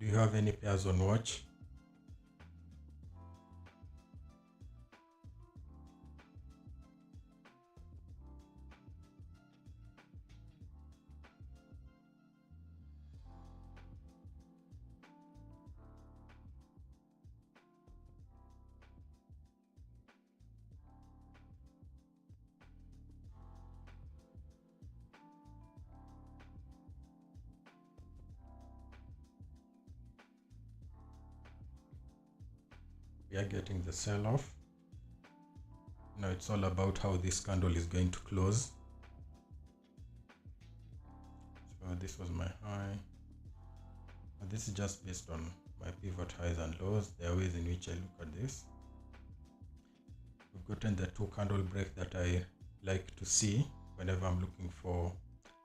Do you have any pairs on watch? We are getting the sell-off. Now it's all about how this candle is going to close. So this was my high. And this is just based on my pivot highs and lows. There are ways in which I look at this. We've gotten the 2 candle break that I like to see whenever I'm looking for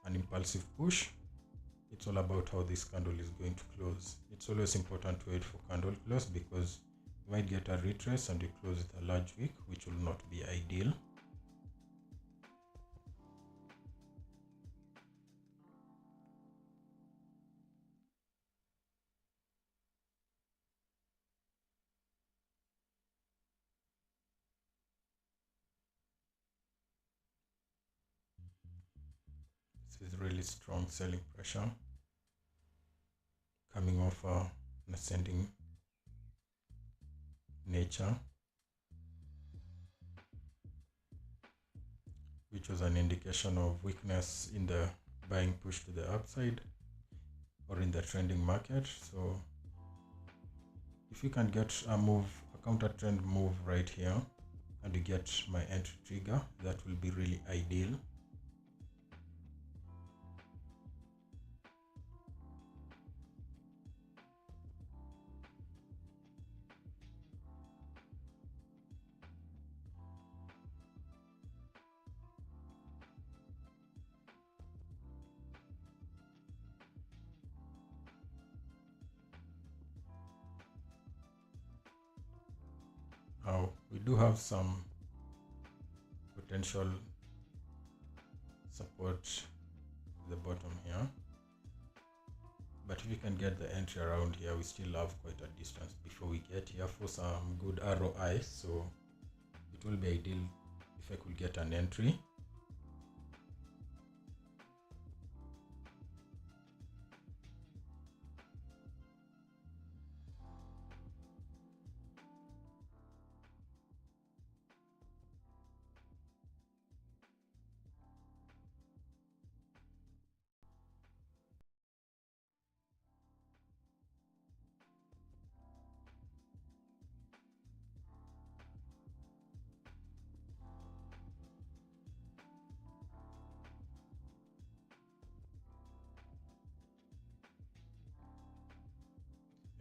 an impulsive push. It's all about how this candle is going to close. It's always important to wait for candle close because you might get a retrace and you close with a large wick, which will not be ideal. This is really strong selling pressure coming off an ascending nature, which was an indication of weakness in the buying push to the upside or in the trending market. So if you can get a move, a counter trend move right here, and you get my entry trigger, that will be really ideal. Now we do have some potential support at the bottom here, but if we can get the entry around here, we still have quite a distance before we get here for some good ROI. So it will be ideal if I could get an entry.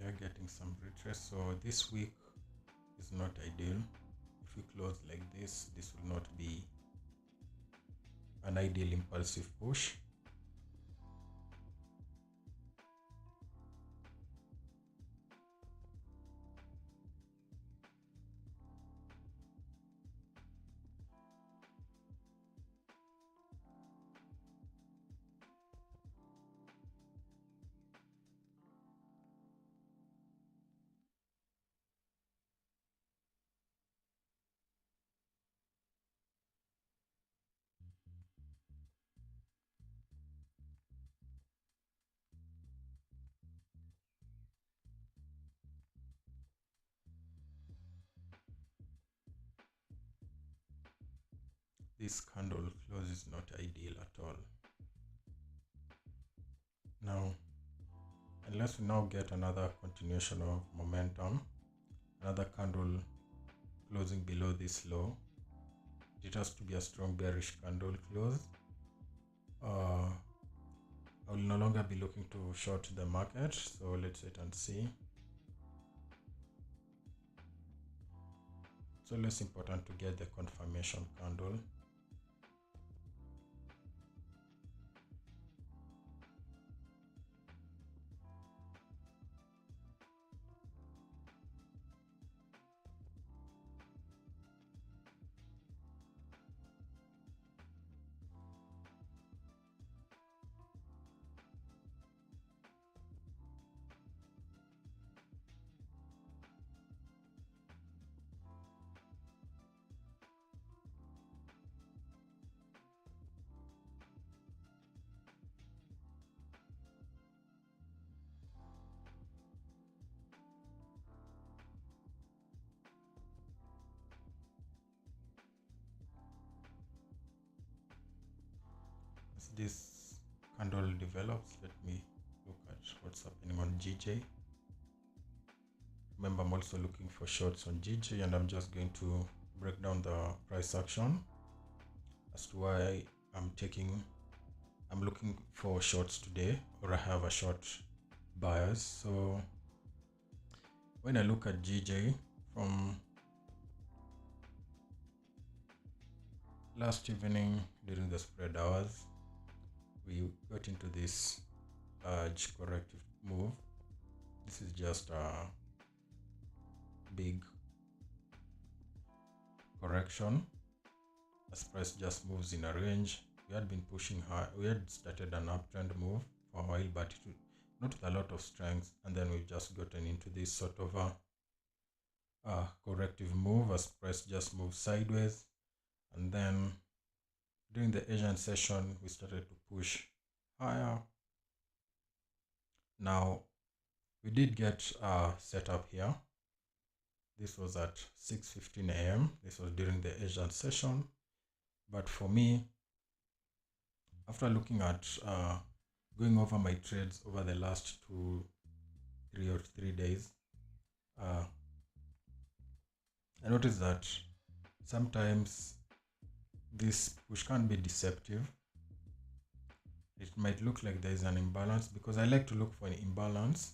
We are getting some retrace, so this week is not ideal. If we close like this will not be an ideal impulsive push. This candle close is not ideal at all. Now, unless we now get another continuation of momentum, another candle closing below this low, it has to be a strong bearish candle close. I will no longer be looking to short the market, so let's wait and see. It's always important to get the confirmation candle. this candle develops, let me look at what's happening on GJ. Remember, I'm also looking for shorts on GJ, and I'm just going to break down the price action as to why I'm looking for shorts today, or I have a short bias. So when I look at GJ from last evening during the spread hours, we got into this large corrective move. This is just a big correction as price just moves in a range. We had been pushing high. We had started an uptrend move for a while, but not with a lot of strength, and then we've just gotten into this sort of a corrective move as price just moves sideways. And then during the Asian session, we started to push higher. Now we did get a setup here. This was at 6:15 a.m. This was during the Asian session. But for me, after looking at going over my trades over the last 3 days, I noticed that sometimes this push can be deceptive. It might look like there is an imbalance, because I like to look for an imbalance.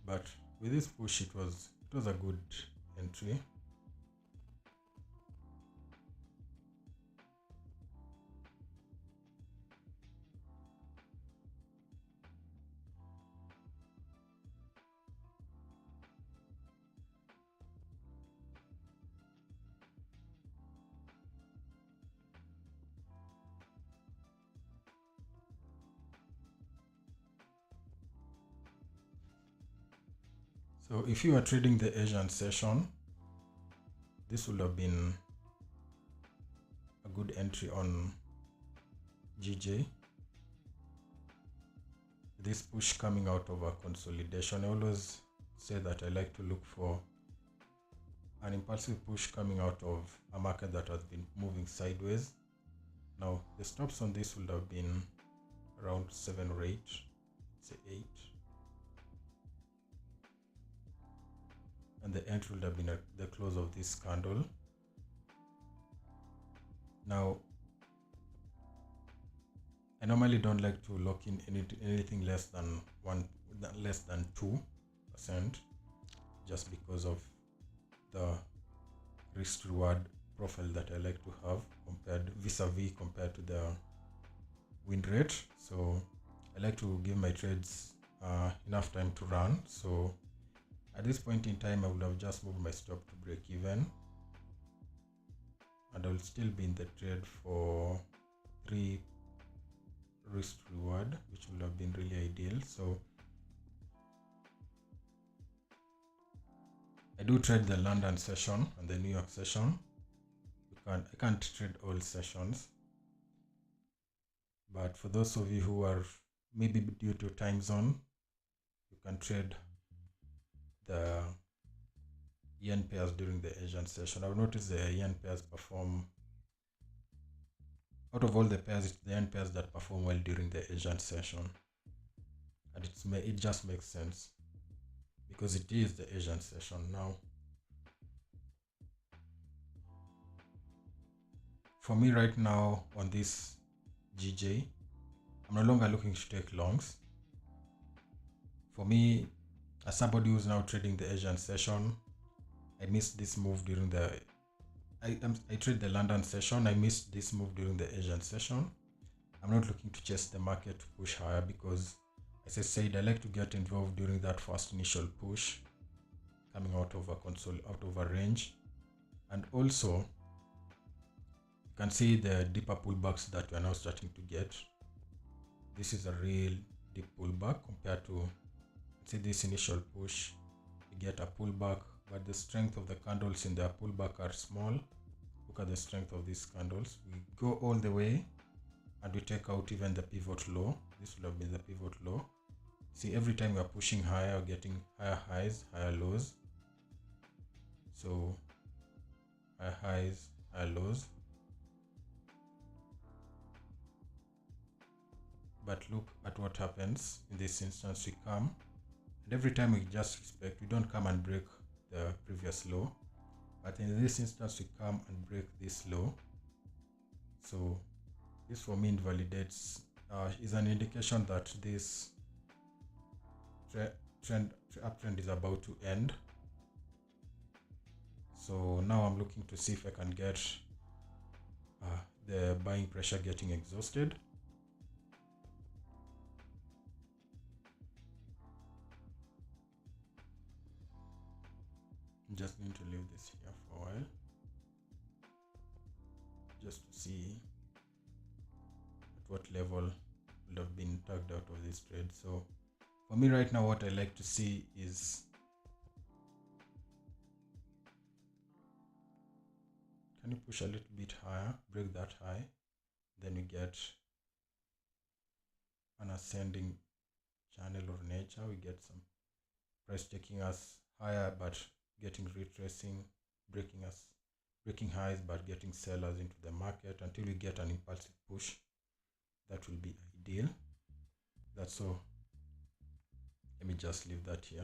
But with this push, it was a good entry. So if you are trading the Asian session, this would have been a good entry on GJ. This push coming out of a consolidation, I always say that I like to look for an impulsive push coming out of a market that has been moving sideways. Now the stops on this would have been around 7 or 8, say 8. And the entry would have been at the close of this candle. Now, I normally don't like to lock in anything less than 2%, just because of the risk reward profile that I like to have compared to the win rate. So I like to give my trades enough time to run. So at this point in time, I would have just moved my stop to break even, and I will still be in the trade for 3 risk reward, which would have been really ideal. So I do trade the London session and the New York session. I can't trade all sessions, but for those of you who are maybe due to time zone, you can trade the yen pairs during the Asian session. I've noticed the yen pairs perform, out of all the pairs, it's the yen pairs that perform well during the Asian session, and it just makes sense because it is the Asian session. Now for me right now on this GJ, I'm no longer looking to take longs. For me, as somebody who's now trading the Asian session, I missed this move during the I trade the London session. I missed this move during the Asian session. I'm not looking to chase the market to push higher, because as I said, I like to get involved during that first initial push coming out of a range. And also you can see the deeper pullbacks that we are now starting to get. This is a real deep pullback compared to, say, this initial push. You get a pullback, but the strength of the candles in their pullback are small. Look at the strength of these candles. We go all the way and we take out even the pivot low. This will have been the pivot low. See, every time we are pushing higher, we're getting higher highs, higher lows. So high highs, high lows. But look at what happens in this instance. We come, and every time we just respect, we don't come and break the previous low, but in this instance we come and break this low. So this for me invalidates, is an indication that this uptrend is about to end. So now I'm looking to see if I can get the buying pressure getting exhausted. I'm just going to leave this here for a while, just to see at what level would have been tugged out of this trade. So for me right now, what I like to see is, can you push a little bit higher, break that high, then we get an ascending channel or nature. We get some price taking us higher but getting retracing, breaking highs but getting sellers into the market until we get an impulsive push. That will be ideal. That's all. Let me just leave that here.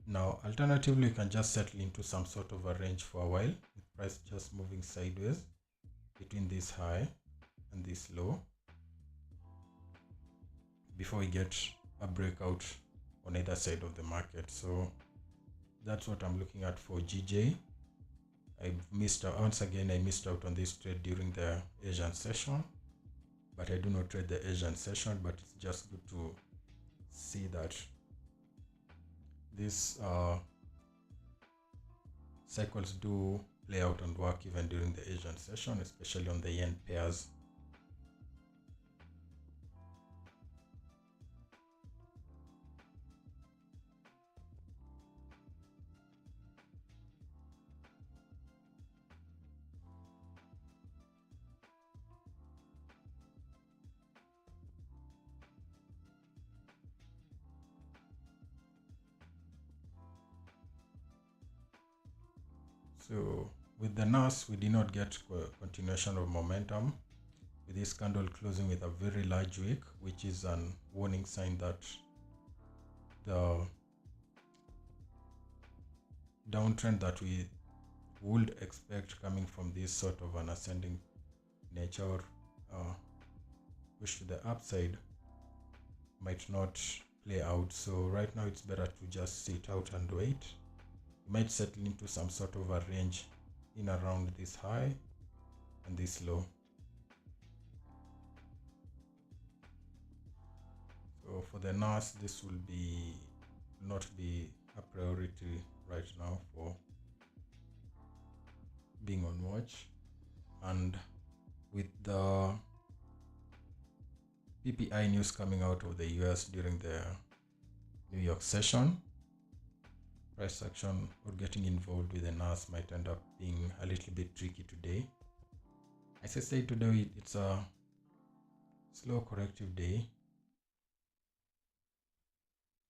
Now alternatively, you can just settle into some sort of a range for a while, with price just moving sideways between this high and this low before we get a breakout on either side of the market. So that's what I'm looking at for GJ. I missed out on this trade during the Asian session, but I do not trade the Asian session. But it's just good to see that these cycles do play out and work even during the Asian session, especially on the yen pairs. So with the NAS, we did not get continuation of momentum, with this candle closing with a very large wick, which is an warning sign that the downtrend that we would expect coming from this sort of an ascending nature or push to the upside might not play out. So right now it's better to just sit out and wait. You might settle into some sort of a range in around this high and this low. So for the NAS, this will not be a priority right now for being on watch. And with the PPI news coming out of the US during the New York session, price action or getting involved with the NAS might end up being a little bit tricky today. As I say, today it's a slow corrective day.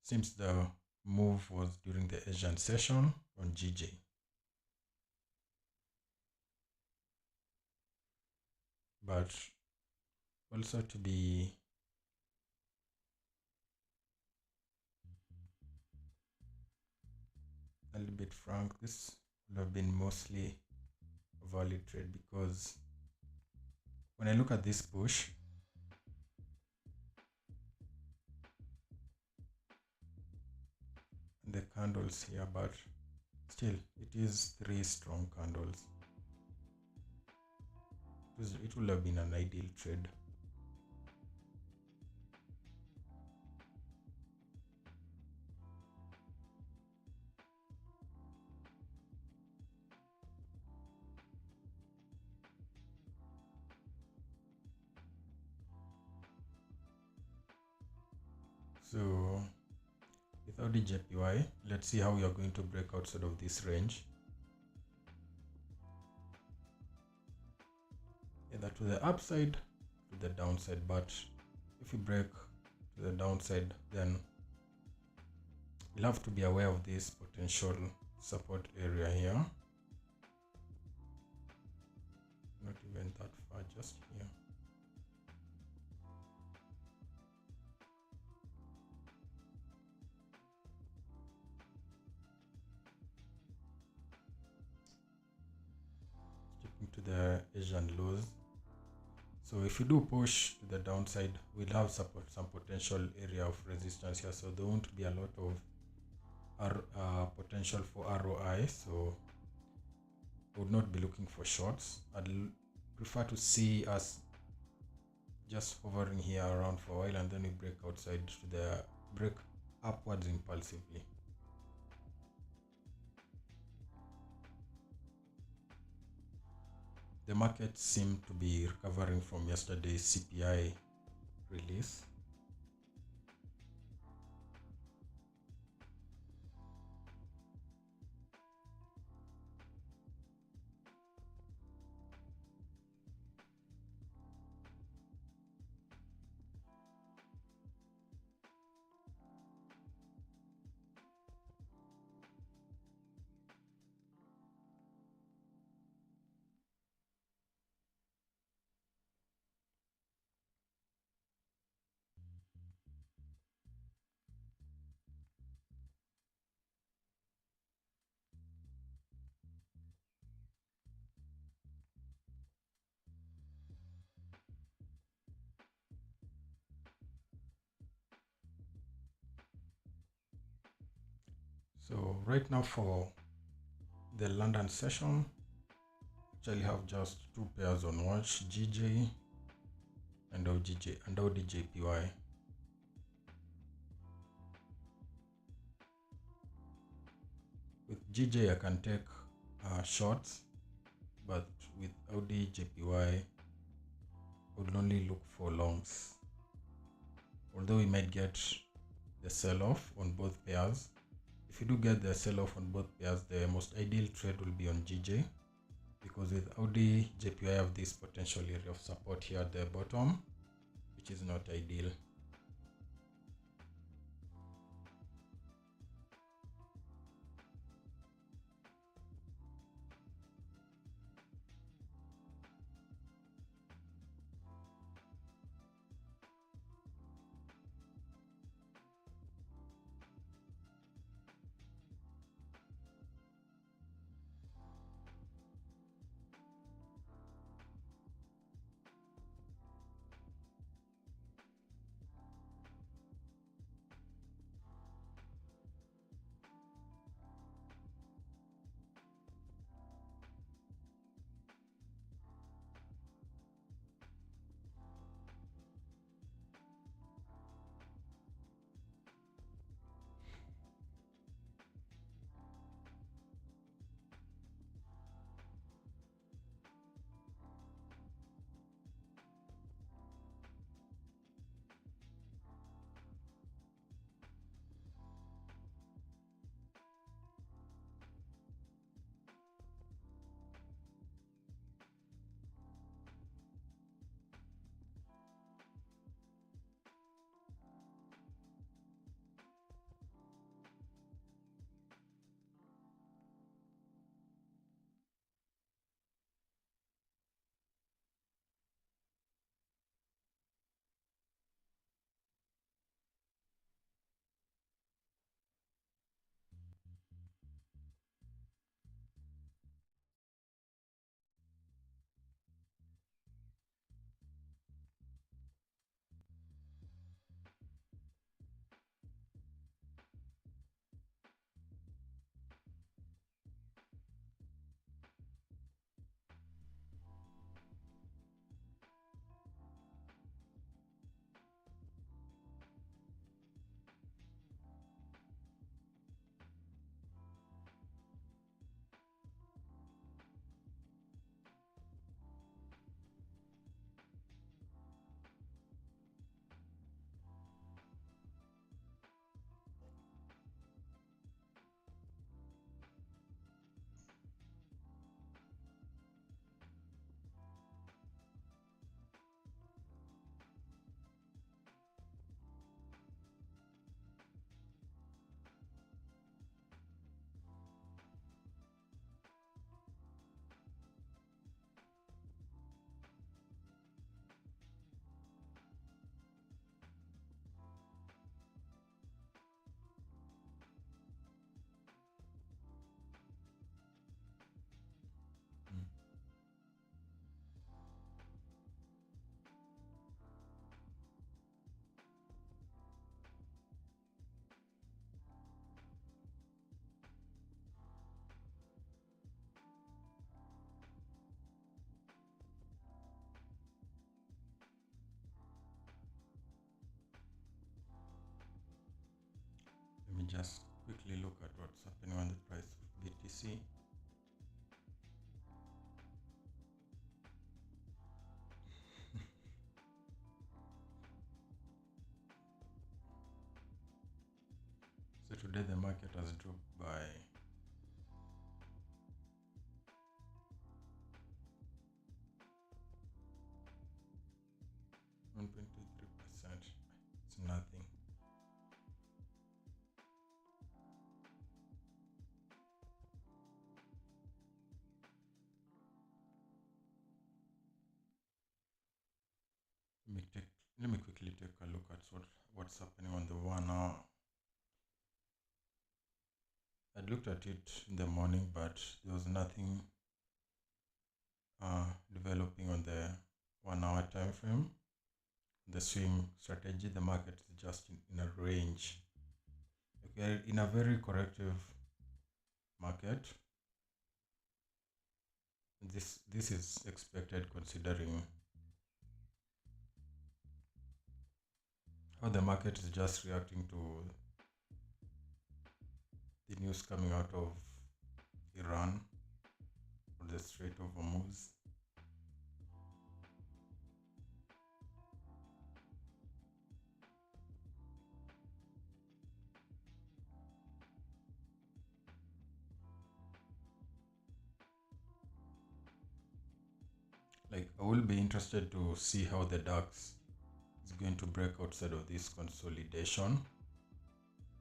Seems the move was during the Asian session on GJ. But also to be a little bit frank, this would have been mostly a valid trade, because when I look at this push, the candles here, but still it is 3 strong candles. It would have been an ideal trade. So without the JPY, let's see how we are going to break outside of this range, either to the upside, to the downside. But if we break to the downside, then you'll have to be aware of this potential support area here. Not even that far, just here. Sticking to the Asian lows. So if you do push to the downside, we'll have some potential area of resistance here. So there won't be a lot of potential for ROI. So I would not be looking for shorts. I'd prefer to see us just hovering here around for a while, and then we break outside to the break upwards impulsively. The market seemed to be recovering from yesterday's CPI release. So right now for the London session, actually have just two pairs on watch, GJ and ODJPY. With GJ I can take shorts, but with ODJPY I would only look for longs. Although we might get the sell-off on both pairs. If you do get the sell-off on both pairs, the most ideal trade will be on GJ, because with Audi JPY I have this potential area of support here at the bottom, which is not ideal. me just quickly look at what's happening on the price of BTC. So today the market has dropped by 1.23%. It's nothing. Let me quickly take a look at what's happening on the 1 hour. I looked at it in the morning, but there was nothing developing on the 1 hour time frame. The swing strategy, the market is just in a range. Okay, in a very corrective market. This is expected considering how the market is just reacting to the news coming out of Iran or the Strait of Hormuz. Like, I will be interested to see how the DAX is going to break outside of this consolidation.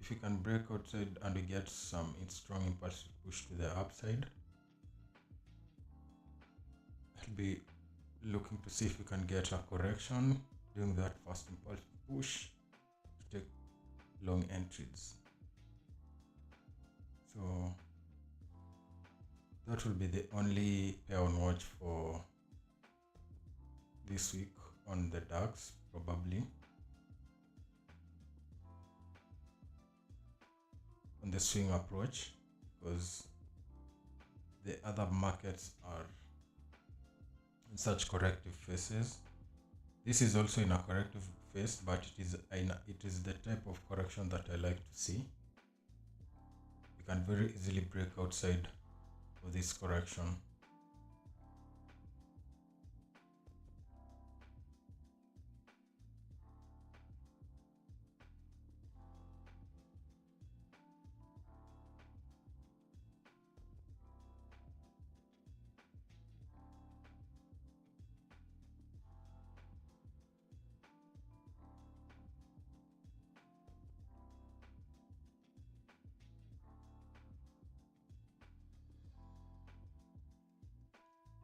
If you can break outside and we get some strong impulse push to the upside, I'll be looking to see if we can get a correction during that first impulse push to take long entries. So that will be the only pair on watch for this week on the DAX, probably. On the swing approach, because the other markets are in such corrective phases. This is also in a corrective phase, but it is the type of correction that I like to see. You can very easily break outside of this correction.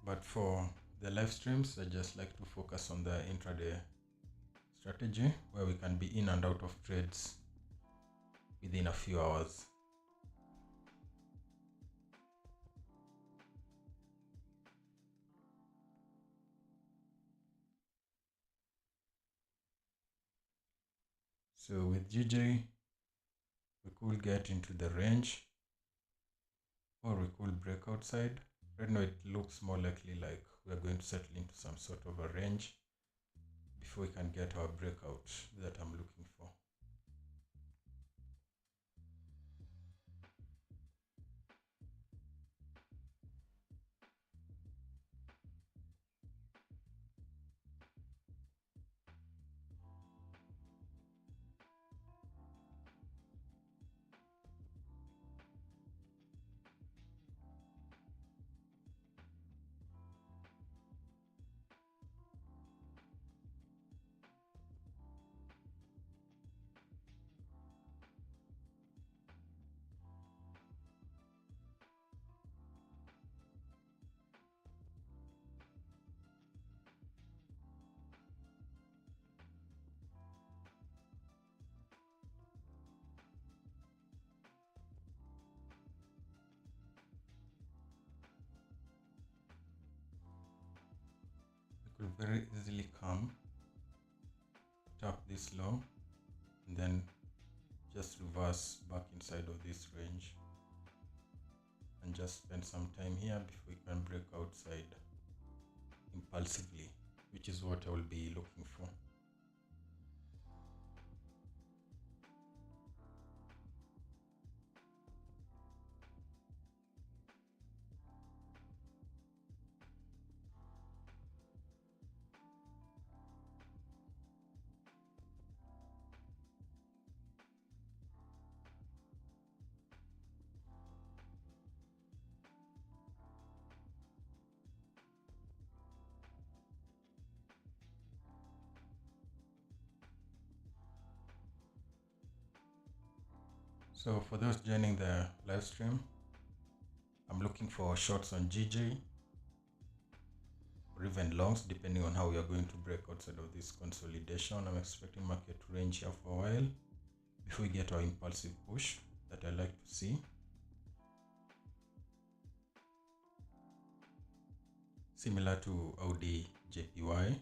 But for the live streams, I just like to focus on the intraday strategy where we can be in and out of trades within a few hours. So with GJ, we could get into the range or we could break outside. Right now it looks more likely like we are going to settle into some sort of a range before we can get our breakout that I'm looking for. Could very easily come, tap this low, and then just reverse back inside of this range and just spend some time here before we can break outside impulsively, which is what I will be looking for. So for those joining the live stream, I'm looking for shorts on GJ or even longs, depending on how we are going to break outside of this consolidation. I'm expecting market to range here for a while before we get our impulsive push that I like to see. Similar to Audi JPY.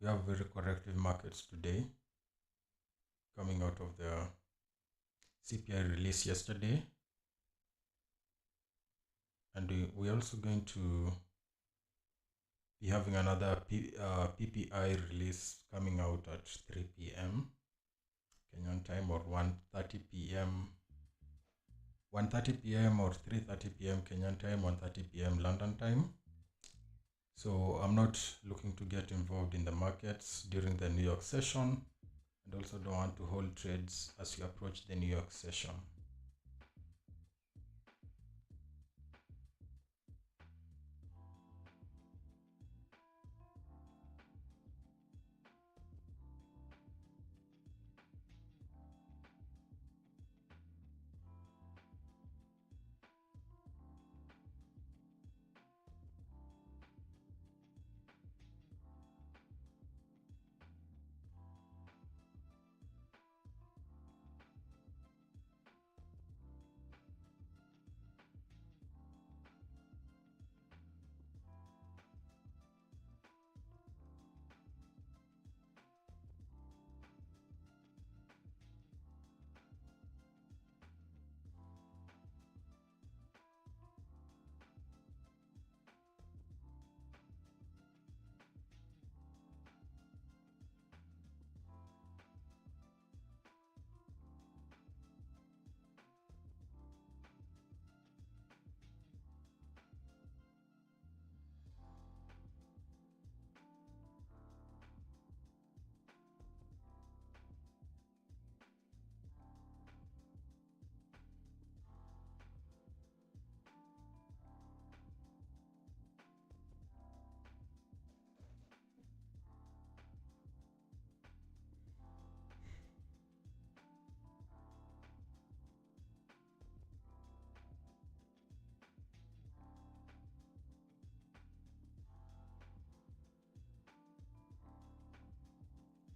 We have very corrective markets today, coming out of the CPI release yesterday. And we're also going to be having another PPI release coming out at 3 p.m. Kenyan time, or 1:30 p.m. 1:30 p.m. or 3:30 p.m. Kenyan time, 1:30 p.m. London time. So I'm not looking to get involved in the markets during the New York session, and also don't want to hold trades as we approach the New York session.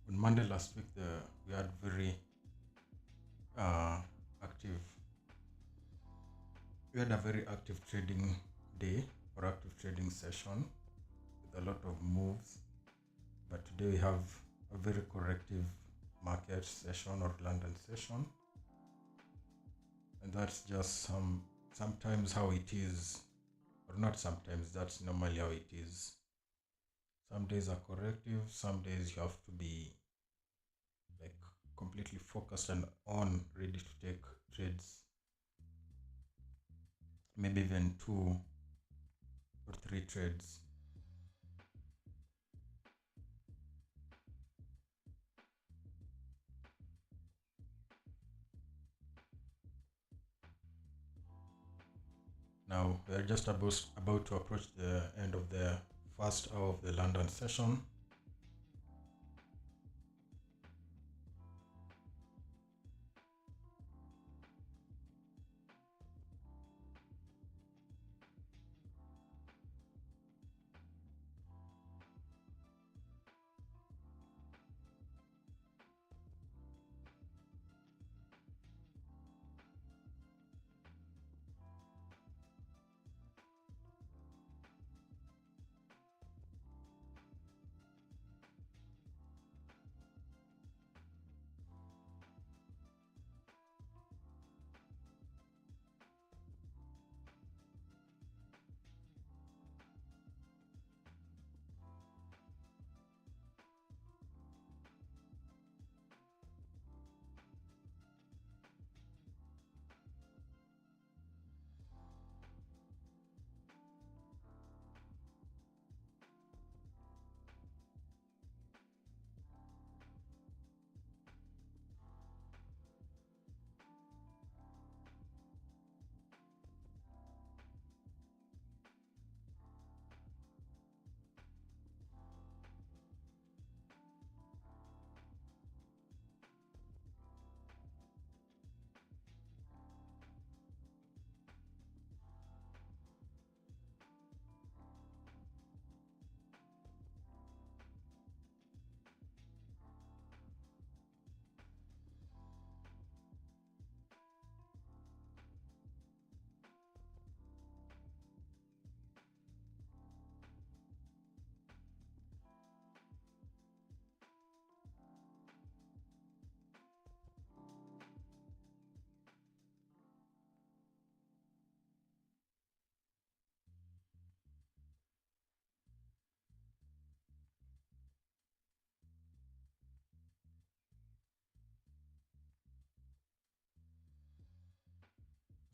On Monday last week, we had very active. We had a very active trading day or active trading session with a lot of moves. But today we have a very corrective market session or London session, and that's just sometimes how it is, or not sometimes. That's normally how it is. Some days are corrective. Some days you have to be like completely focused and on, ready to take trades, maybe even 2 or 3 trades. Now we are just about to approach the end of the first hour of the London session.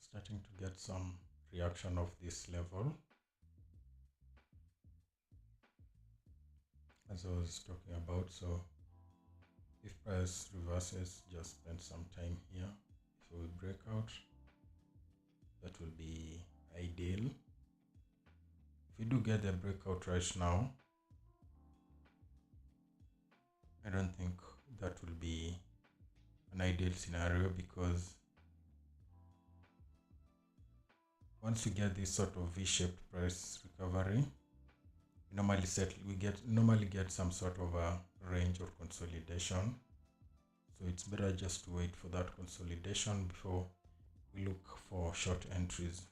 starting to get some reaction of this level. As I was talking about, so if price reverses, just spend some time here. If we break out, that will be ideal. If we do get the breakout right now, I don't think that will be an ideal scenario, because once you get this sort of V-shaped price recovery, normally get some sort of a range or consolidation. So it's better just to wait for that consolidation before we look for short entries.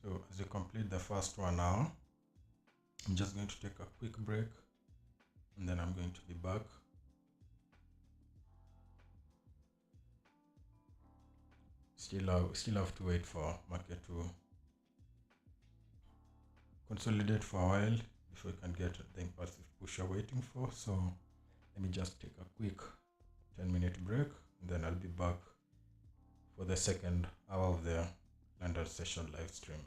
So as you complete the first one now, I'm just going to take a quick break and then I'm going to be back. Still have to wait for market to consolidate for a while before you can get the impulsive push you're waiting for. So let me just take a quick 10-minute break and then I'll be back for the second hour of the London session live stream.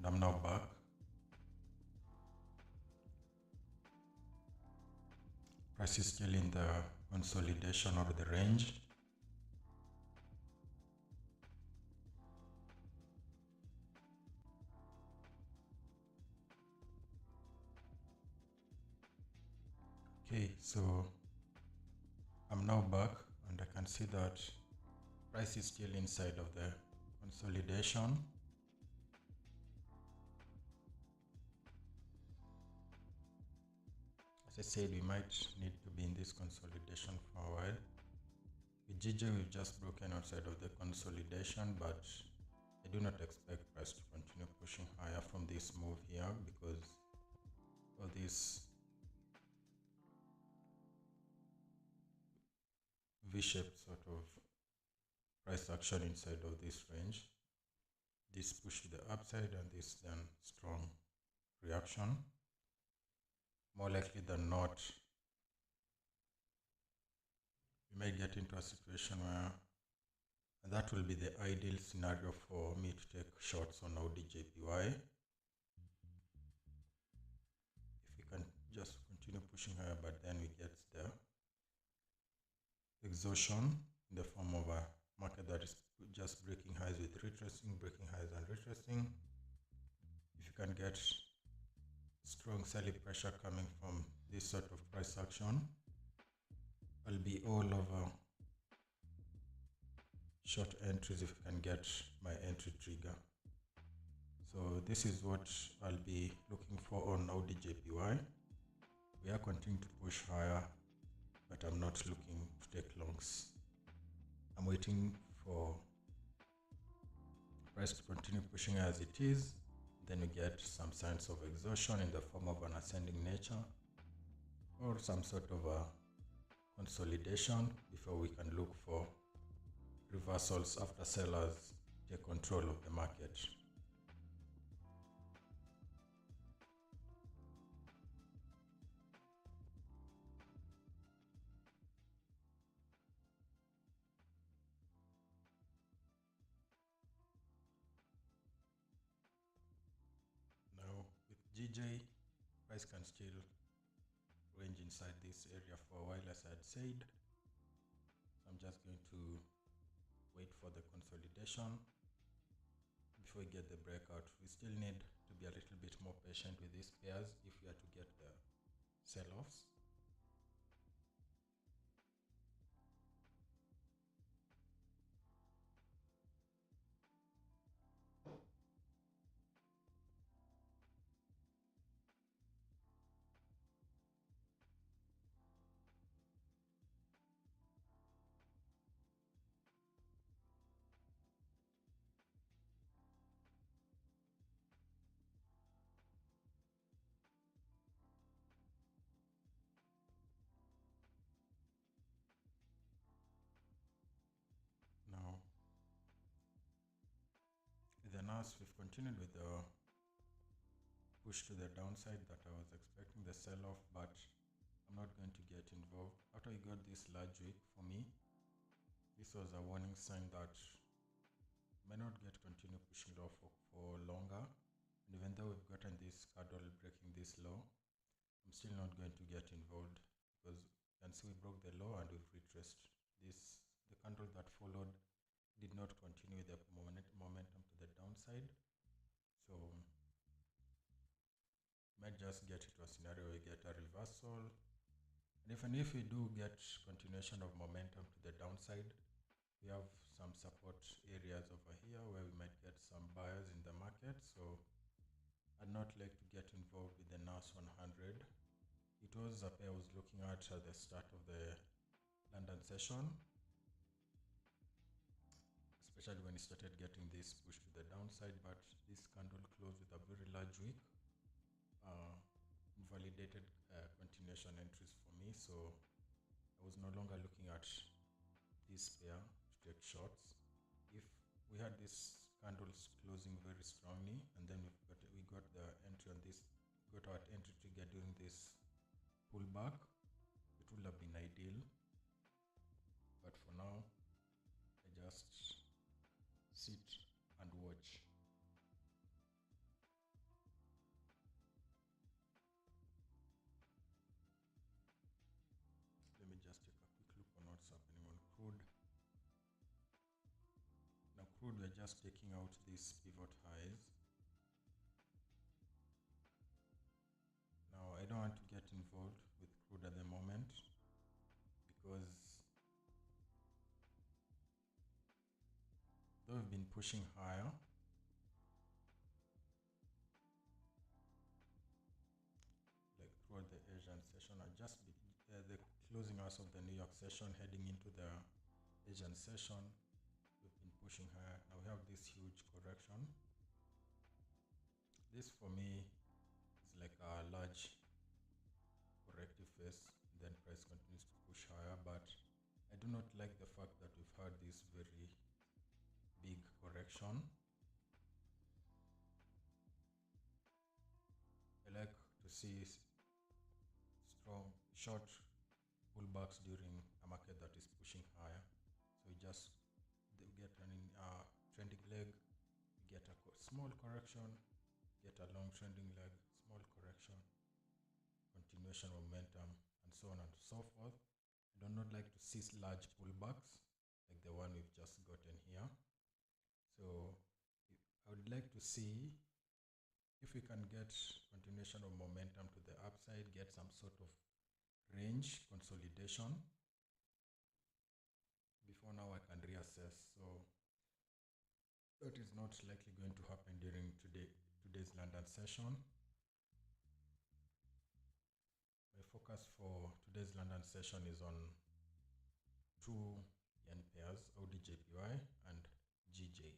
I'm now back. Price is still in the consolidation or the range. Okay, so I'm now back and I can see that price is still inside of the consolidation. As I said, we might need to be in this consolidation for a while. With GJ, we've just broken outside of the consolidation, but I do not expect price to continue pushing higher from this move here because of this V-shaped sort of price action inside of this range. This push to the upside and this then strong reaction. More likely than not, we may get into a situation where that will be the ideal scenario for me to take shorts on AUDJPY. If we can just continue pushing higher, but then we get the exhaustion in the form of a market that is just breaking highs with retracing, breaking highs and retracing. If you can get strong selling pressure coming from this sort of price action, I'll be all over short entries if you can get my entry trigger. So this is what I'll be looking for on AUDJPY. We are continuing to push higher, but I'm not looking to take longs. I'm waiting for price to continue pushing as it is. Then we get some signs of exhaustion in the form of an ascending nature or some sort of a consolidation before we can look for reversals after sellers take control of the market. Now with GJ, price can still range inside this area for a while, as I had said. So I'm just going to wait for the consolidation before we get the breakout. We still need to be a little bit more patient with these pairs if we are to get the sell-offs. Now, with the NAS, we've continued with the push to the downside that I was expecting the sell-off, but I'm not going to get involved. After we got this large wick, for me, this was a warning sign that may not get continue pushing low for longer. And even though we've gotten this candle breaking this low, I'm still not going to get involved because you can see we broke the low and we've retraced this. The candle that followed did not continue the momentum to the downside. So might just get into a scenario where we get a reversal. And even if we do get continuation of momentum to the downside, we have some support areas over here where we might get some buyers in the market. So I'd not like to get involved with the NAS 100. It was a pair I was looking at the start of the London session, especially when it started getting this push to the downside, but this candle closed with a very large wick, invalidated continuation entries for me. So I was no longer looking at this pair to take shots. If we had this candles closing very strongly and then we got the entry on this, got our entry trigger during this pullback, it would have been ideal. But for now, I just sit and watch. crude, we're just taking out these pivot highs. Now, I don't want to get involved with crude at the moment because though we've been pushing higher, like throughout the Asian session, the closing hours of the New York session, heading into the Asian session, we've been pushing higher. Now we have this huge correction. This for me is like a large corrective phase, then price continues to push higher, but I do not like the fact that we've had this very big correction. I like to see strong short pullbacks during a market that is pushing higher. So we get an trending leg, we get a small correction, get a long trending leg, small correction, continuation momentum, and so on and so forth. I do not like to see large pullbacks like the one we've just gotten here. So I would like to see if we can get continuation of momentum to the upside, get some sort of range consolidation. Before now I can reassess. So that is not likely going to happen during today's London session. My focus for today's London session is on two yen pairs, AUD/JPY and GJ.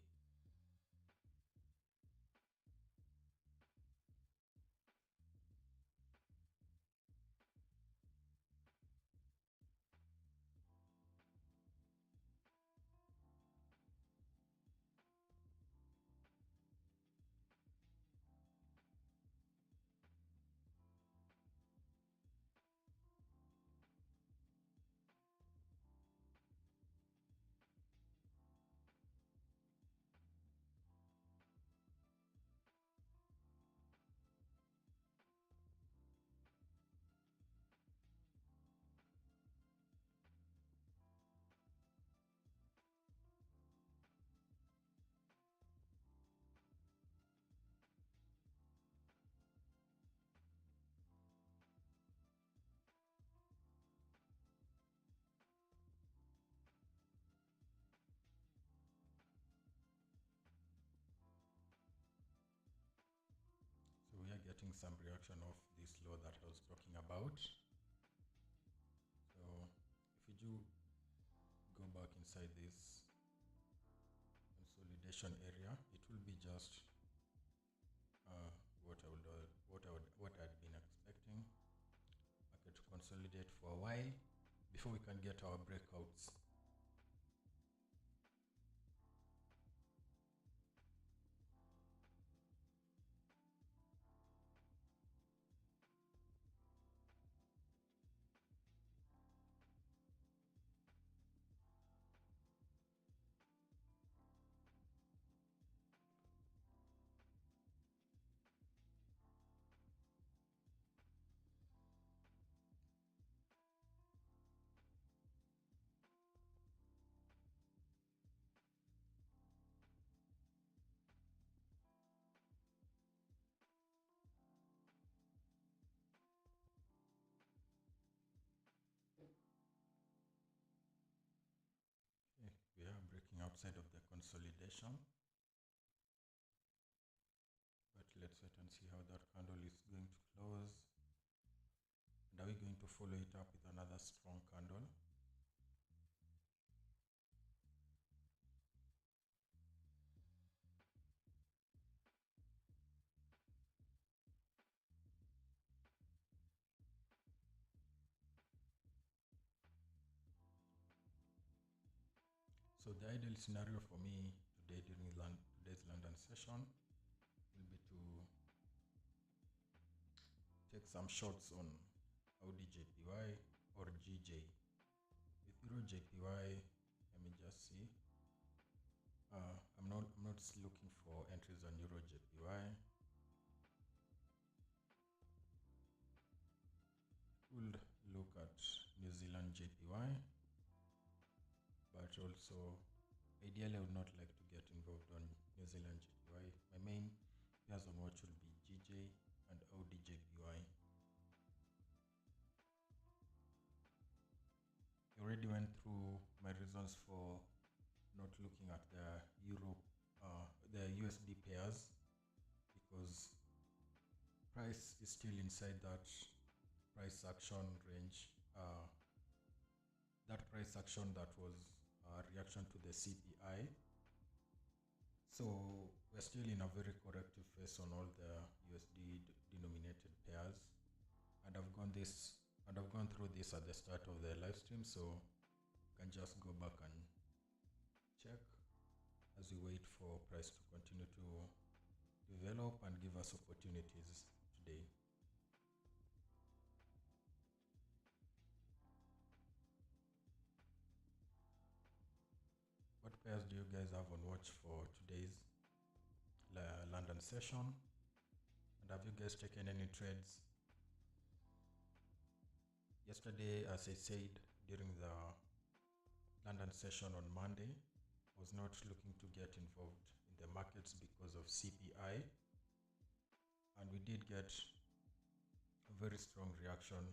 So we are getting some reaction of this low that I was talking about. So if we do go back inside this consolidation area, it will be just what I'd been expecting. Market to consolidate for a while before we can get our breakouts. Okay, we are breaking outside of the consolidation, but let's wait and see how that candle is going to close. And are we going to follow it up with another strong candle? So the ideal scenario for me today during today's London session will be to take some shots on AUD/JPY or GJ. With EUR/JPY, let me just see. I'm not looking for entries on EUR/JPY. We'll look at New Zealand JPY, but also Ideally, I would not like to get involved on New Zealand JPY. My main pairs on watch will be GJ and ODJPY. I already went through my reasons for not looking at the the USD pairs, because price is still inside that price action range. That price action that was a reaction to the CPI. So we're still in a very corrective phase on all the USD denominated pairs, and I've gone through this at the start of the live stream, so you can just go back and check as we wait for price to continue to develop and give us opportunities today. What pairs do you guys have on watch for today's London session? And have you guys taken any trades? Yesterday, as I said during the London session on Monday, I was not looking to get involved in the markets because of CPI, and we did get a very strong reaction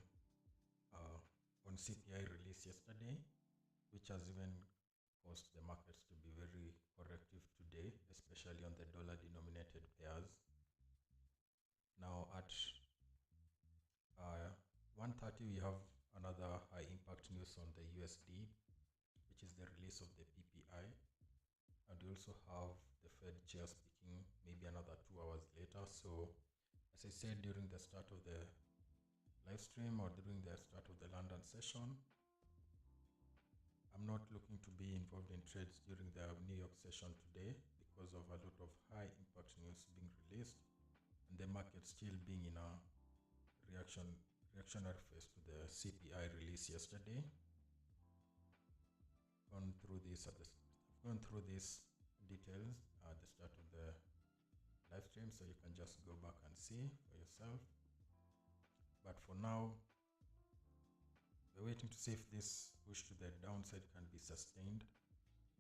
on CPI release yesterday, which has even caused the markets to be very corrective today, especially on the dollar denominated pairs. Now at 1:30 we have another high impact news on the USD, which is the release of the PPI, and we also have the Fed chair speaking maybe another 2 hours later. So as I said during the start of the live stream or during the start of the London session, I'm not looking to be involved in trades during the New York session today because of a lot of high impact news being released and the market still being in a reactionary phase to the CPI release yesterday. Gone through these details at the start of the live stream, so you can just go back and see for yourself. But for now, we're waiting to see if this push to the downside can be sustained.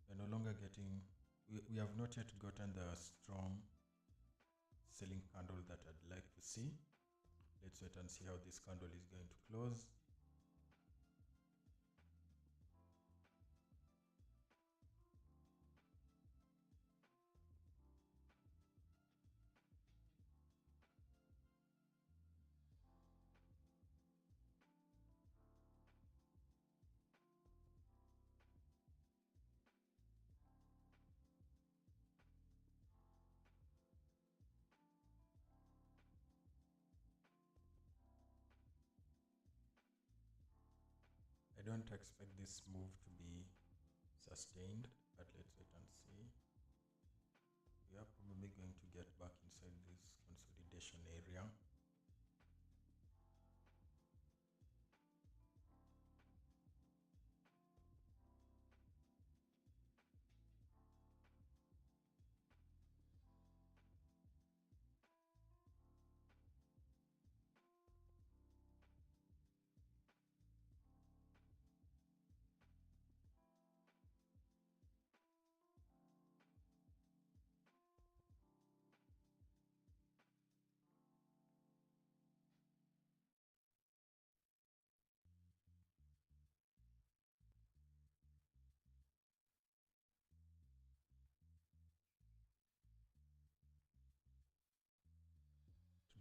We're no longer getting, we have not yet gotten the strong selling candle that I'd like to see. Let's wait and see how this candle is going to close. I don't expect this move to be sustained, but let's wait and see. We are probably going to get back inside this consolidation area.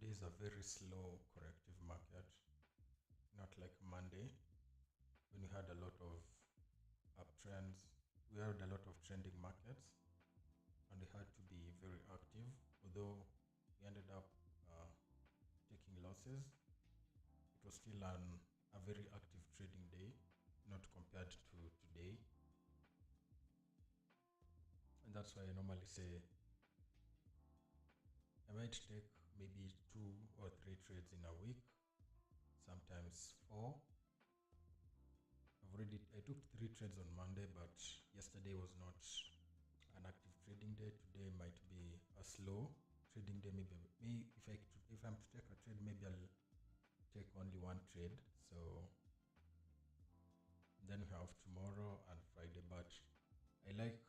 Today is a very slow corrective market, not like Monday when we had a lot of uptrends. We had a lot of trending markets and we had to be very active, although we ended up taking losses. It was still a very active trading day, not compared to today. And that's why I normally say I might take maybe 2 or 3 trades in a week, sometimes 4. I took 3 trades on Monday, but yesterday was not an active trading day. Today might be a slow trading day. Maybe if I'm to take a trade, maybe I'll take only 1 trade. So then we have tomorrow and Friday, but I like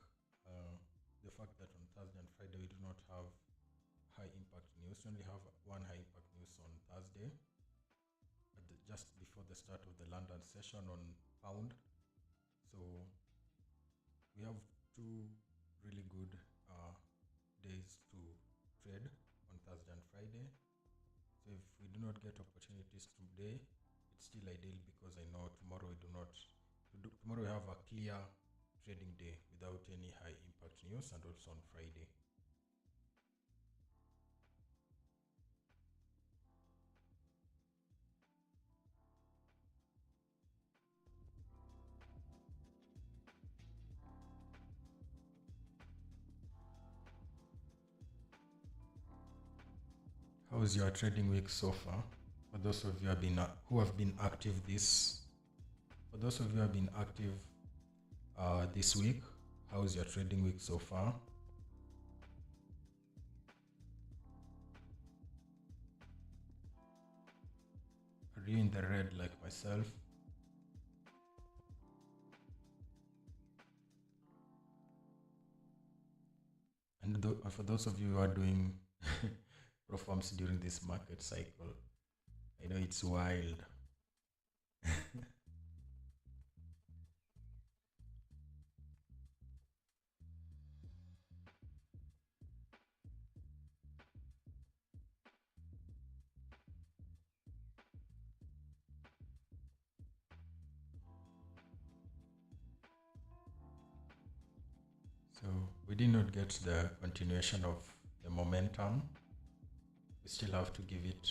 the fact that on Thursday and Friday we do not have high impact news. We only have one high impact news on Thursday, just before the start of the London session on pound. So we have two really good days to trade on Thursday and Friday. So if we do not get opportunities today, it's still ideal, because I know tomorrow tomorrow we have a clear trading day without any high impact news, and also on Friday. How's your trading week so far? For those of you who have been active this week, how's your trading week so far? Are you in the red like myself? And for those of you who are doing performs during this market cycle, I know it's wild. So we did not get the continuation of the momentum. We still have to give it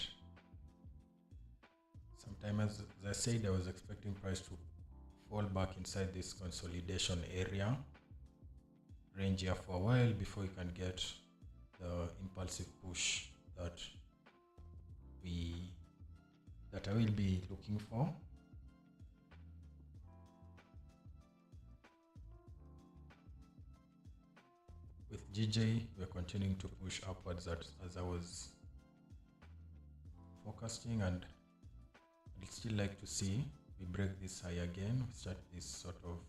some time. As I said, I was expecting price to fall back inside this consolidation area range here for a while before we can get the impulsive push that I will be looking for. With GJ, we're continuing to push upwards as I was forecasting, and I'd still like to see we break this high again. We start this sort of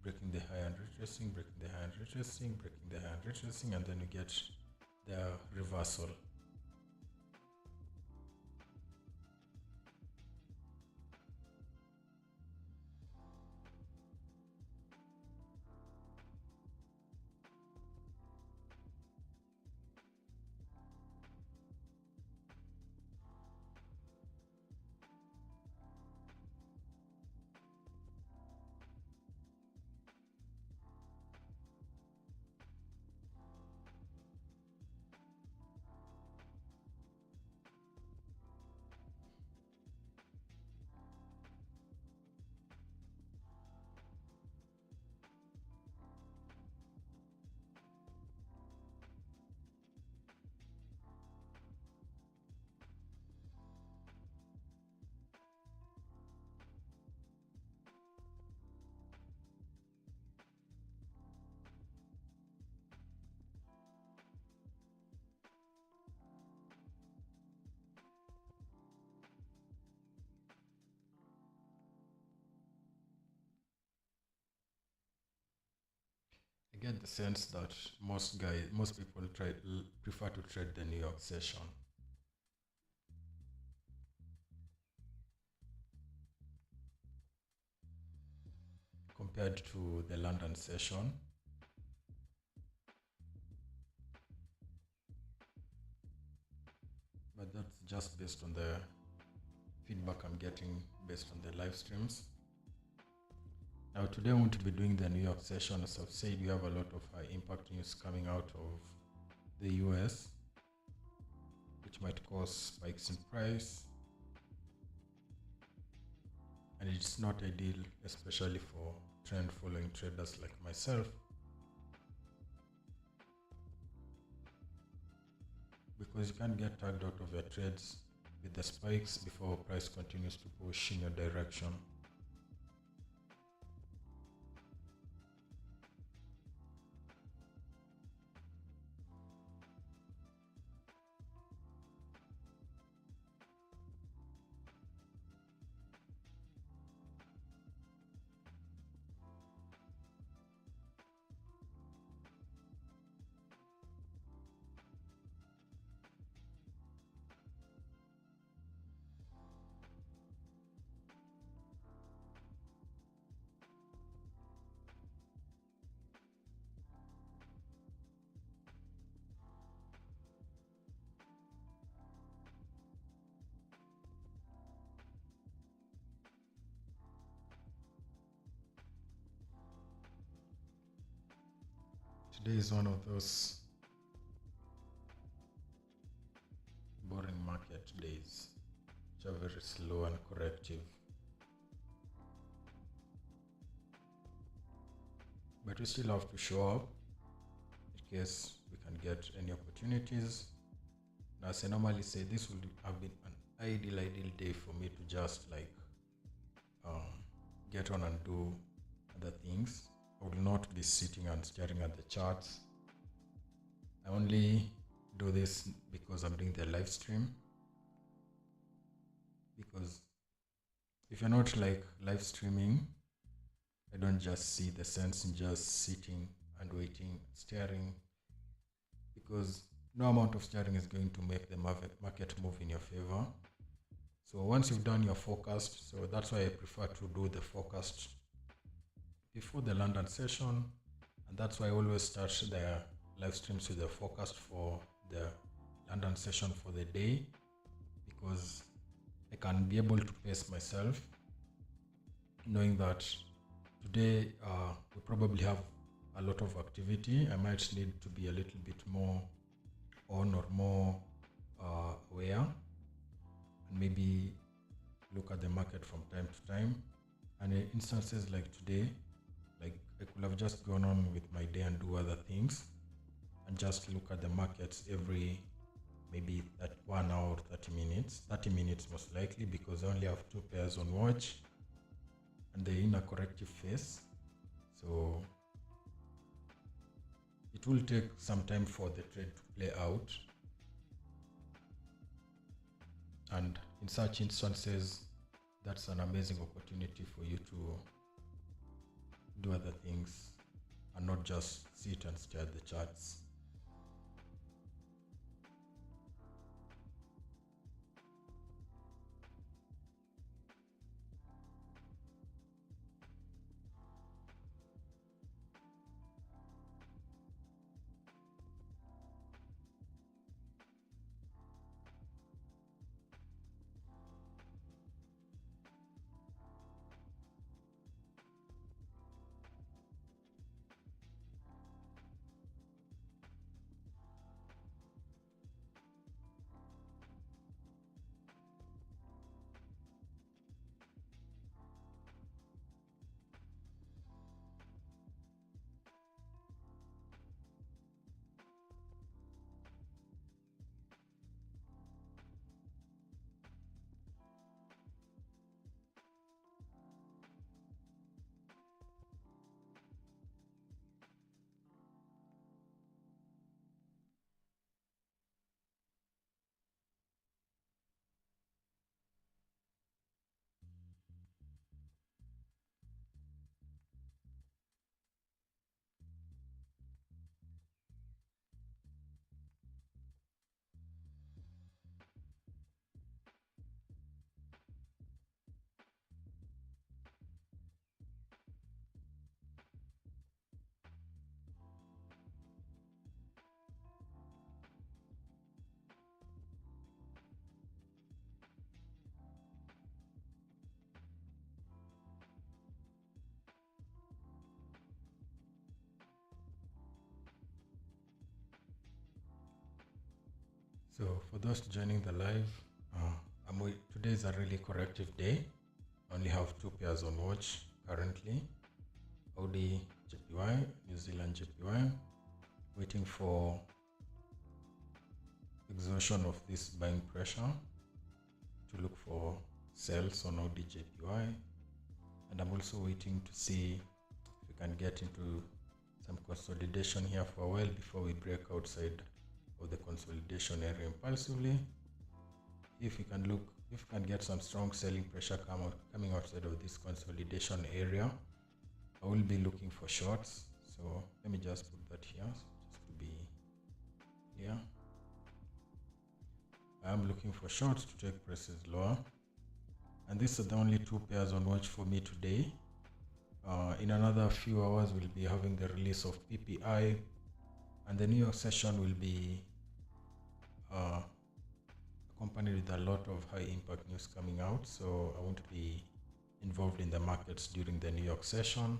breaking the high and retracing, breaking the high and retracing, breaking the high and retracing, and then we get the reversal. I get the sense that most people prefer to trade the New York session. Compared to the London session. But that's just based on the feedback I'm getting based on the live streams. Now today I want to be doing the New York session. As I've said, we have a lot of high impact news coming out of the US, which might cause spikes in price. And it's not ideal, especially for trend following traders like myself, because you can't get tagged out of your trades with the spikes before price continues to push in your direction. Today is one of those boring market days, which are very slow and corrective. But we still have to show up in case we can get any opportunities. And as I normally say, this would have been an ideal day for me to just get on and do other things. I will not be sitting and staring at the charts. I only do this because I'm doing the live stream. Because if you're not live streaming, I don't just see the sense in just sitting and waiting, staring, because no amount of staring is going to make the market move in your favor. So once you've done your forecast, so that's why I prefer to do the forecast before the London session, and that's why I always start the live streams with the forecast for the London session for the day, because I can be able to pace myself, knowing that today we probably have a lot of activity. I might need to be a little bit more on or more aware, and maybe look at the market from time to time. And in instances like today, I could have just gone on with my day and do other things and just look at the markets every maybe that 1 hour or 30 minutes most likely, because I only have 2 pairs on watch and they're in a corrective phase. So it will take some time for the trade to play out, and in such instances, that's an amazing opportunity for you to do other things and not just sit and stare at the charts. So for those joining the live, today is a really corrective day. I only have 2 pairs on watch currently. Audi JPY, New Zealand JPY, waiting for exhaustion of this buying pressure to look for sales on Audi JPY. And I'm also waiting to see if we can get into some consolidation here for a while before we break outside of the consolidation area impulsively. If we can get some strong selling pressure coming outside of this consolidation area, I will be looking for shorts. So let me just put that here just to be clear. I am looking for shorts to take prices lower, and these are the only 2 pairs on watch for me today. In another few hours we'll be having the release of PPI, and the New York session will be accompanied with a lot of high impact news coming out, so I won't be involved in the markets during the New York session.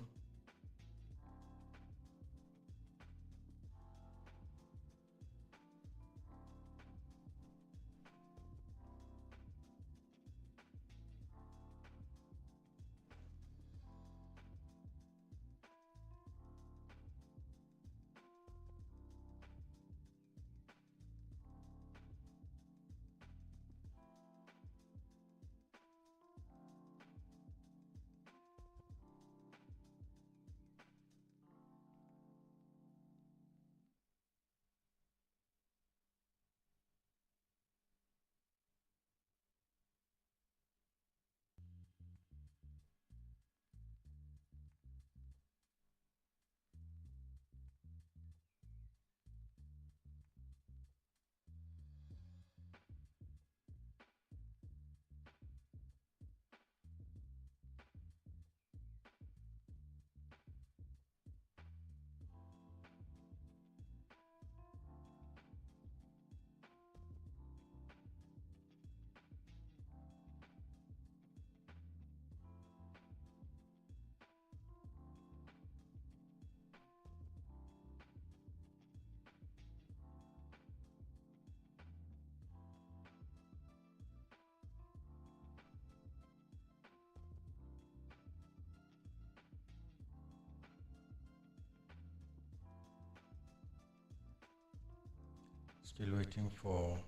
Still waiting for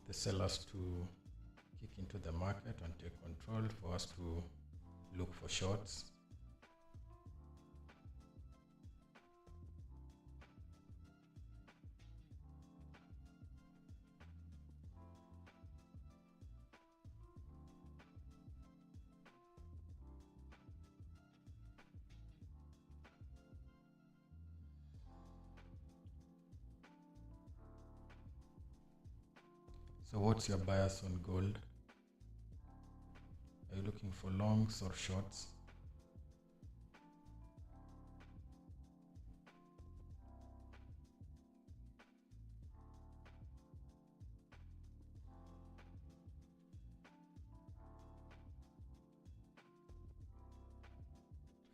the sellers to kick into the market and take control for us to look for shorts. So what's your bias on gold? Are you looking for longs or shorts?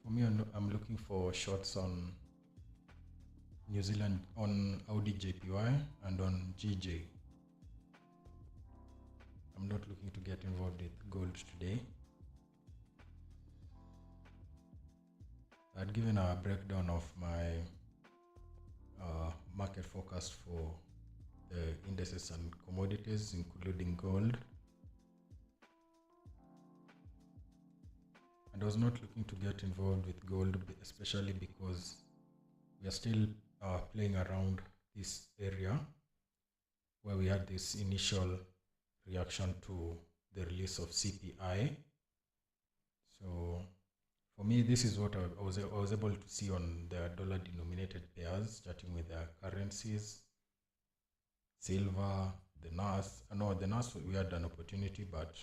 For me, I'm looking for shorts on New Zealand, on Audi JPY and on GJ. I'm not looking to get involved with gold today. I'd given a breakdown of my market forecast for the indices and commodities, including gold. And I was not looking to get involved with gold, especially because we are still playing around this area where we had this initial reaction to the release of CPI. So for me, this is what I was able to see on the dollar denominated pairs, starting with the currencies, silver, the NAS. No, the NAS we had an opportunity, but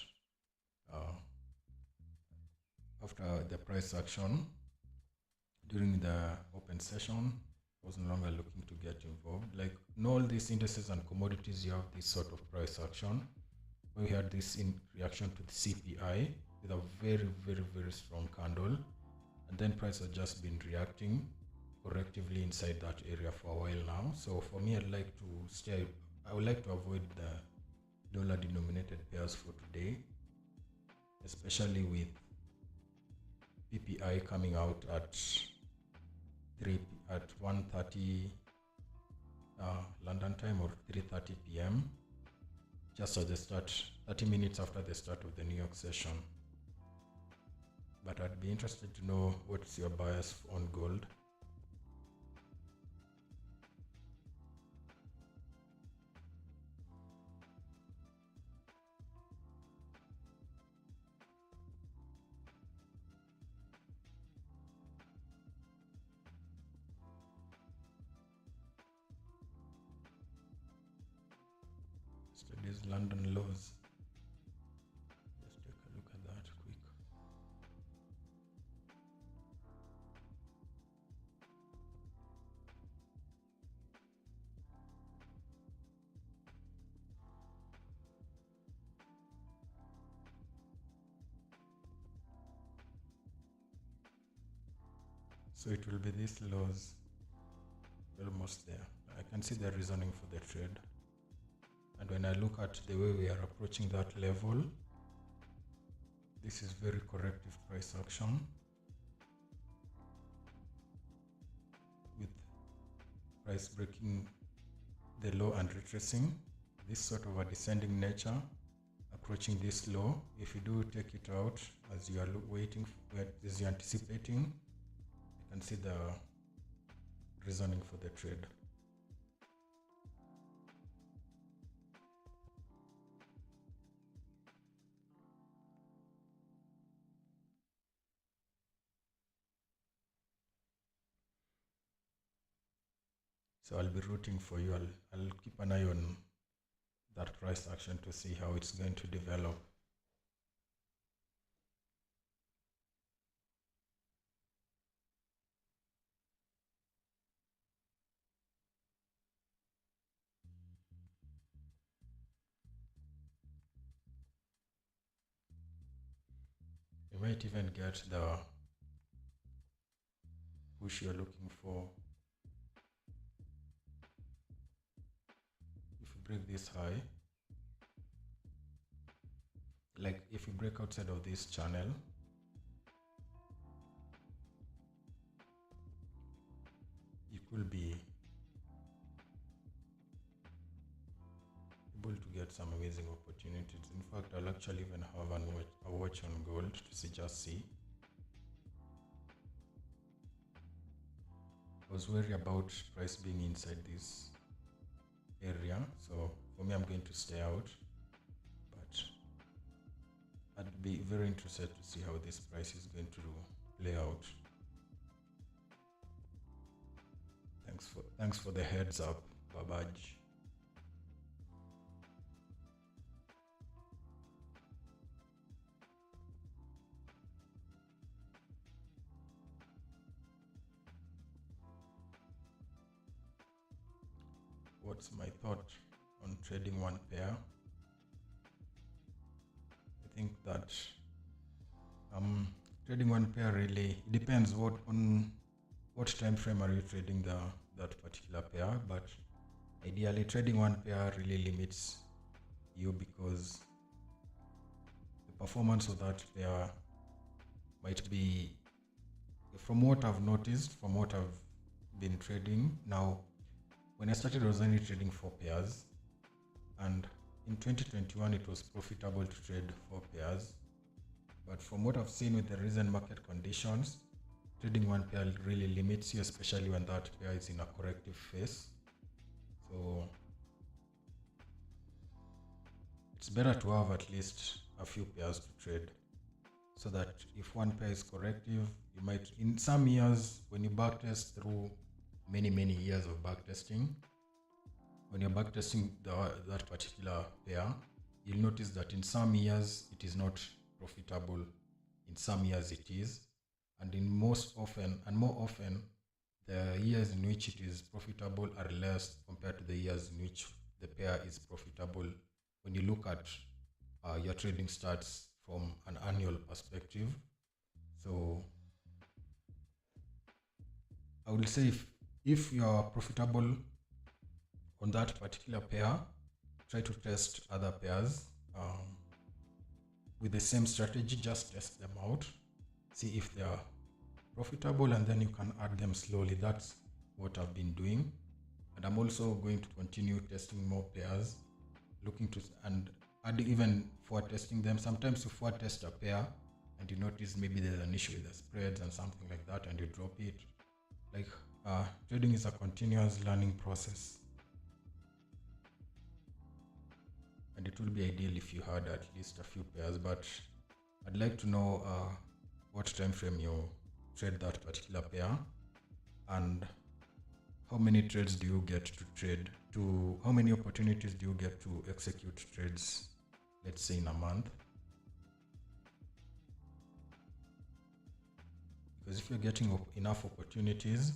after the price action during the open session, I was no longer looking to get involved. Like in all these indices and commodities, you have this sort of price action. We had this in reaction to the CPI with a very, very, very strong candle, and then price has just been reacting correctively inside that area for a while now. So for me, I'd like to stay. I would like to avoid the dollar denominated pairs for today, especially with PPI coming out at 1:30 London time or 3:30 p.m. just at the start, 30 minutes after the start of the New York session. But I'd be interested to know what's your bias on gold. Studies London lows. Just take a look at that quick. So it will be these lows, almost there. I can see the reasoning for the trade. And when I look at the way we are approaching that level, this is very corrective price action with price breaking the low and retracing. This sort of a descending nature approaching this low. If you do take it out as you are waiting, as you're anticipating, you can see the reasoning for the trade. So I'll be rooting for you. I'll keep an eye on that price action to see how it's going to develop. You might even get the push you're looking for. If you break this high, like if you break outside of this channel, you could be able to get some amazing opportunities. In fact, I'll actually even have a watch on gold to see. I was worried about price being inside this area, so for me, I'm going to stay out, but I'd be very interested to see how this price is going to play out. Thanks for the heads up, Babaj. What's my thought on trading one pair? I think that trading one pair really depends on what time frame are you trading that particular pair, but ideally trading one pair really limits you, because the performance of that pair might be, from what I've noticed, from what I've been trading now. When I started, I was only trading 4 pairs, and in 2021 it was profitable to trade 4 pairs. But from what I've seen with the recent market conditions, trading one pair really limits you, especially when that pair is in a corrective phase. So it's better to have at least a few pairs to trade, so that if one pair is corrective, you might, in some years, when you backtest through many years of backtesting, when you're backtesting that particular pair, you'll notice that in some years it is not profitable, in some years it is, and more often the years in which it is profitable are less compared to the years in which the pair is profitable, when you look at your trading stats from an annual perspective. So I would say if you are profitable on that particular pair, try to test other pairs with the same strategy. Just test them out, see if they are profitable, and then you can add them slowly. That's what I've been doing, and I'm also going to continue testing more pairs, looking to and adding, even for testing them. Sometimes you for test a pair and you notice maybe there's an issue with the spreads and something like that, and you drop it. Like trading is a continuous learning process, and it will be ideal if you had at least a few pairs. But I'd like to know what time frame you trade that particular pair, and how many trades do you get to trade, how many opportunities do you get to execute trades, let's say in a month. Because if you're getting enough opportunities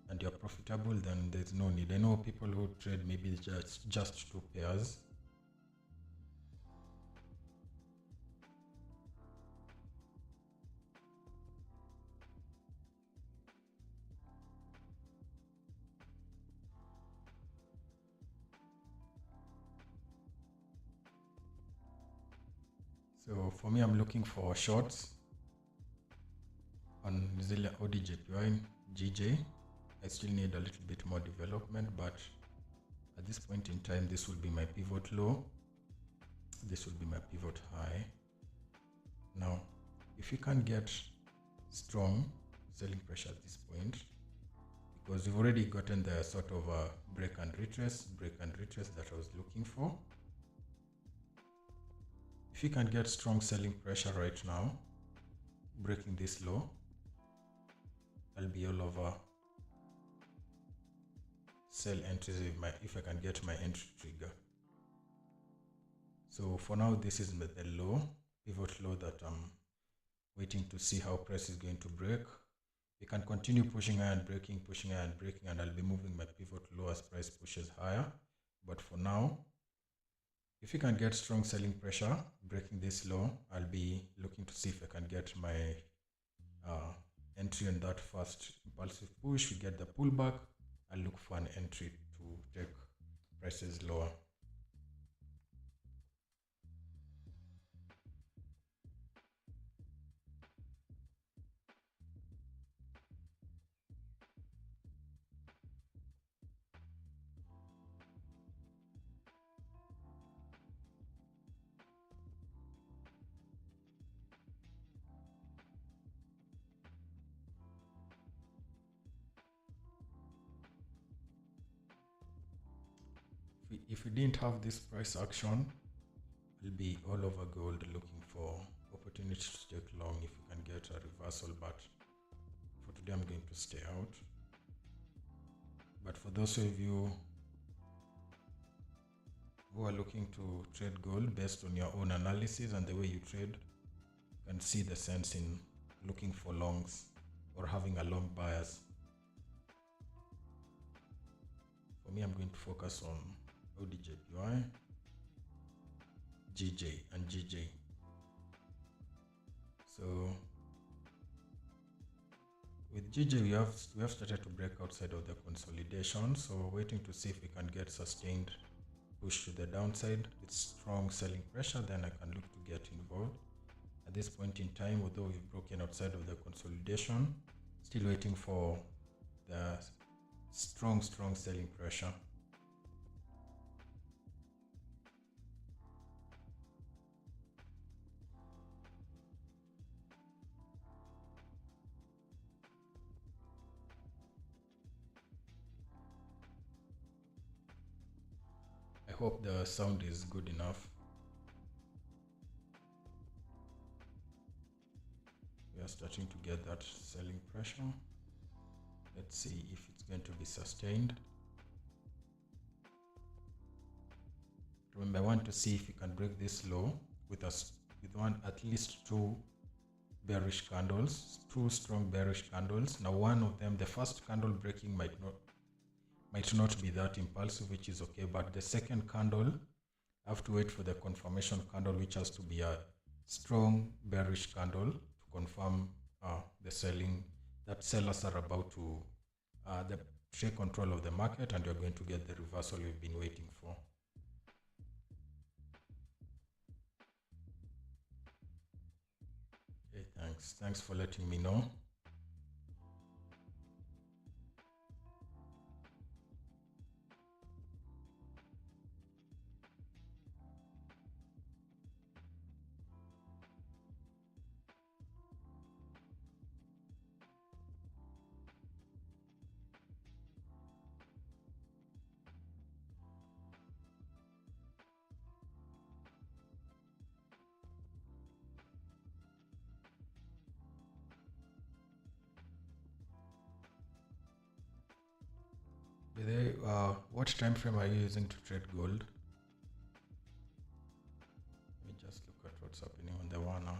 and you're profitable, then there's no need. I know people who trade maybe just 2 pairs. So for me, I'm looking for shorts on Zilla ODJPY, GJ. I still need a little bit more development, but at this point in time, this will be my pivot low. This will be my pivot high. Now, if you can get strong selling pressure at this point, because we've already gotten the sort of break and retrace that I was looking for. If you can get strong selling pressure right now, breaking this low, I'll be all over sell entries if I can get my entry trigger. So for now, this is the low, pivot low, that I'm waiting to see how price is going to break. We can continue pushing higher and breaking, and I'll be moving my pivot low as price pushes higher. But for now, if you can get strong selling pressure, breaking this low, I'll be looking to see if I can get my entry on that first impulsive push. We get the pullback, I'll look for an entry to take prices lower. if we didn't have this price action, we'll be all over gold looking for opportunities to take long if we can get a reversal, but for today I'm going to stay out. But for those of you who are looking to trade gold based on your own analysis and the way you trade, you can see the sense in looking for longs or having a long bias. For me, I'm going to focus on ODJPY, GJ and GJ. So with GJ, we have started to break outside of the consolidation, so waiting to see if we can get sustained push to the downside with strong selling pressure, then I can look to get involved. At this point in time, although we've broken outside of the consolidation, still waiting for the strong selling pressure. I hope the sound is good enough. We are starting to get that selling pressure. Let's see if it's going to be sustained. Remember, I want to see if we can break this low with at least two bearish candles, two strong bearish candles. Now one of them, the first candle breaking might not be that impulsive, which is okay, but the second candle, I have to wait for the confirmation candle, which has to be a strong bearish candle to confirm the selling, that sellers are about to take control of the market, and you're going to get the reversal we've been waiting for. Okay, thanks for letting me know. What time frame are you using to trade gold? Let me just look at what's happening on the 1 hour.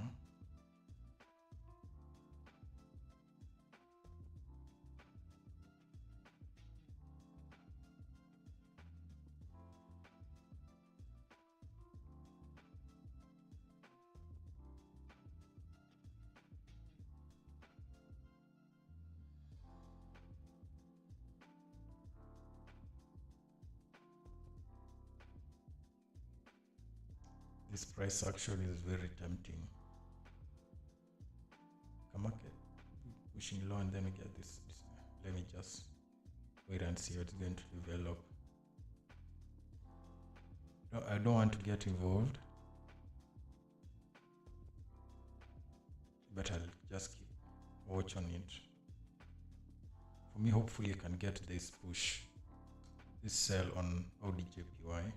This price action is very tempting. Come market pushing low, and then we get this. Let me just wait and see what's going to develop. No, I don't want to get involved, but I'll just keep watch on it. For me, hopefully, you can get this push, this sell on ODJPY.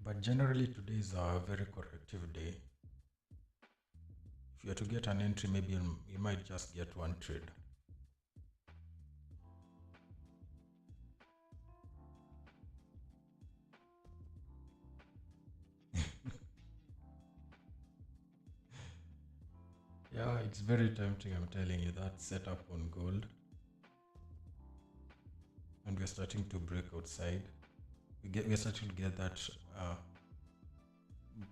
But generally today is a very corrective day. If you are to get an entry, maybe you might just get one trade. Yeah, it's very tempting, I'm telling you, that setup on gold. And we're starting to break outside. We're starting to get that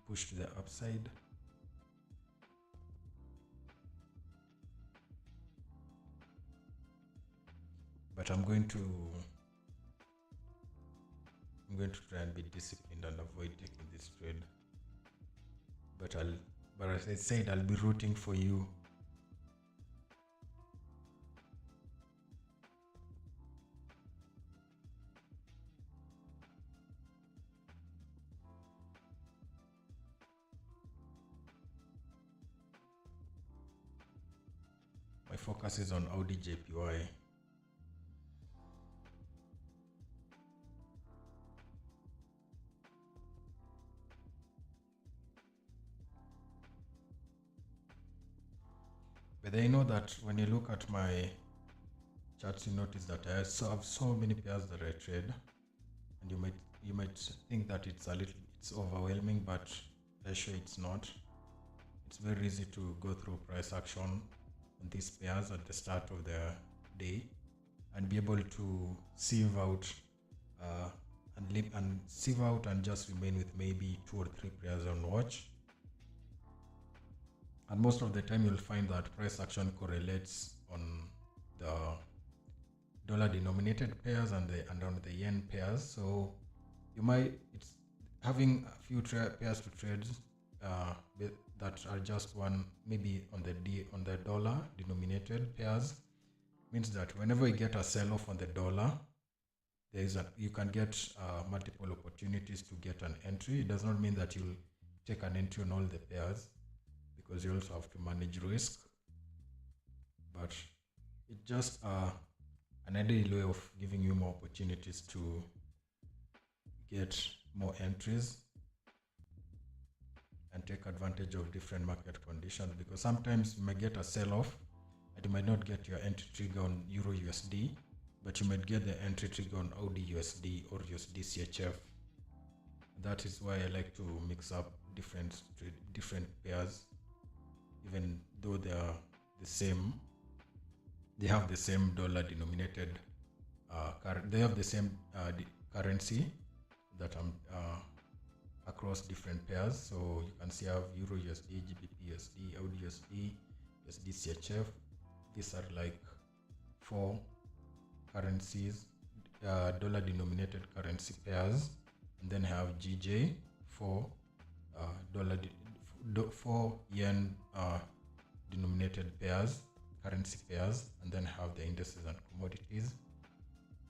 push to the upside. but I'm going to try and be disciplined and avoid taking this trade. But as I said, I'll be rooting for you. My focus is on Audi JPY. But I know that when you look at my charts, you notice that I have so many pairs that I trade, and you might think that it's overwhelming, but I assure it's not. It's very easy to go through price action on these pairs at the start of the day and be able to sieve out and just remain with maybe 2 or 3 pairs on watch. And most of the time you'll find that price action correlates on the dollar denominated pairs and on the yen pairs. So it's having a few pairs to trade that are just one, maybe on the dollar denominated pairs, means that whenever you get a sell-off on the dollar, you can get multiple opportunities to get an entry. It does not mean that you'll take an entry on all the pairs, because you also have to manage risk. But it's just an ideal way of giving you more opportunities to get more entries and take advantage of different market conditions, because sometimes you might get a sell-off and you might not get your entry trigger on Euro USD, but you might get the entry trigger on Audi USD or USD CHF. That is why I like to mix up different pairs, even though they are the same. They have the same dollar denominated they have the same currency that across different pairs. So you can see I have Euro USD, GBP USD, Audi USD, USD CHF. These are like 4 currencies, dollar denominated currency pairs, and then have GJ for 4 yen denominated pairs, currency pairs, and then have the indices and commodities.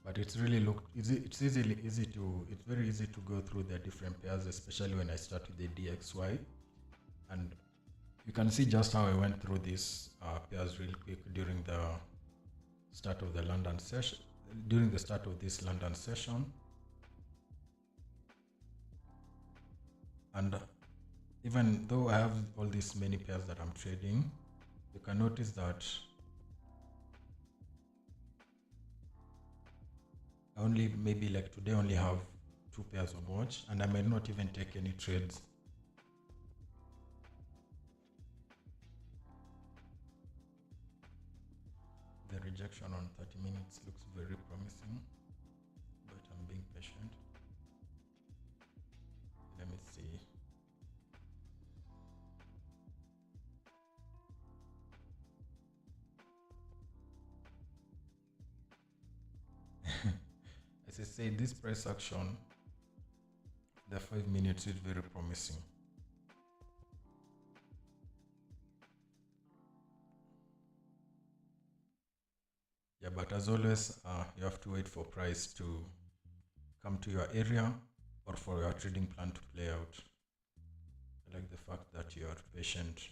But it's really it's very easy to go through the different pairs, especially when I start with the DXY. And you can see just how I went through these pairs real quick during the start of the London session. During the start of this London session, and even though I have all these many pairs that I'm trading, you can notice that I only today only have 2 pairs on watch, and I might not even take any trades. The rejection on 30 minutes looks very promising, but I'm being patient. Let me see. As I say, this price action, the 5 minutes, is very promising. Yeah, but as always, you have to wait for price to come to your area or for your trading plan to play out. I like the fact that you are patient,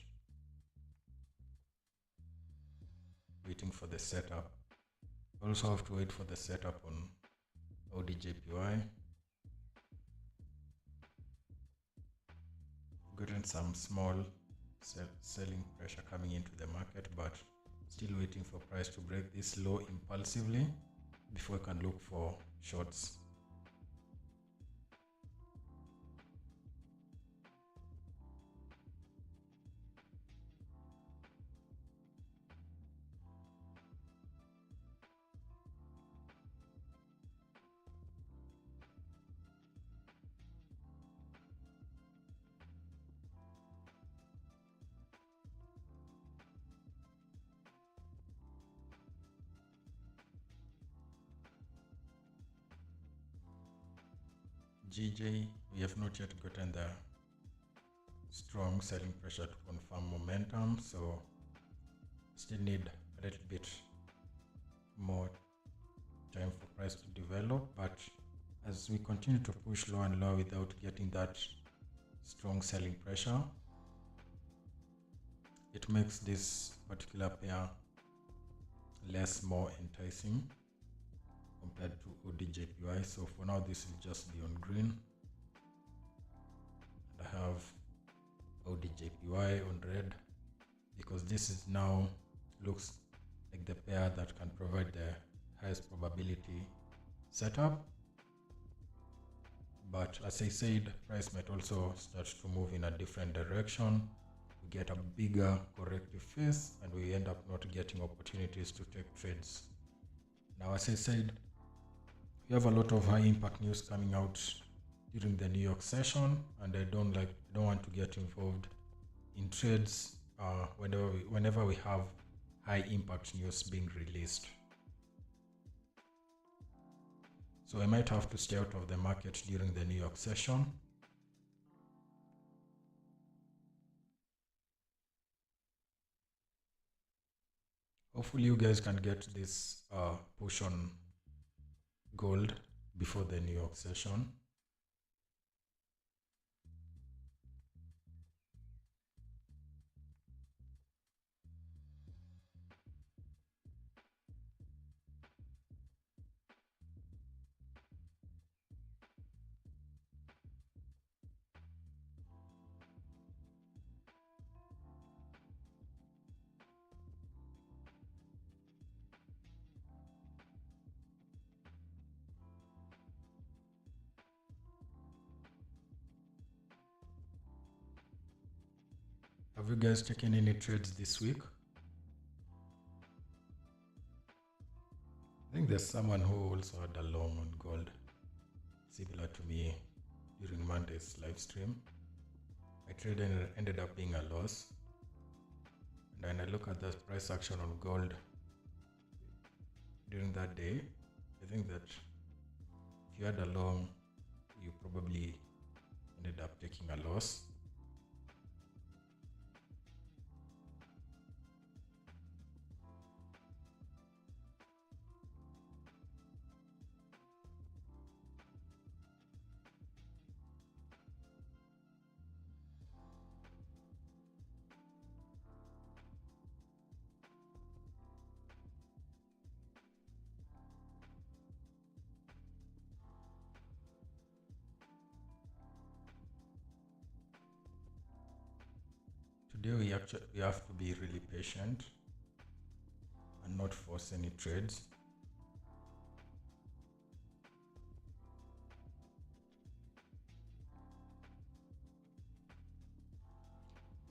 waiting for the setup. Also have to wait for the setup on Audi JPY. Gotten some small selling pressure coming into the market, but still waiting for price to break this low impulsively before we can look for shorts. GJ, we have not yet gotten the strong selling pressure to confirm momentum, so still need a little bit more time for price to develop. But as we continue to push lower and lower without getting that strong selling pressure, it makes this particular pair more enticing compared to ODJPY. So for now, this will just be on green, and I have ODJPY on red, because this is now looks like the pair that can provide the highest probability setup. But as I said, price might also start to move in a different direction. We get a bigger corrective phase and we end up not getting opportunities to take trades. Now, as I said, we have a lot of high impact news coming out during the New York session, and I don't want to get involved in trades whenever we have high impact news being released. So I might have to stay out of the market during the New York session. Hopefully you guys can get this push on gold before the New York session. Have you guys taken any trades this week? I think there's someone who also had a long on gold, similar to me during Monday's live stream. My trade ended up being a loss. And when I look at the price action on gold during that day, I think that if you had a long, you probably ended up taking a loss. Today we have to be really patient and not force any trades.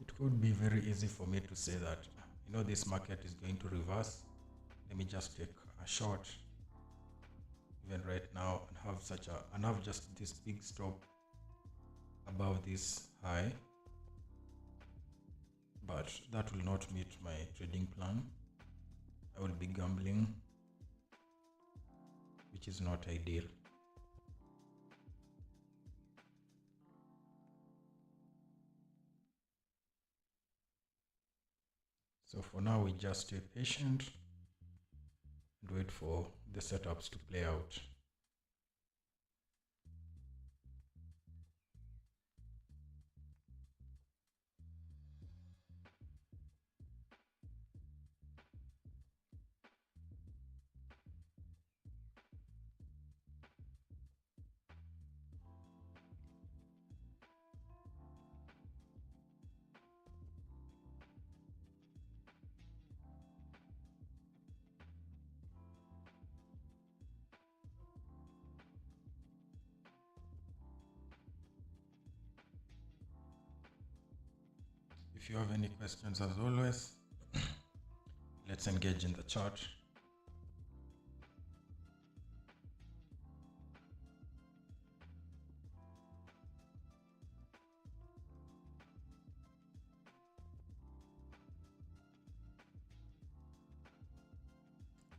It could be very easy for me to say that, this market is going to reverse. Let me just take a short even right now and have just this big stop above this high. But that will not meet my trading plan. I will be gambling, which is not ideal. So for now, we just stay patient and wait for the setups to play out. If you have any questions, as always, let's engage in the chat.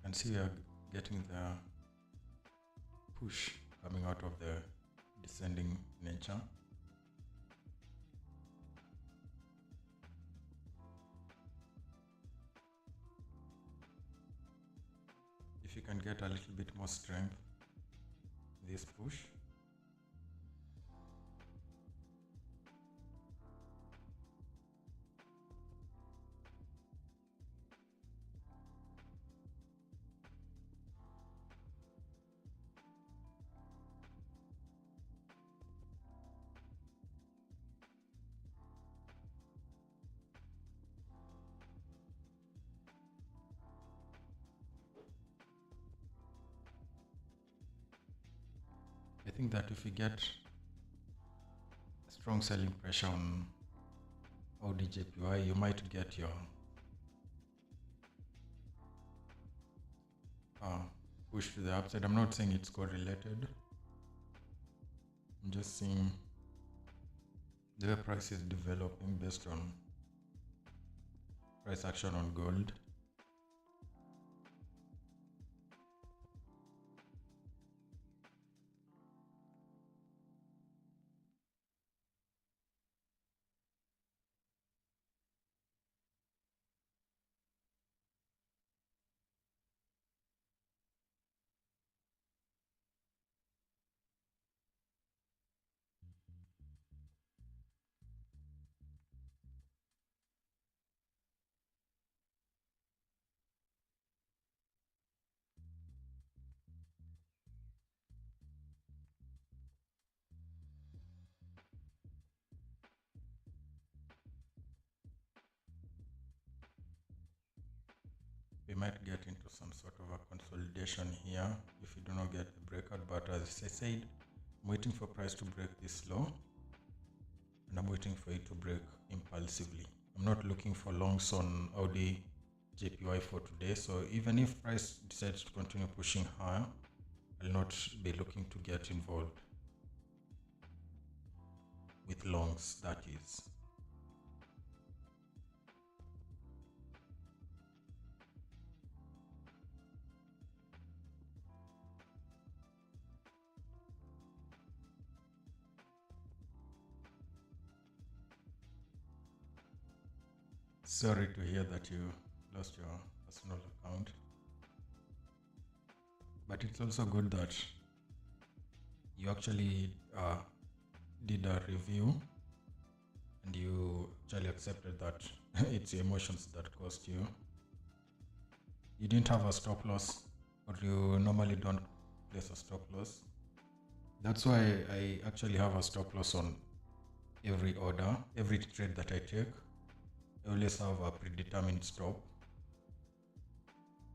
And see, we are getting the push coming out of the descending nature. If you can get a little bit more strength, this push, I think that if you get strong selling pressure on ODJPY, you might get your push to the upside. I'm not saying it's correlated. I'm just seeing the way price is developing based on price action on gold. We might get into some sort of a consolidation here if we do not get the breakout, but as I said, I'm waiting for price to break this low, and I'm waiting for it to break impulsively. I'm not looking for longs on Audi JPY for today, so even if price decides to continue pushing higher, I'll not be looking to get involved with longs, that is. Sorry to hear that you lost your personal account, but it's also good that you actually did a review and you actually accepted that it's your emotions that cost you. You didn't have a stop loss, or you normally don't place a stop loss. That's why I actually have a stop loss on every order, every trade that I take. I always have a predetermined stop,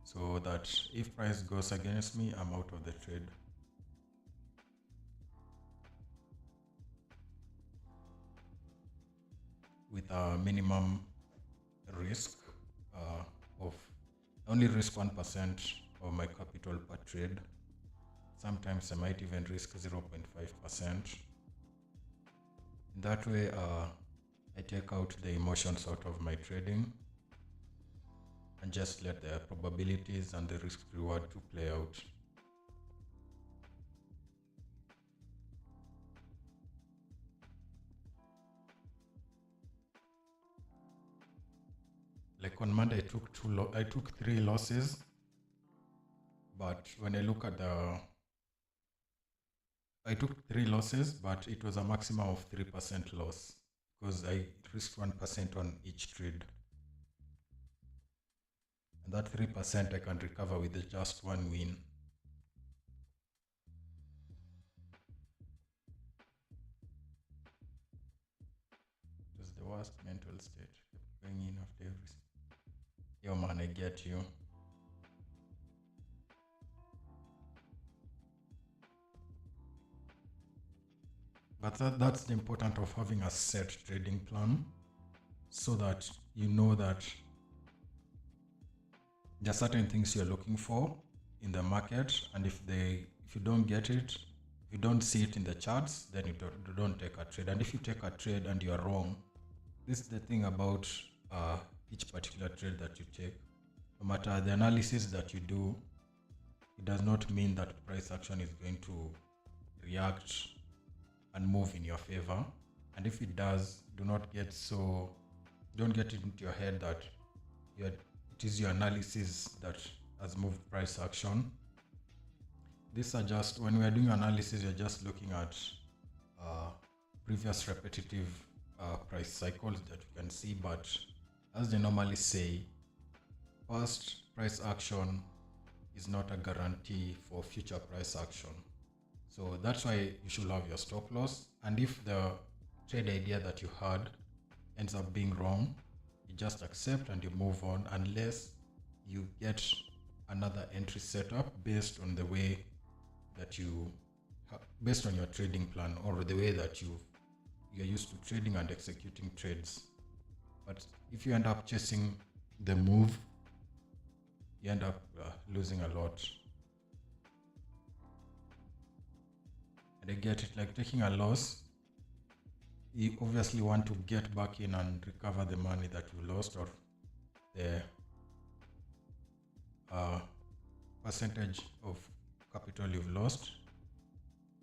so that if price goes against me, I'm out of the trade. With a minimum risk of only risk 1% of my capital per trade. Sometimes I might even risk 0.5%. That way, I take out the emotions out of my trading and just let the probabilities and the risk reward to play out. Like on Monday, I took 3 losses, but when I look at I took 3 losses, but it was a maximum of 3% loss because I risked 1% on each trade. And that 3% I can recover with just 1 win. It was the worst mental state. Going in after everything. Yo man, I get you. But that's the importance of having a set trading plan, so that you know that there are certain things you're looking for in the market, and if you don't get it, if you don't see it in the charts, then you don't take a trade. And if you take a trade and you're wrong, this is the thing about each particular trade that you take. No matter the analysis that you do, it does not mean that price action is going to react and move in your favor. And if it does, don't get it into your head that it is your analysis that has moved price action. These are just, when we are doing analysis, you're just looking at previous repetitive price cycles that you can see, but as they normally say, past price action is not a guarantee for future price action. So that's why you should have your stop loss. And if the trade idea that you had ends up being wrong, you just accept and you move on, unless you get another entry set up based on the way that based on your trading plan, or the way that you're used to trading and executing trades. But if you end up chasing the move, you end up losing a lot. And I get it, like taking a loss, you obviously want to get back in and recover the money that you lost, or the percentage of capital you've lost.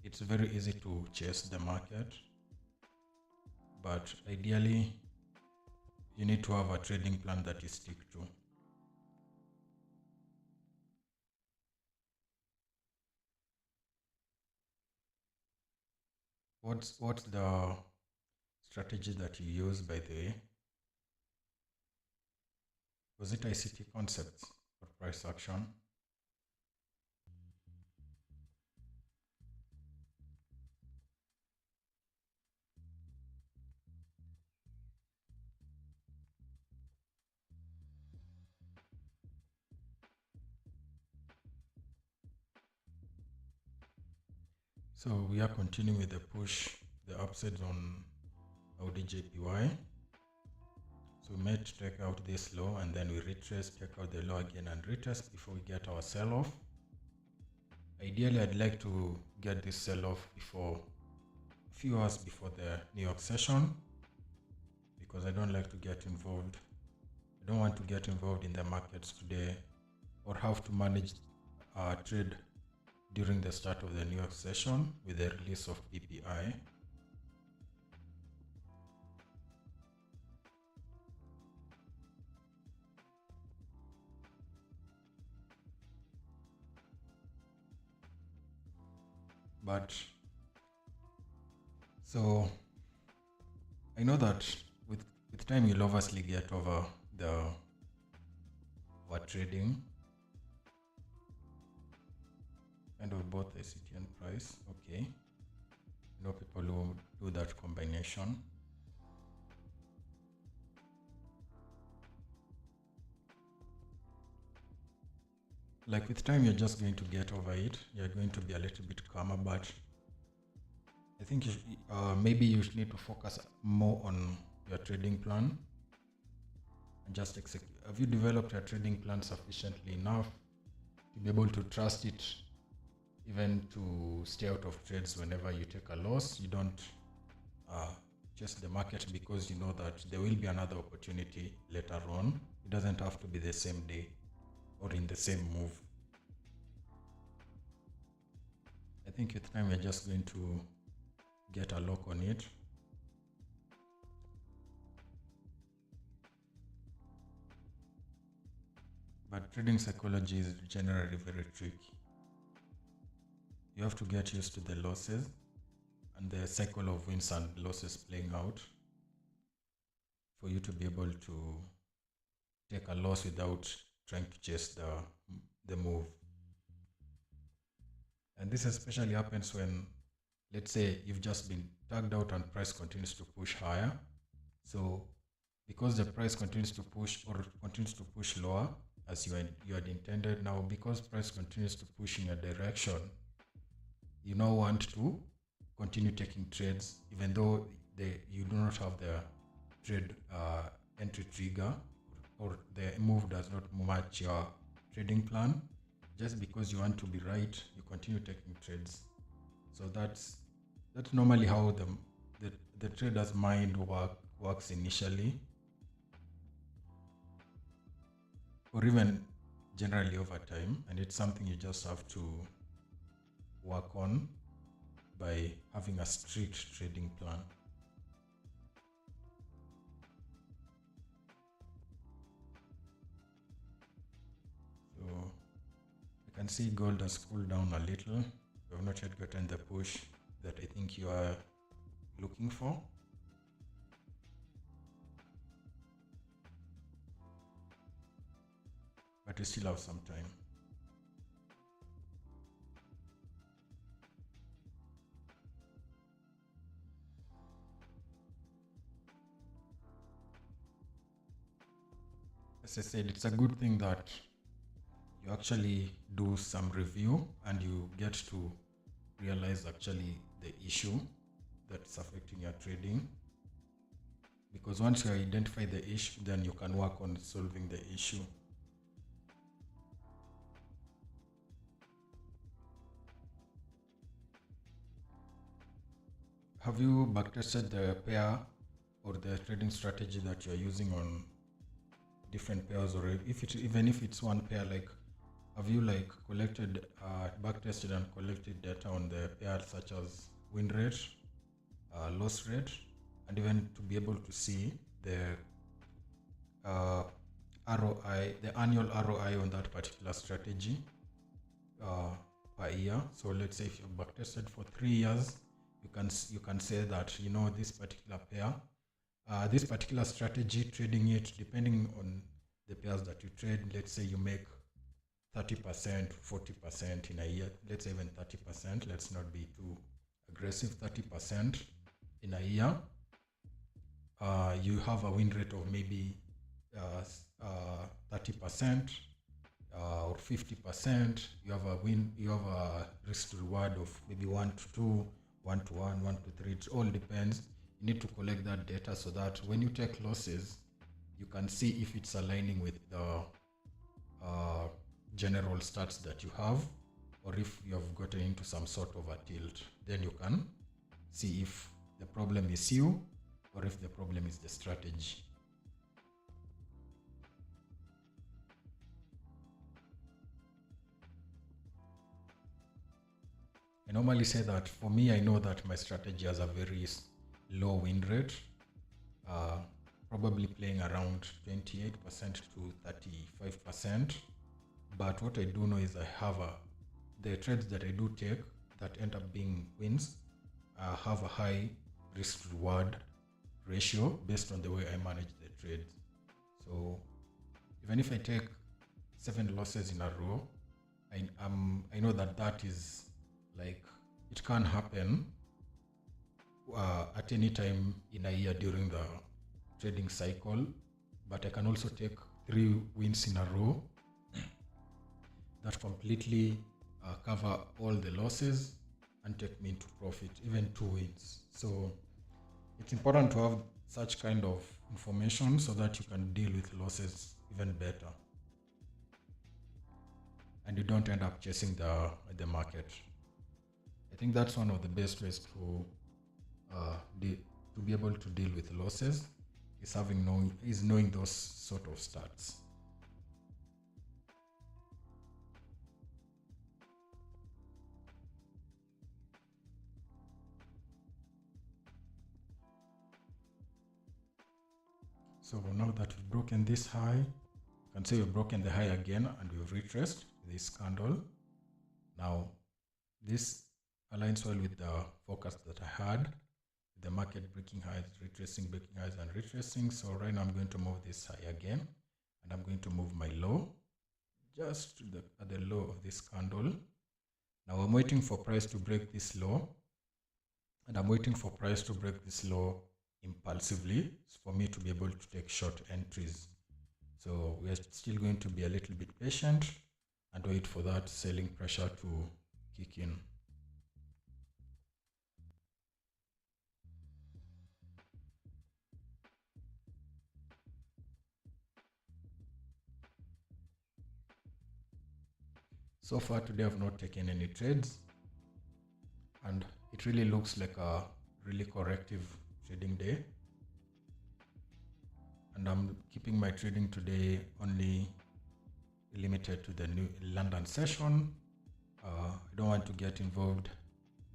It's very easy to chase the market, but ideally you need to have a trading plan that you stick to. What's the strategy that you use, by the way? Was it ICT concepts for price action? So we are continuing with the push, the upsides on AUDJPY. So we might take out this low and then we retrace, take out the low again and retrace before we get our sell-off. Ideally, I'd like to get this sell-off before, a few hours before the New York session, because I don't like to get involved. I don't want to get involved in the markets today, or have to manage trade during the start of the New York session with the release of PPI. But so I know that with time you'll obviously get over trading kind of both ICT and price. Okay, I know people who do that combination. Like with time, you're just going to get over it. You're going to be a little bit calmer, but I think maybe you need to focus more on your trading plan and just execute. Have you developed your trading plan sufficiently enough to be able to trust it, even to stay out of trades whenever you take a loss? You don't chase the market because you know that there will be another opportunity later on. It doesn't have to be the same day or in the same move. I think with time we're just going to get a lock on it. But trading psychology is generally very tricky. You have to get used to the losses and the cycle of wins and losses playing out for you to be able to take a loss without trying to chase the move. And this especially happens when, let's say, you've just been tagged out and price continues to push higher. So because the price continues to push lower as you had intended, now because price continues to push in a direction, you now want to continue taking trades even though you do not have the trade entry trigger, or the move does not match your trading plan. Just because you want to be right, you continue taking trades. So that's normally how the trader's mind works initially, or even generally over time, and it's something you just have to work on by having a strict trading plan. So you can see gold has cooled down a little. We have not yet gotten the push that I think you are looking for. But we still have some time. As I said, it's a good thing that you actually do some review and you get to realize actually the issue that's affecting your trading. Because once you identify the issue, then you can work on solving the issue. Have you backtested the pair or the trading strategy that you're using on different pairs, or even if it's one pair? Like, have you like collected, backtested and collected data on the pairs such as win rate, loss rate, and even to be able to see the ROI, the annual ROI on that particular strategy per year? So let's say if you've backtested for 3 years, you can say that, you know, this particular pair, this particular strategy, trading it, depending on the pairs that you trade, let's say you make 30%, 40% in a year, let's say even 30%, let's not be too aggressive, 30% in a year, you have a win rate of maybe 30%, or 50%, you have a risk to reward of maybe 1 to 2, 1 to 1, 1 to 3. It all depends. You need to collect that data so that when you take losses, you can see if it's aligning with the general stats that you have, or if you have gotten into some sort of a tilt. Then you can see if the problem is you or if the problem is the strategy. I normally say that for me, I know that my strategy has a very low win rate, probably playing around 28% to 35%. But what I do know is I have the trades that I do take that end up being wins have a high risk reward ratio based on the way I manage the trades. So even if I take 7 losses in a row, I know that is like, it can happen at any time in a year during the trading cycle, but I can also take 3 wins in a row that completely cover all the losses and take me into profit, even 2 wins. So it's important to have such kind of information so that you can deal with losses even better, and you don't end up chasing the market. I think that's one of the best ways to be able to deal with losses, is knowing those sort of stats. So now that we've broken this high, you can see we've broken the high again and we've retraced this candle. Now this aligns well with the forecast that I had, the market breaking highs, retracing, breaking highs and retracing. So right now I'm going to move this high again, and I'm going to move my low just at the low of this candle. Now I'm waiting for price to break this low, and I'm waiting for price to break this low impulsively for me to be able to take short entries. So we are still going to be a little bit patient and wait for that selling pressure to kick in. So far today I've not taken any trades, and it really looks like a really corrective trading day, and I'm keeping my trading today only limited to the New London session. I don't want to get involved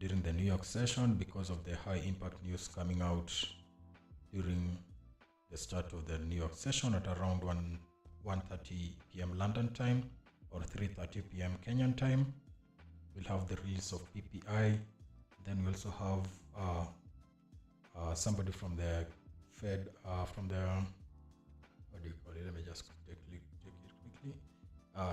during the New York session because of the high impact news coming out during the start of the New York session at around 1:30 p.m. London time or 3:30 p.m. Kenyan time. We'll have the release of PPI. Then we also have somebody from the Fed, from the, what do you call it? Let me just take it quickly.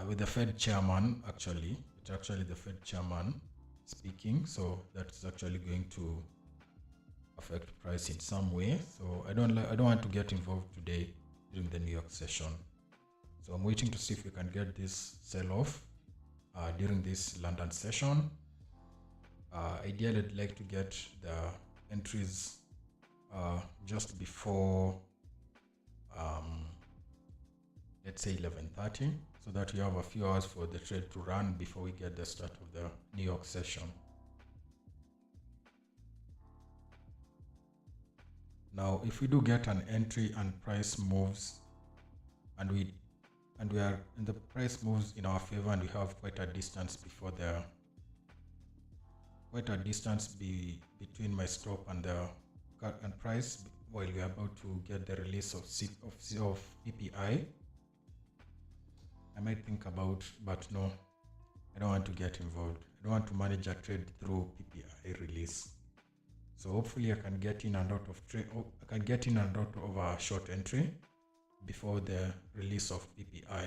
With the Fed chairman, actually, it's actually the Fed chairman speaking. So that's actually going to affect price in some way. So I don't want to get involved today during the New York session. So I'm waiting to see if we can get this sell-off during this London session. Ideally, I'd like to get the entries just before, let's say 11:30, so that we have a few hours for the trade to run before we get the start of the New York session. Now, if we do get an entry and price moves, and we are in the price moves in our favor, and we have quite a distance before the between my stop and the current price while we are about to get the release of PPI, I might think about, but no, I don't want to get involved. I don't want to manage a trade through PPI release. So hopefully I can get in and out of trade. I can get in and out of a short entry before the release of PPI.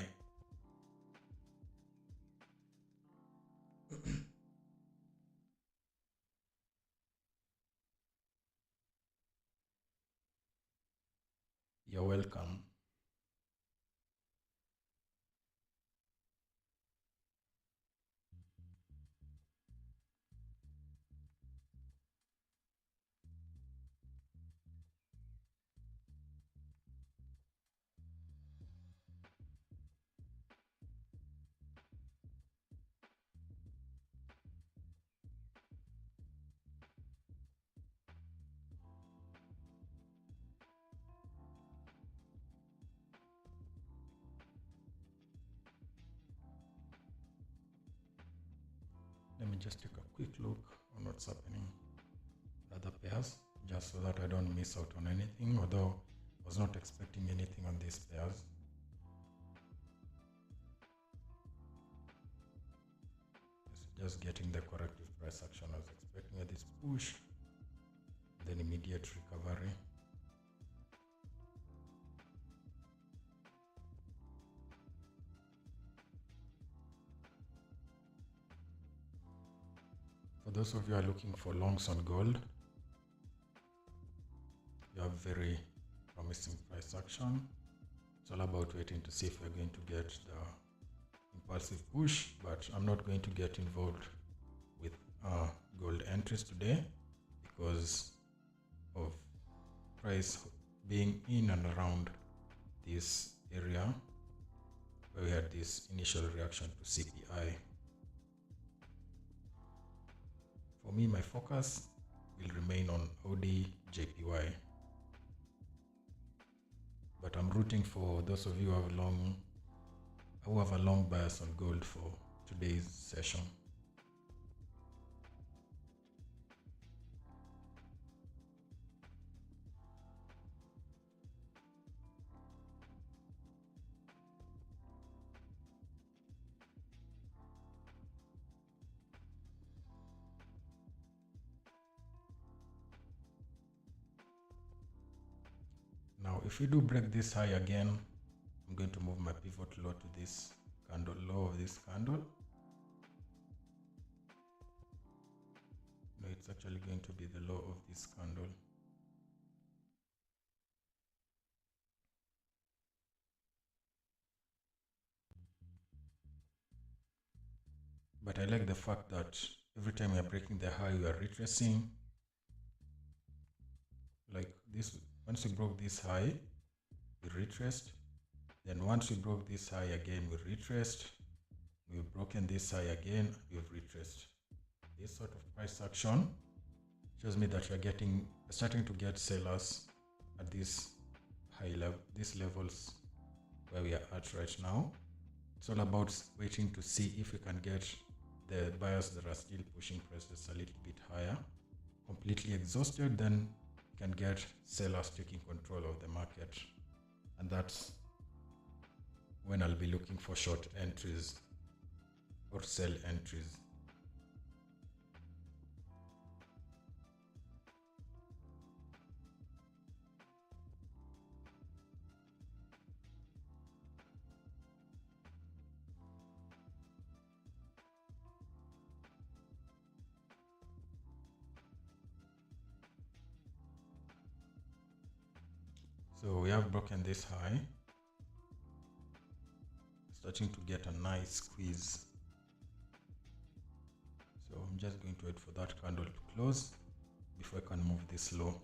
You're welcome. Let me just take a quick look on what's happening in other pairs, just so that I don't miss out on anything, although I was not expecting anything on these pairs. Just getting the corrective price action I was expecting at this push, then immediate recovery. For those of you who are looking for longs on gold, you have very promising price action. It's all about waiting to see if we're going to get the impulsive push, but I'm not going to get involved with gold entries today because of price being in and around this area where we had this initial reaction to CPI. For me, my focus will remain on OD JPY, but I'm rooting for those of you who have a long bias on gold for today's session. Now, if we do break this high again, I'm going to move my pivot low to this candle, low of this candle. No, it's actually going to be the low of this candle. But I like the fact that every time we are breaking the high, we are retracing. Like this, once we broke this high, we retraced. Then once we broke this high again, we retraced. We've broken this high again, we've retraced. This sort of price action shows me that we're starting to get sellers at this high level, these levels where we are at right now. It's all about waiting to see if we can get the buyers that are still pushing prices a little bit higher, completely exhausted, then you can get sellers taking control of the market. And that's when I'll be looking for short entries or sell entries. So we have broken this high, starting to get a nice squeeze. So I'm just going to wait for that candle to close before I can move this low.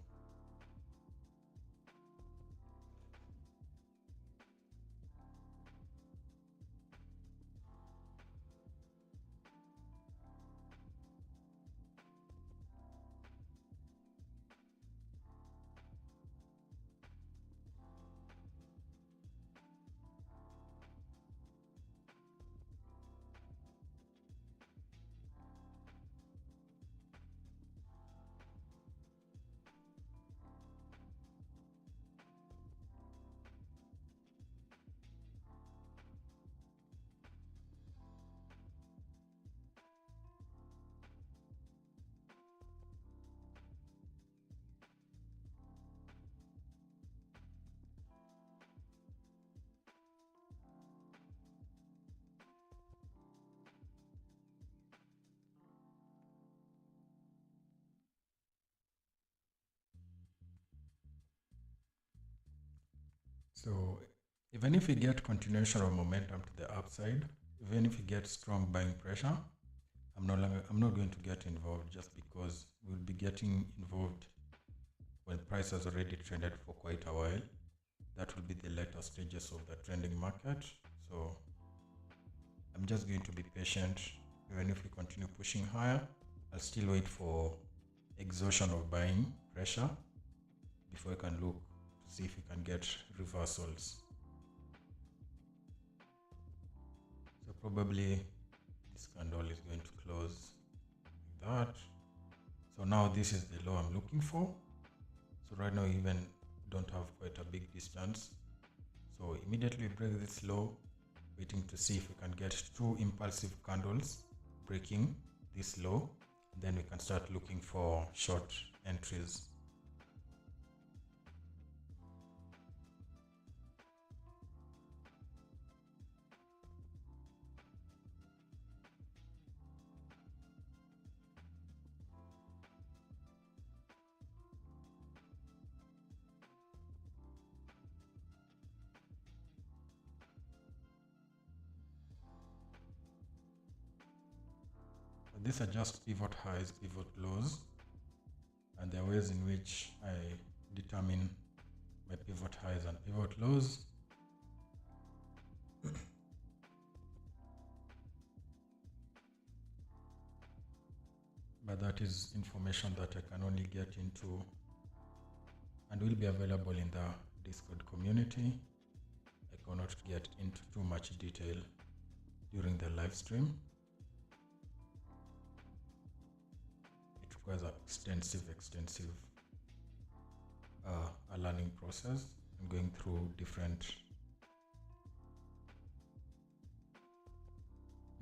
So even if we get continuation of momentum to the upside, even if we get strong buying pressure, I'm not going to get involved, just because we'll be getting involved when price has already trended for quite a while. That will be the later stages of the trending market. So I'm just going to be patient. Even if we continue pushing higher, I'll still wait for exhaustion of buying pressure before I can look to see if we can get reversals. So probably this candle is going to close like that. So now this is the low I'm looking for. So right now even don't have quite a big distance. So immediately break this low, waiting to see if we can get two impulsive candles breaking this low. Then we can start looking for short entries. These are just pivot highs, pivot lows, and there are ways in which I determine my pivot highs and pivot lows. But that is information that I can only get into and will be available in the Discord community. I cannot get into too much detail during the live stream. It requires an extensive a learning process and going through different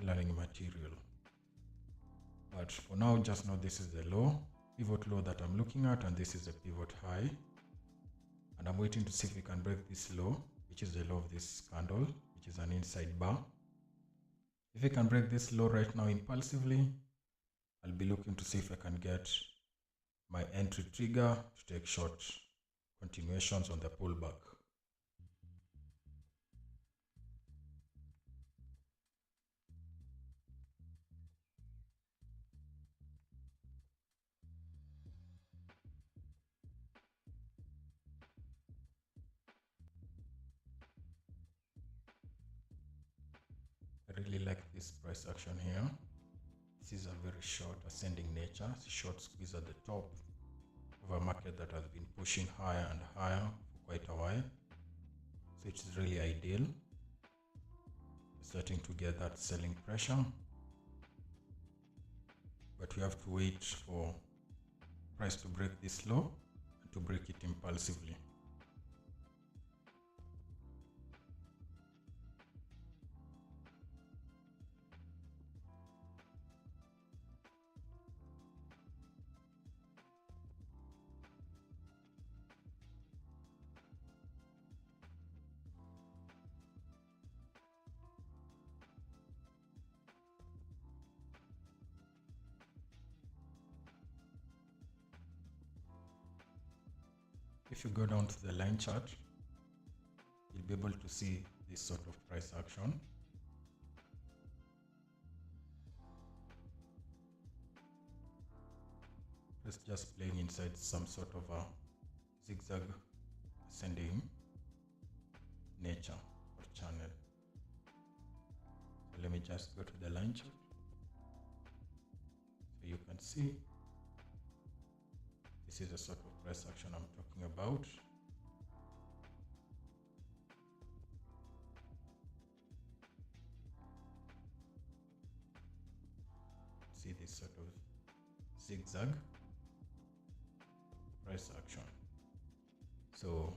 learning material. But for now, just know this is the low, pivot low that I'm looking at, and this is a pivot high. And I'm waiting to see if we can break this low, which is the low of this candle, which is an inside bar. If we can break this low right now impulsively, I'll be looking to see if I can get my entry trigger to take short continuations on the pullback. I really like this price action here. This is a very short ascending nature. It's a short squeeze at the top of a market that has been pushing higher and higher for quite a while. So it's really ideal. Starting to get that selling pressure. but we have to wait for price to break this low and to break it impulsively. If you go down to the line chart, you'll be able to see this sort of price action. It's just playing inside some sort of a zigzag ascending nature of channel. So let me just go to the line chart so you can see this is the sort of price action I'm talking about. See this sort of zigzag price action. So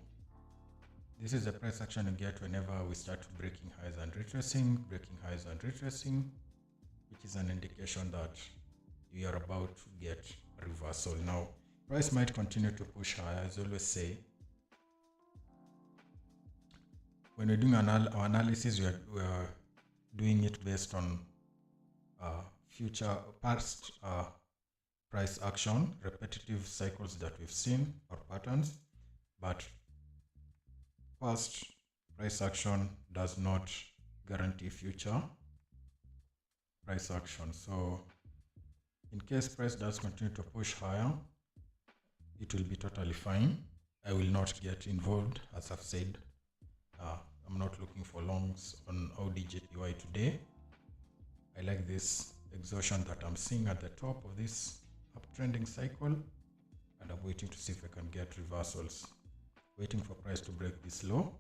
this is the price action you get whenever we start breaking highs and retracing, which is an indication that we are about to get a reversal. Now, price might continue to push higher. As I always say, when we're doing our analysis, we are doing it based on past price action, repetitive cycles that we've seen or patterns, but past price action does not guarantee future price action. So in case price does continue to push higher, it will be totally fine. I will not get involved. As I've said, I'm not looking for longs on ODJPY today. I like this exhaustion that I'm seeing at the top of this uptrending cycle, and I'm waiting to see if I can get reversals. Waiting for price to break this low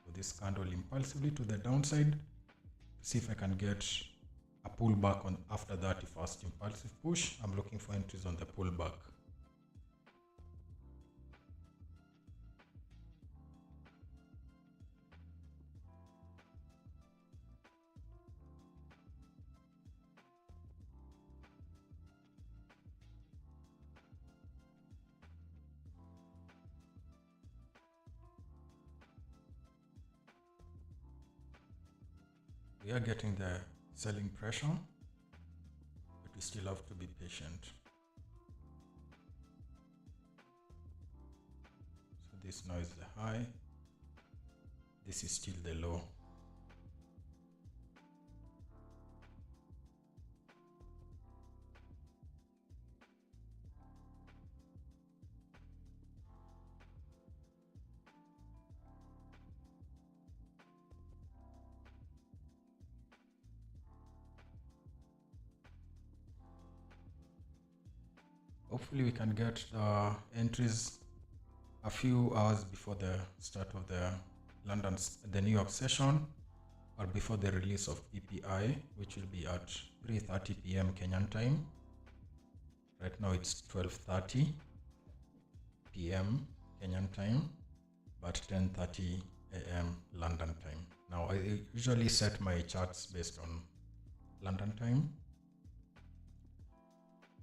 with this candle impulsively to the downside to see if I can get a pullback on after that. First impulsive push, I'm looking for entries on the pullback. We are getting the selling pressure, but we still have to be patient. So this now is the high, this is still the low. Hopefully we can get the entries a few hours before the start of the New York session, or before the release of PPI, which will be at 3:30 p.m. Kenyan time. Right now it's 12:30 p.m. Kenyan time, but 10:30 a.m. London time. Now I usually set my charts based on London time,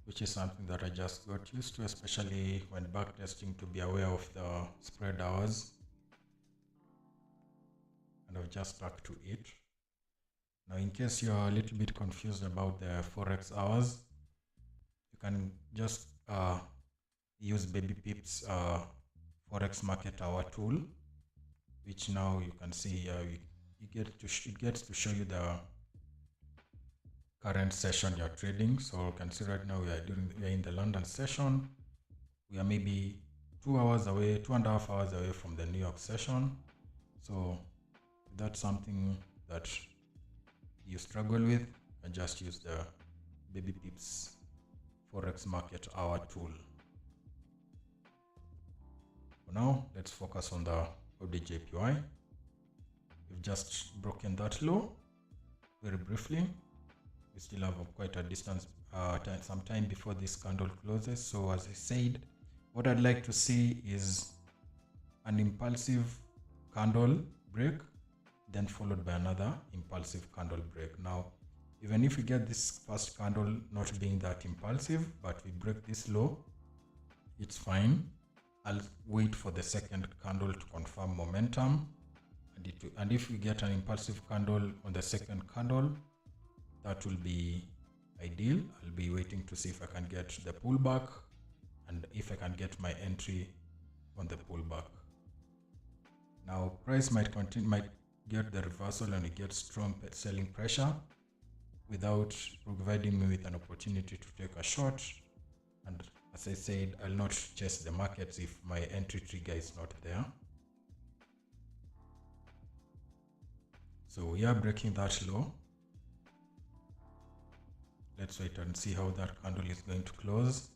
which is something that I just got used to, especially when backtesting, to be aware of the spread hours, and I've just stuck to it. Now, in case you're a little bit confused about the Forex hours, you can just use Baby Pip's Forex market hour tool, which now you can see here, it gets to show you the current session you're trading. So you can see right now we are in the London session. We are maybe 2.5 hours away from the New York session. So if that's something that you struggle with, and just use the Baby Pips Forex market hour tool. For now, let's focus on the ODJPY. We've just broken that low very briefly. We still have quite a distance some time before this candle closes. So as I said, what I'd like to see is an impulsive candle break, then followed by another impulsive candle break. Now, even if we get this first candle not being that impulsive, but we break this low, it's fine. I'll wait for the second candle to confirm momentum. And if we get an impulsive candle on the second candle, that will be ideal. I'll be waiting to see if I can get the pullback and if I can get my entry on the pullback. Now, price might get the reversal and we get strong selling pressure without providing me with an opportunity to take a short. And as I said, I'll not chase the markets if my entry trigger is not there. So we are breaking that low. Let's wait and see how that candle is going to close.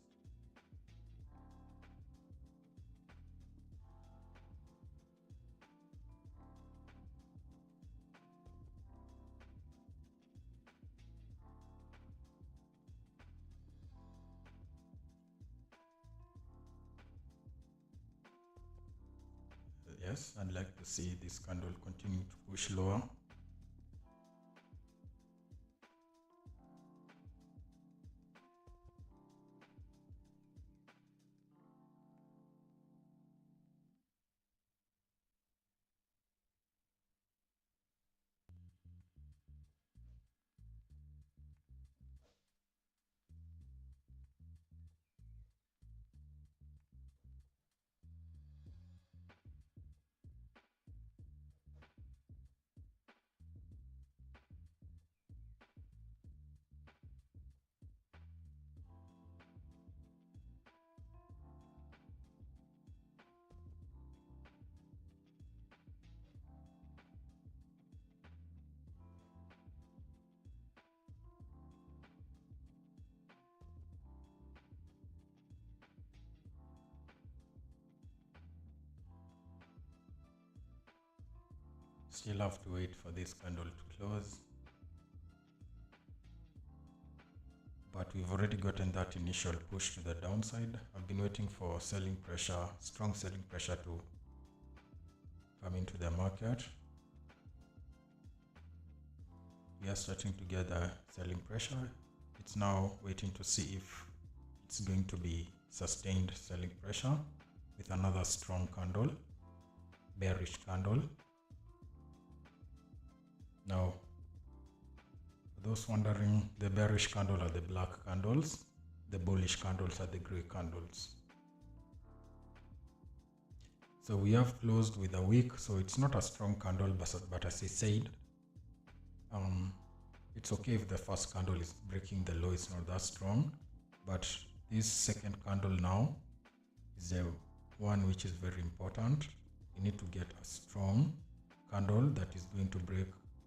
Yes, I'd like to see this candle continue to push lower. Still have to wait for this candle to close. But we've already gotten that initial push to the downside. I've been waiting for selling pressure, strong selling pressure to come into the market. We are starting to get the selling pressure. It's now waiting to see if it's going to be sustained selling pressure with another strong candle, bearish candle. Now, for those wondering, the bearish candle are the black candles, the bullish candles are the gray candles. So we have closed with a wick, so it's not a strong candle, but as I said, it's okay if the first candle is breaking the low, it's not that strong, but this second candle now is the one which is very important. You need to get a strong candle that is going to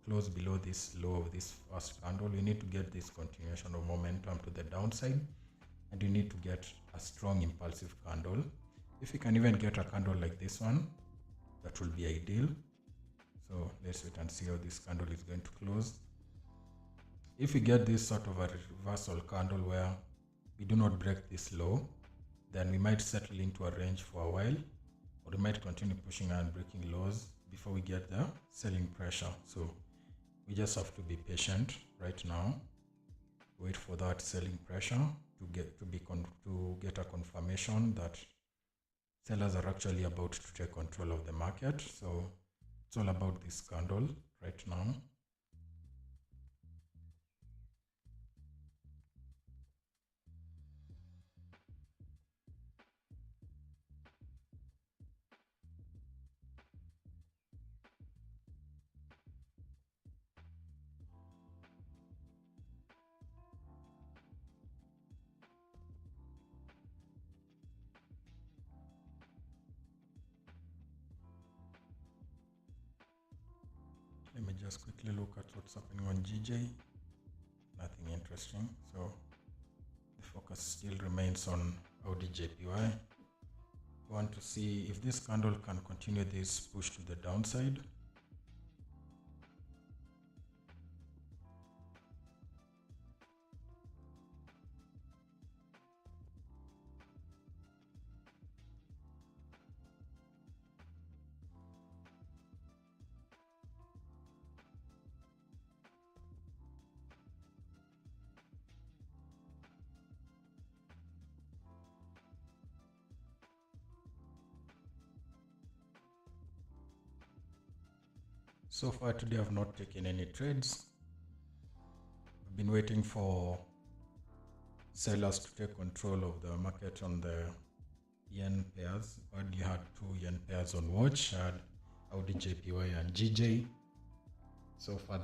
close below this low of this first candle. You need to get this continuation of momentum to the downside, and you need to get a strong impulsive candle. If you can even get a candle like this one, that will be ideal. So let's wait and see how this candle is going to close. If we get this sort of a reversal candle where we do not break this low, then we might settle into a range for a while, or we might continue pushing and breaking lows before we get the selling pressure. So we just have to be patient right now, wait for that selling pressure to get a confirmation that sellers are actually about to take control of the market. So it's all about this candle right now. Let me just quickly look at what's happening on GJ. Nothing interesting. So the focus still remains on AUDJPY. We want to see if this candle can continue this push to the downside. So far today I've not taken any trades. I've been waiting for sellers to take control of the market on the yen pairs. I already had 2 yen pairs on watch. I had Audi JPY and GJ. So far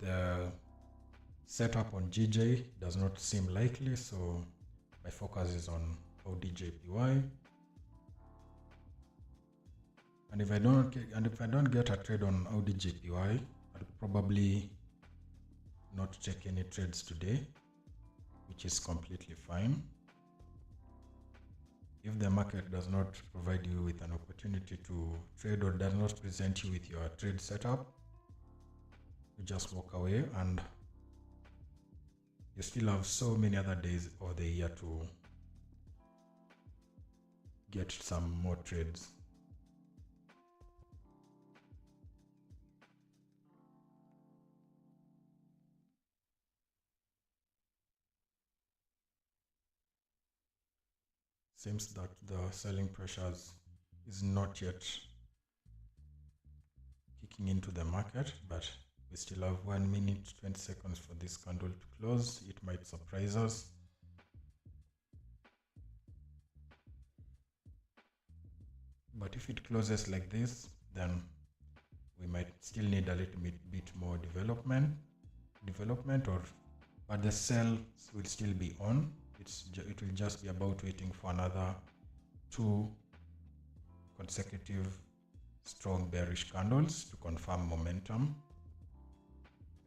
the setup on GJ does not seem likely, so my focus is on Audi JPY. And if I don't get a trade on Audi JPY, I'll probably not take any trades today, which is completely fine. If the market does not provide you with an opportunity to trade or does not present you with your trade setup, you just walk away, and you still have so many other days of the year to get some more trades. Seems that the selling pressures is not yet kicking into the market, but we still have 1 minute 20 seconds for this candle to close. It might surprise us. But if it closes like this, then we might still need a little bit more development, but the sell will still be on. It will just be about waiting for another 2 consecutive strong bearish candles to confirm momentum.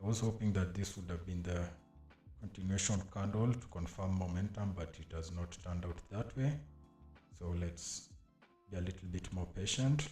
I was hoping that this would have been the continuation candle to confirm momentum, but it has not turned out that way. So let's be a little bit more patient.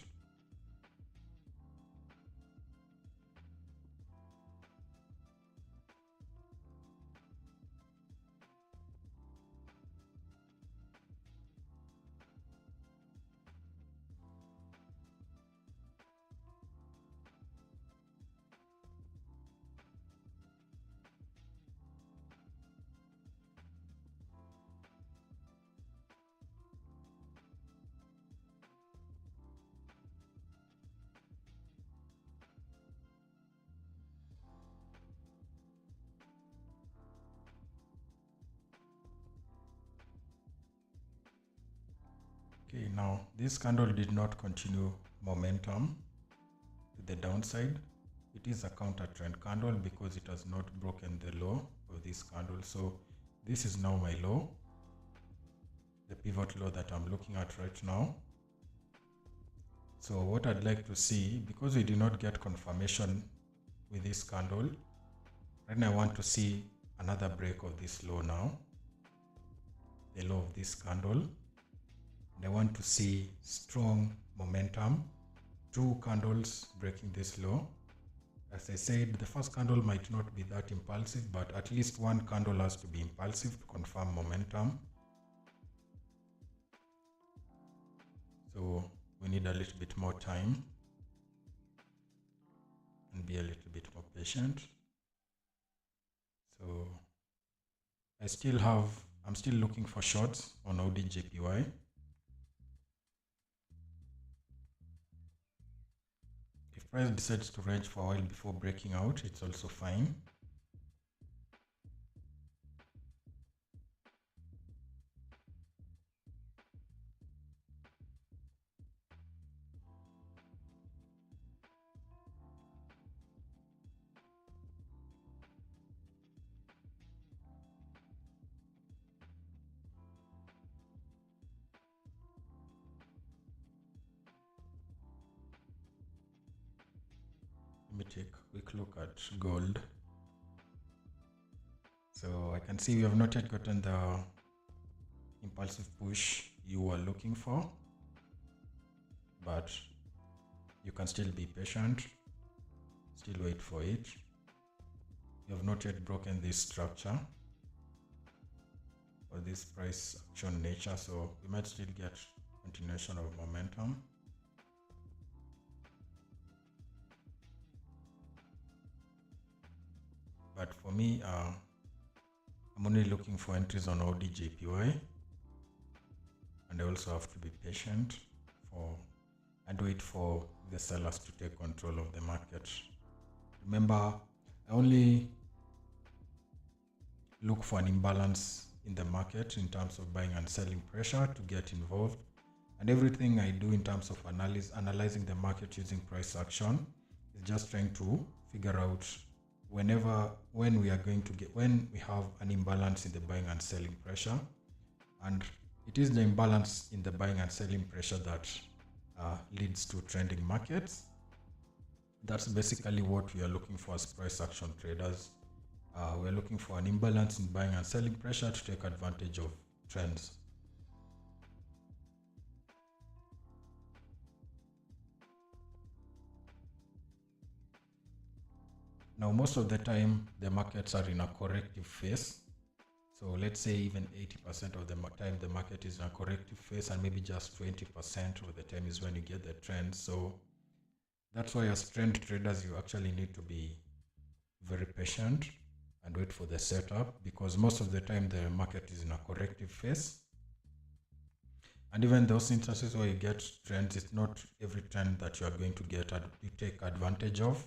Okay, now this candle did not continue momentum to the downside. It is a counter trend candle because it has not broken the low of this candle. So this is now my low, the pivot low that I'm looking at right now. So what I'd like to see, because we did not get confirmation with this candle, right now I want to see another break of this low now, the low of this candle. And I want to see strong momentum, 2 candles breaking this low. As I said, the first candle might not be that impulsive, but at least 1 candle has to be impulsive to confirm momentum. So we need a little bit more time and be a little bit more patient. So I'm still looking for shorts on Audi JPY. If price decides to range for a while before breaking out, it's also fine. Let me take a quick look at gold. So I can see we have not yet gotten the impulsive push you were looking for, but you can still be patient, still wait for it. You have not yet broken this structure or this price action nature, so we might still get continuation of momentum. But for me, I'm only looking for entries on Audi JPY, and I also have to be patient and wait for the sellers to take control of the market. Remember, I only look for an imbalance in the market in terms of buying and selling pressure to get involved. And everything I do in terms of analyzing the market using price action is just trying to figure out when we have an imbalance in the buying and selling pressure. And it is the imbalance in the buying and selling pressure that leads to trending markets. That's basically what we are looking for as price action traders. We're looking for an imbalance in buying and selling pressure to take advantage of trends. Now, most of the time, the markets are in a corrective phase. So let's say even 80% of the time the market is in a corrective phase, and maybe just 20% of the time is when you get the trend. So that's why as trend traders, you actually need to be very patient and wait for the setup, because most of the time the market is in a corrective phase. And even those instances where you get trends, it's not every trend that you are going to get you take advantage of.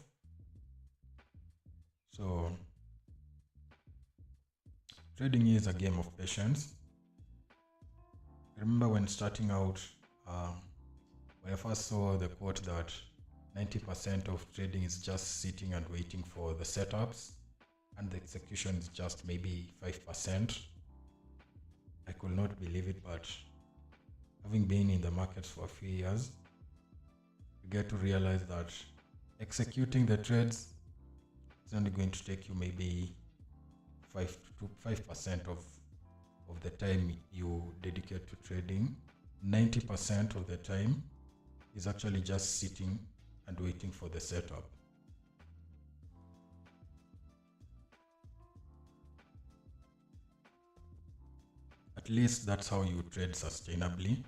So trading is a game of patience. I remember when starting out, when I first saw the quote that 90% of trading is just sitting and waiting for the setups, and the execution is just maybe 5%. I could not believe it, but having been in the market for a few years, you get to realize that executing the trades is only going to take you maybe 5% of the time you dedicate to trading. 90% of the time is actually just sitting and waiting for the setup. At least that's how you trade sustainably.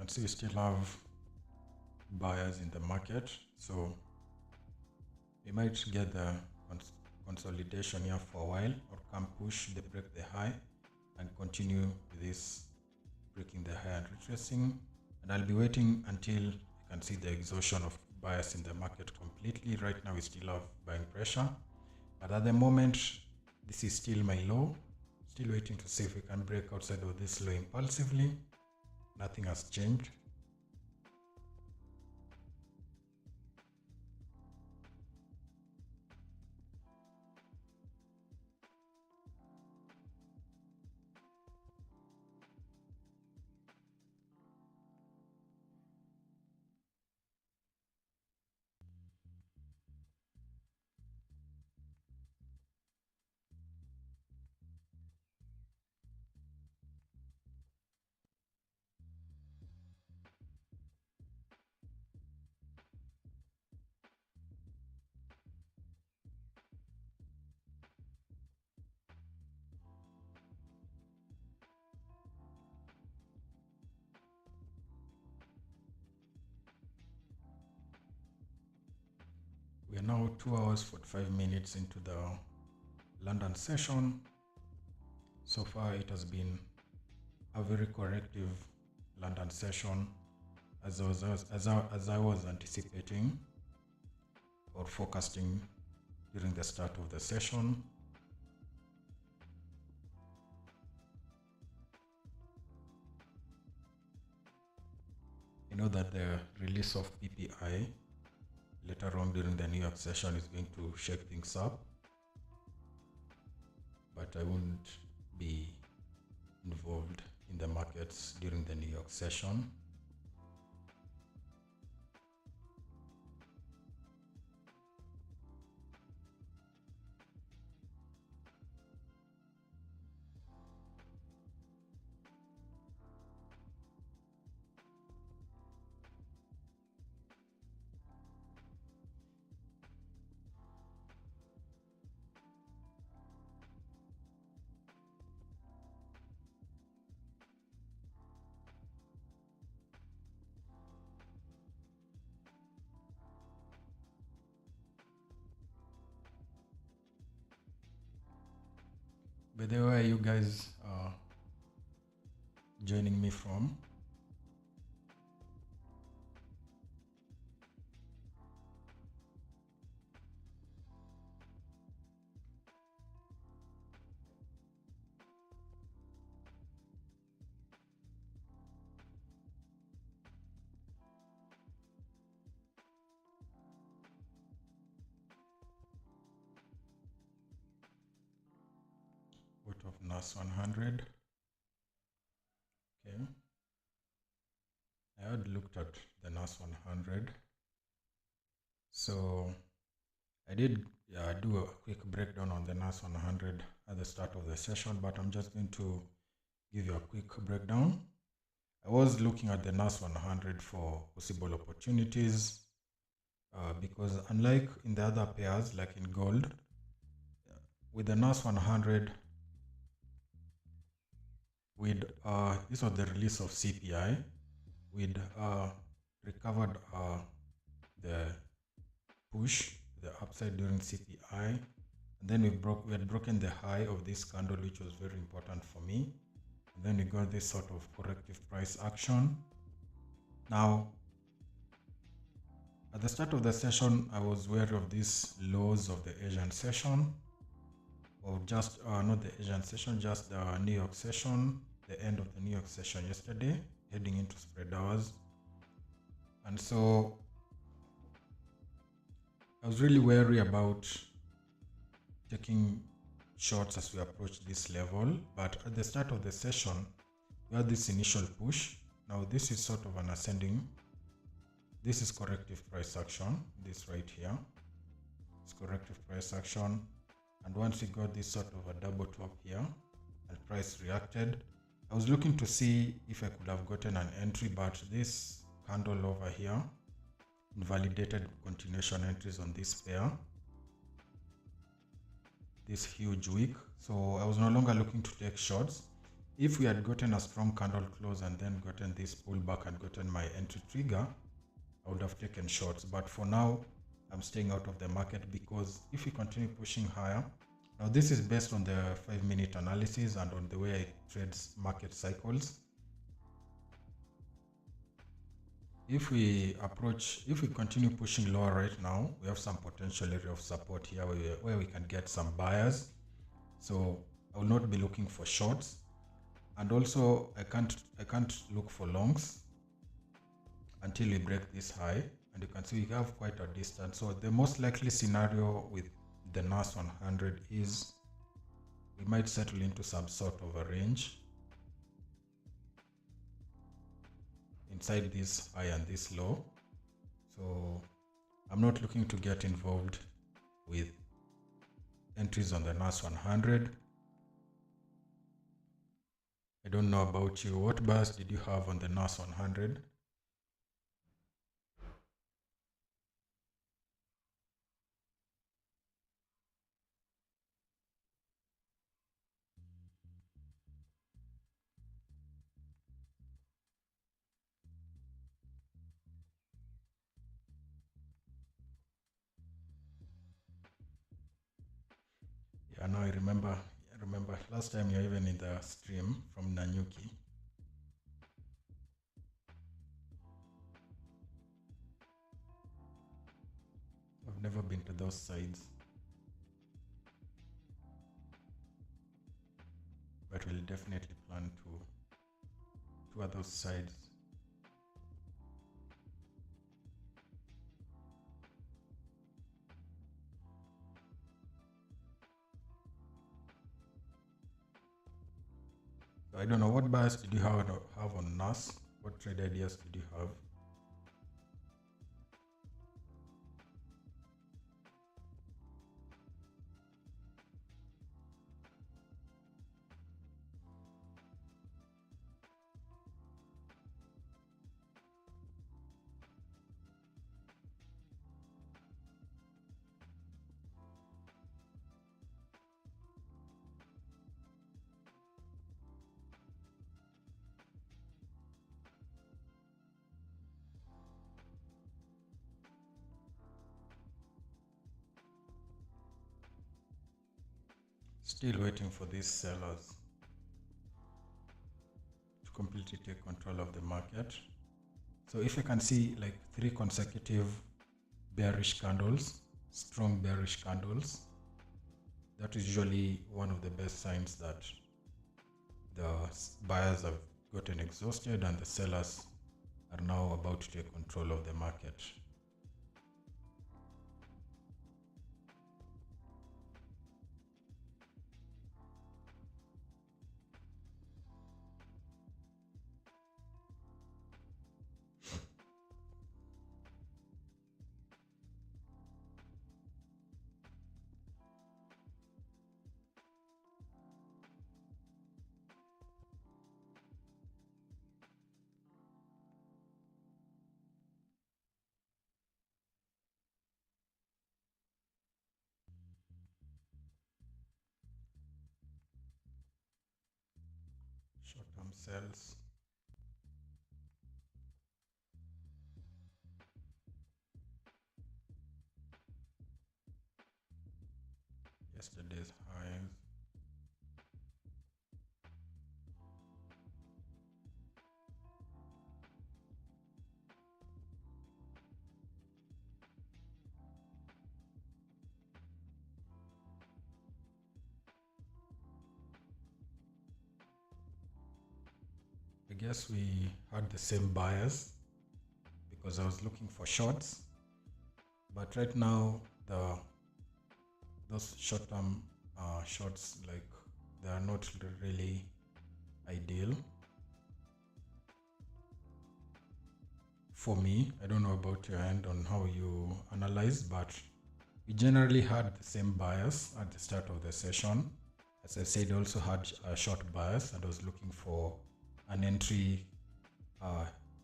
And so you still have buyers in the market, so we might get the consolidation here for a while, or come push the break the high and continue with this breaking the high and retracing. And I'll be waiting until you can see the exhaustion of buyers in the market completely. Right now we still have buying pressure, but at the moment this is still my low. Still waiting to see if we can break outside of this low impulsively. Nothing has changed. We are now 2 hours 45 minutes into the London session. So far it has been a very corrective London session, as I was anticipating or forecasting during the start of the session. You know that the release of PPI later on during the New York session is going to shake things up, but I won't be involved in the markets during the New York session. By the way, where are you guys joining me from? What of NAS 100? Okay. I had looked at the NAS 100. So I did do a quick breakdown on the NAS 100 at the start of the session, but I'm just going to give you a quick breakdown. I was looking at the NAS 100 for possible opportunities because unlike in the other pairs, like in gold, with the NAS 100, with this was the release of CPI, we'd recovered the push, the upside during CPI, and then we had broken the high of this candle, which was very important for me. And then we got this sort of corrective price action. Now, at the start of the session, I was wary of these lows of the Asian session, or just not the Asian session, just the New York session, the end of the New York session yesterday, heading into spread hours. And so I was really wary about taking shorts as we approach this level, but at the start of the session, we had this initial push. Now this is sort of an ascending. This is corrective price action, this right here. It's corrective price action. And once we got this sort of a double top here and price reacted, I was looking to see if I could have gotten an entry, but this candle over here invalidated continuation entries on this pair, this huge wick. So I was no longer looking to take shorts. If we had gotten a strong candle close and then gotten this pullback and gotten my entry trigger, I would have taken shorts. But for now, I'm staying out of the market because if we continue pushing higher, now this is based on the 5-minute analysis and on the way I trade market cycles. If we continue pushing lower right now, we have some potential area of support here where we can get some buyers. So I will not be looking for shorts, and also I can't look for longs until we break this high. And you can see we have quite a distance. So the most likely scenario with the NAS 100 is we might settle into some sort of a range inside this high and this low. So I'm not looking to get involved with entries on the NAS 100. I don't know about you. What buyers did you have on the NAS 100? Yeah, no, I remember last time you're even in the stream from Nanyuki. I've never been to those sides, but we'll definitely plan to tour those sides. I don't know, what bias did you have on NAS? What trade ideas did you have? Still waiting for these sellers to completely take control of the market. So if you can see like 3 consecutive bearish candles, strong bearish candles, that is usually one of the best signs that the buyers have gotten exhausted and the sellers are now about to take control of the market. Short-term sells. Yesterday's highs. I guess we had the same buyers because I was looking for shorts, but right now those short-term shorts, like, they are not really ideal for me. I don't know about your end on how you analyze, but we generally had the same bias at the start of the session. As I said, I also had a short bias and I was looking for an entry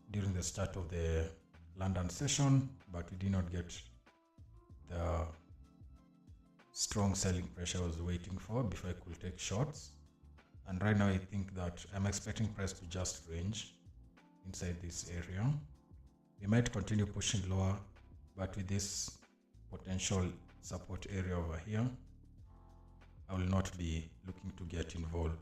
during the start of the London session, but we did not get the strong selling pressure I was waiting for before I could take shorts. And right now I think that I'm expecting price to just range inside this area. We might continue pushing lower, but with this potential support area over here, I will not be looking to get involved.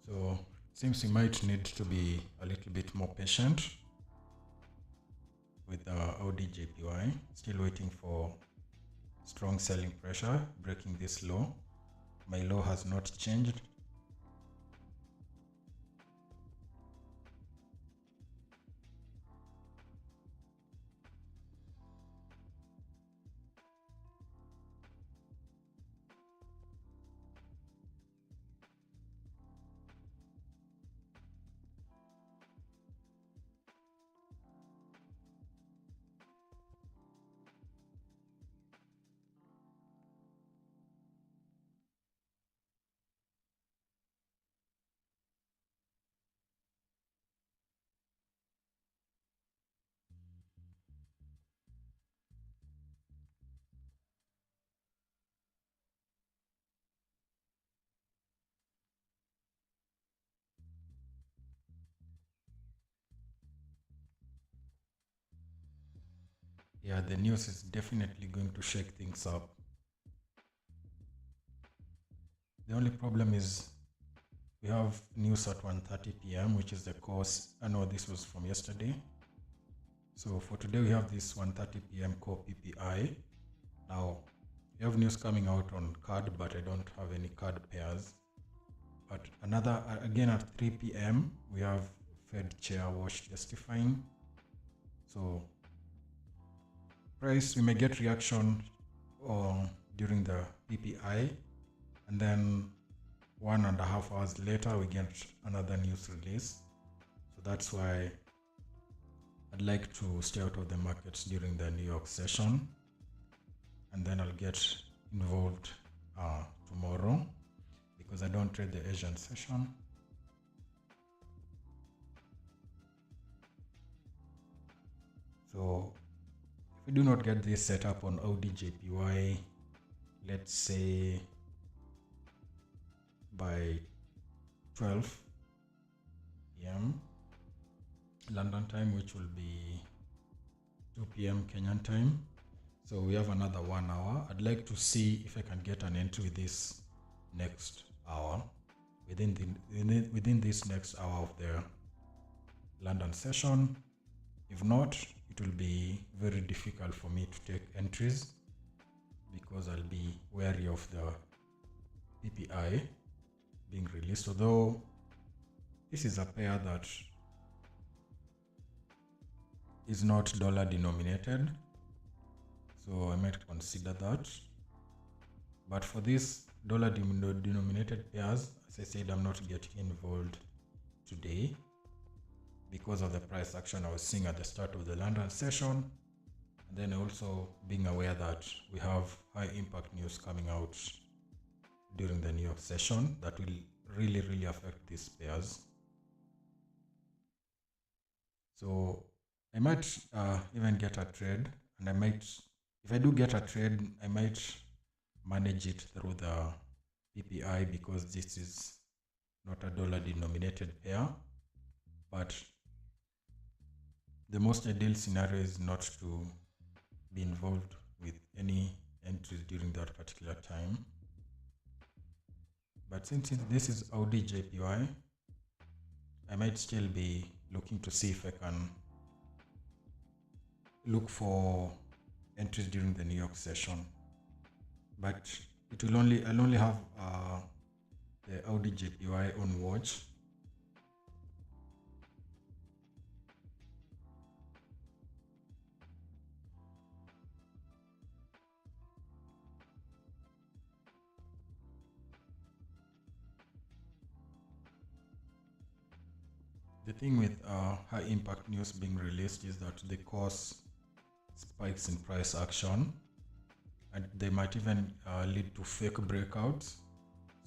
So it seems we might need to be a little bit more patient with the Audi JPY. Still waiting for strong selling pressure, breaking this low. My low has not changed. Yeah, the news is definitely going to shake things up. The only problem is we have news at 1:30 p.m., which is the course. I know this was from yesterday. So for today, we have this 1:30 p.m. core PPI. Now, we have news coming out on CAD, but I don't have any CAD pairs. But another, again at 3 p.m., we have Fed Chair Wash testifying. So price, we may get reaction during the PPI, and then 1.5 hours later we get another news release. So that's why I'd like to stay out of the markets during the New York session, and then I'll get involved tomorrow because I don't trade the Asian session. So if we do not get this set up on Audi JPY, let's say by 12 p.m. London time, which will be 2 p.m. Kenyan time, So we have another 1 hour. I'd like to see if I can get an entry this next hour, within this next hour of the London session. If not, it will be very difficult for me to take entries because I'll be wary of the PPI being released, although this is a pair that is not dollar denominated, so I might consider that. But for this dollar denominated pairs, as I said, I'm not getting involved today because of the price action I was seeing at the start of the London session, and then also being aware that we have high impact news coming out during the New York session that will really affect these pairs. So I might even get a trade, and if I do get a trade, I might manage it through the PPI because this is not a dollar denominated pair. But the most ideal scenario is not to be involved with any entries during that particular time. But since this is Audi JPY, I might still be looking to see if I can look for entries during the New York session. But I'll only have the Audi JPY on watch. The thing with high impact news being released is that they cause spikes in price action, and they might even lead to fake breakouts.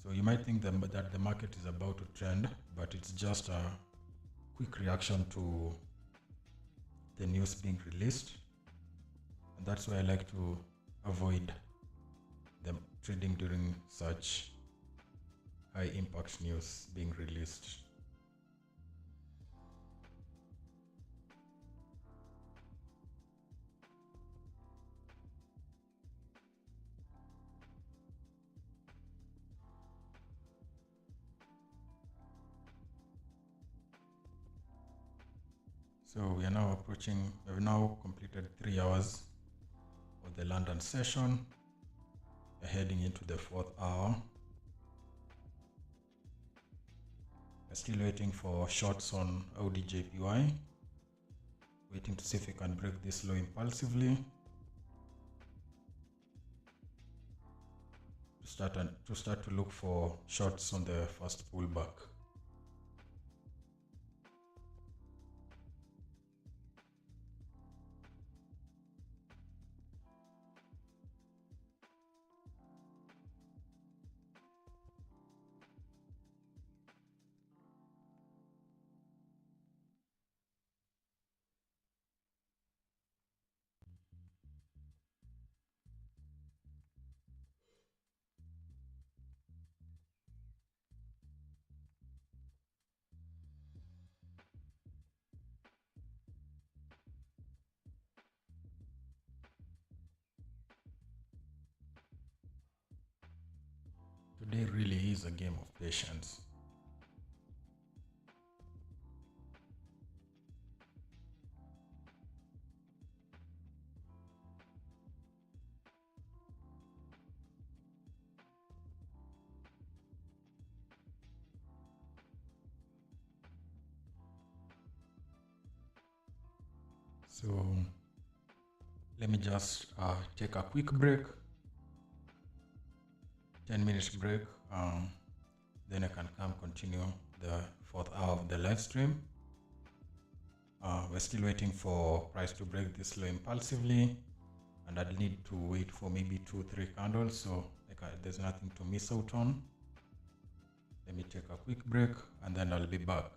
So you might think that the market is about to trend, but it's just a quick reaction to the news being released. And that's why I like to avoid the trading during such high impact news being released. So we are now we've now completed 3 hours of the London session. We're heading into the 4th hour. We're still waiting for shorts on Audi JPY. Waiting to see if we can break this low impulsively. To start to look for shorts on the first pullback. Today really is a game of patience. So let me just take a quick break, 10 minutes break, then I can continue the 4th hour of the live stream. We're still waiting for price to break this low impulsively, and I'll need to wait for maybe 2-3 candles, so there's nothing to miss out on. Let me take a quick break and then I'll be back.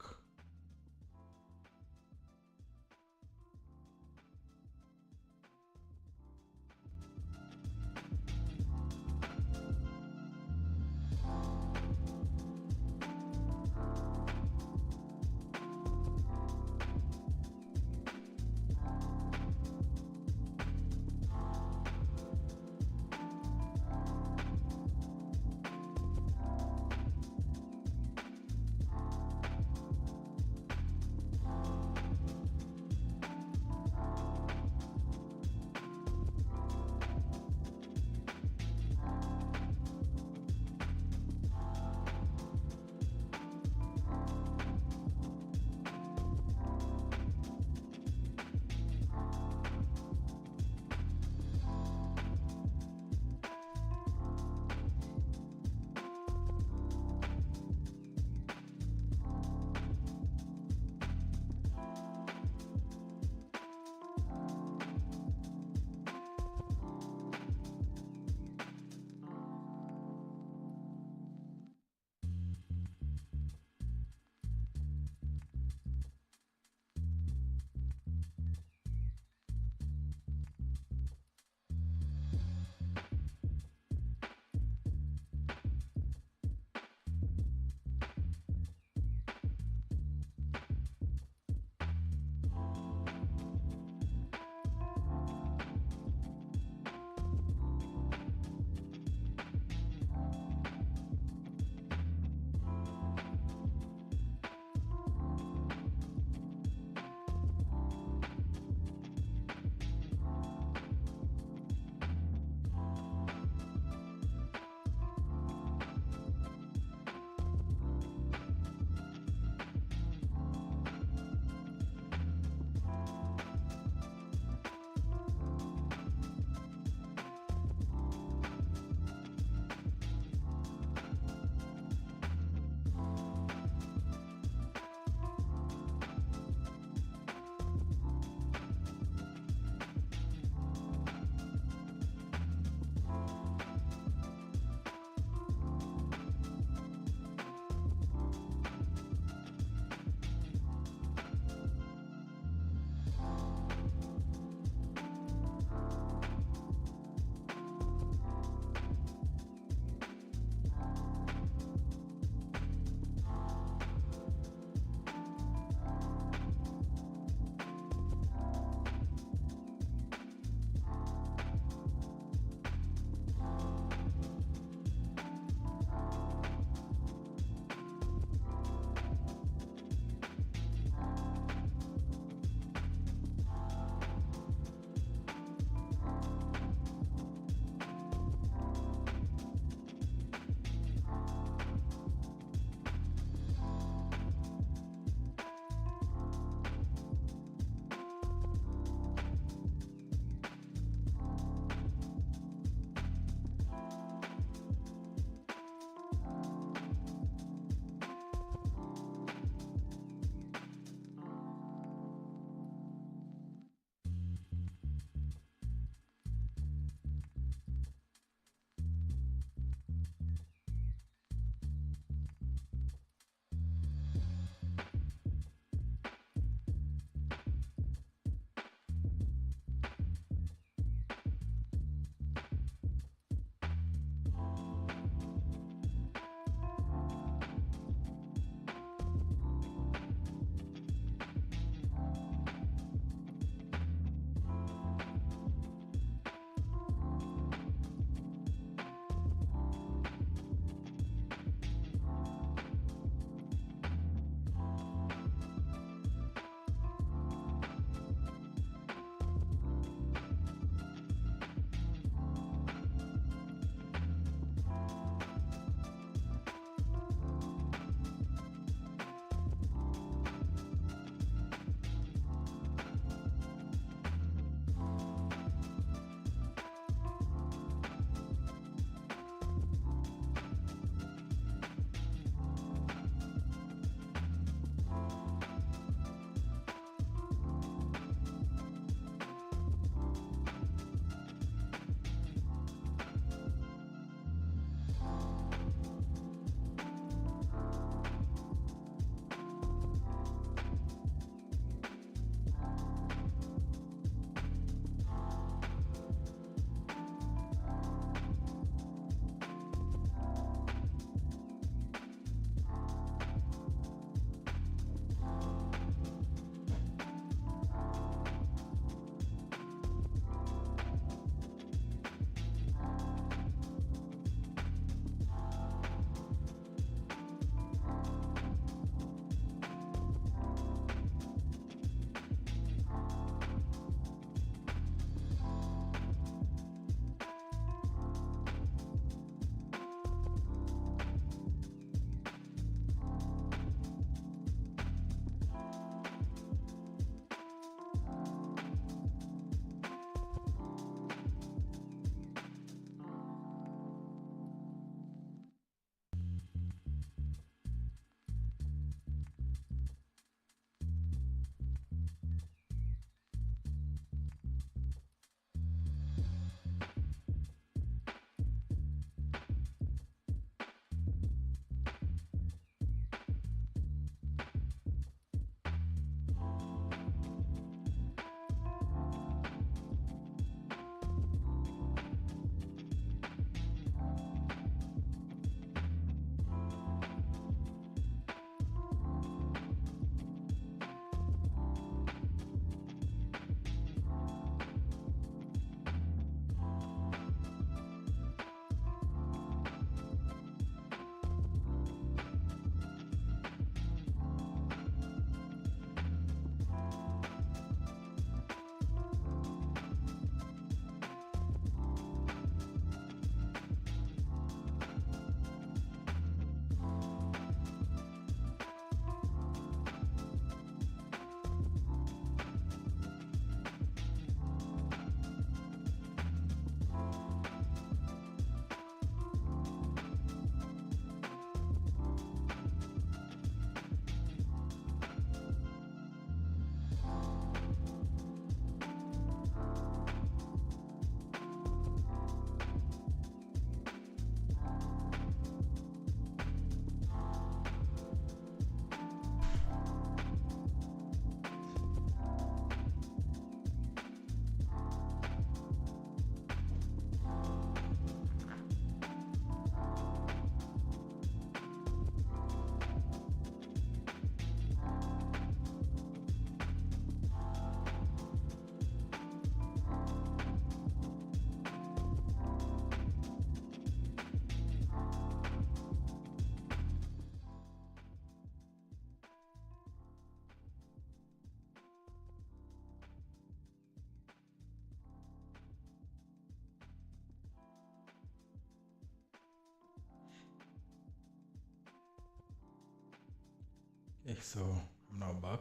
Okay, so I'm now back.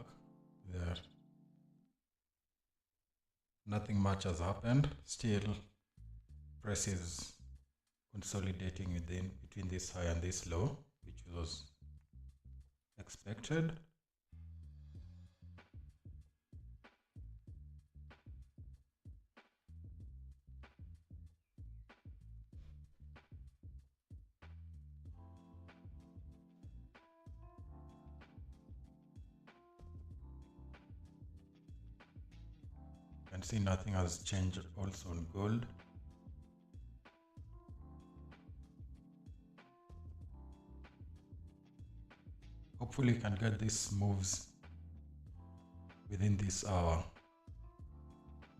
There, nothing much has happened. Still, price is consolidating between this high and this low, which was expected. You can see nothing has changed also on gold. Hopefully you can get these moves within this hour.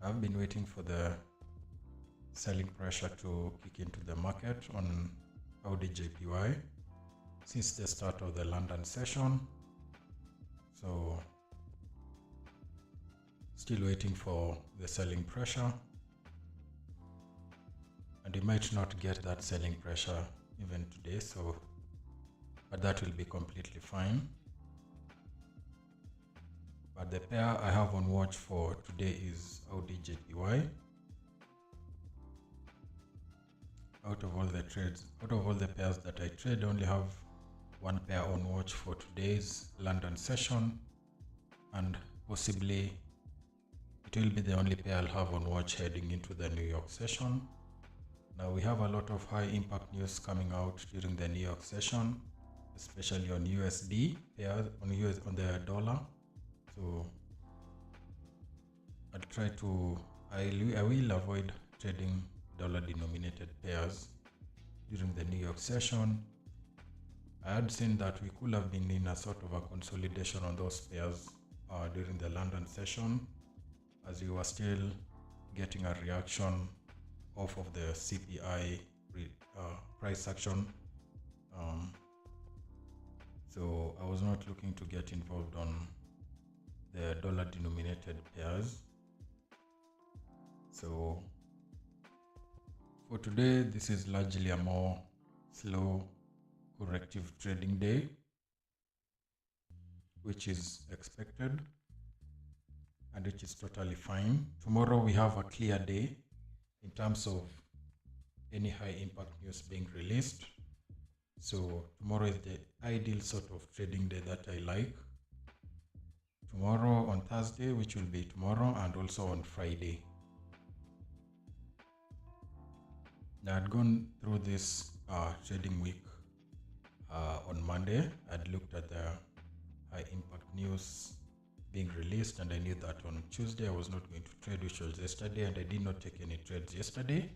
I've been waiting for the selling pressure to kick into the market on Audi JPY since the start of the London session. So still waiting for the selling pressure, and you might not get that selling pressure even today, so but that will be completely fine. But the pair I have on watch for today is Audi JPY. Out of all the pairs that I trade, I only have one pair on watch for today's London session, and possibly it will be the only pair I'll have on watch heading into the New York session. Now we have a lot of high impact news coming out during the New York session, especially on USD pairs, on the dollar. So I will avoid trading dollar denominated pairs during the New York session. I had seen that we could have been in a sort of a consolidation on those pairs during the London session, as we were still getting a reaction off of the CPI price action. So I was not looking to get involved on the dollar denominated pairs. So for today, this is largely a more slow corrective trading day, which is expected and which is totally fine. Tomorrow we have a clear day in terms of any high impact news being released. So tomorrow is the ideal sort of trading day that I like. Tomorrow, on Thursday, which will be tomorrow, and also on Friday. I had gone through this trading week on Monday. I'd looked at the high impact news being released, and I knew that on Tuesday I was not going to trade, which was yesterday, and I did not take any trades yesterday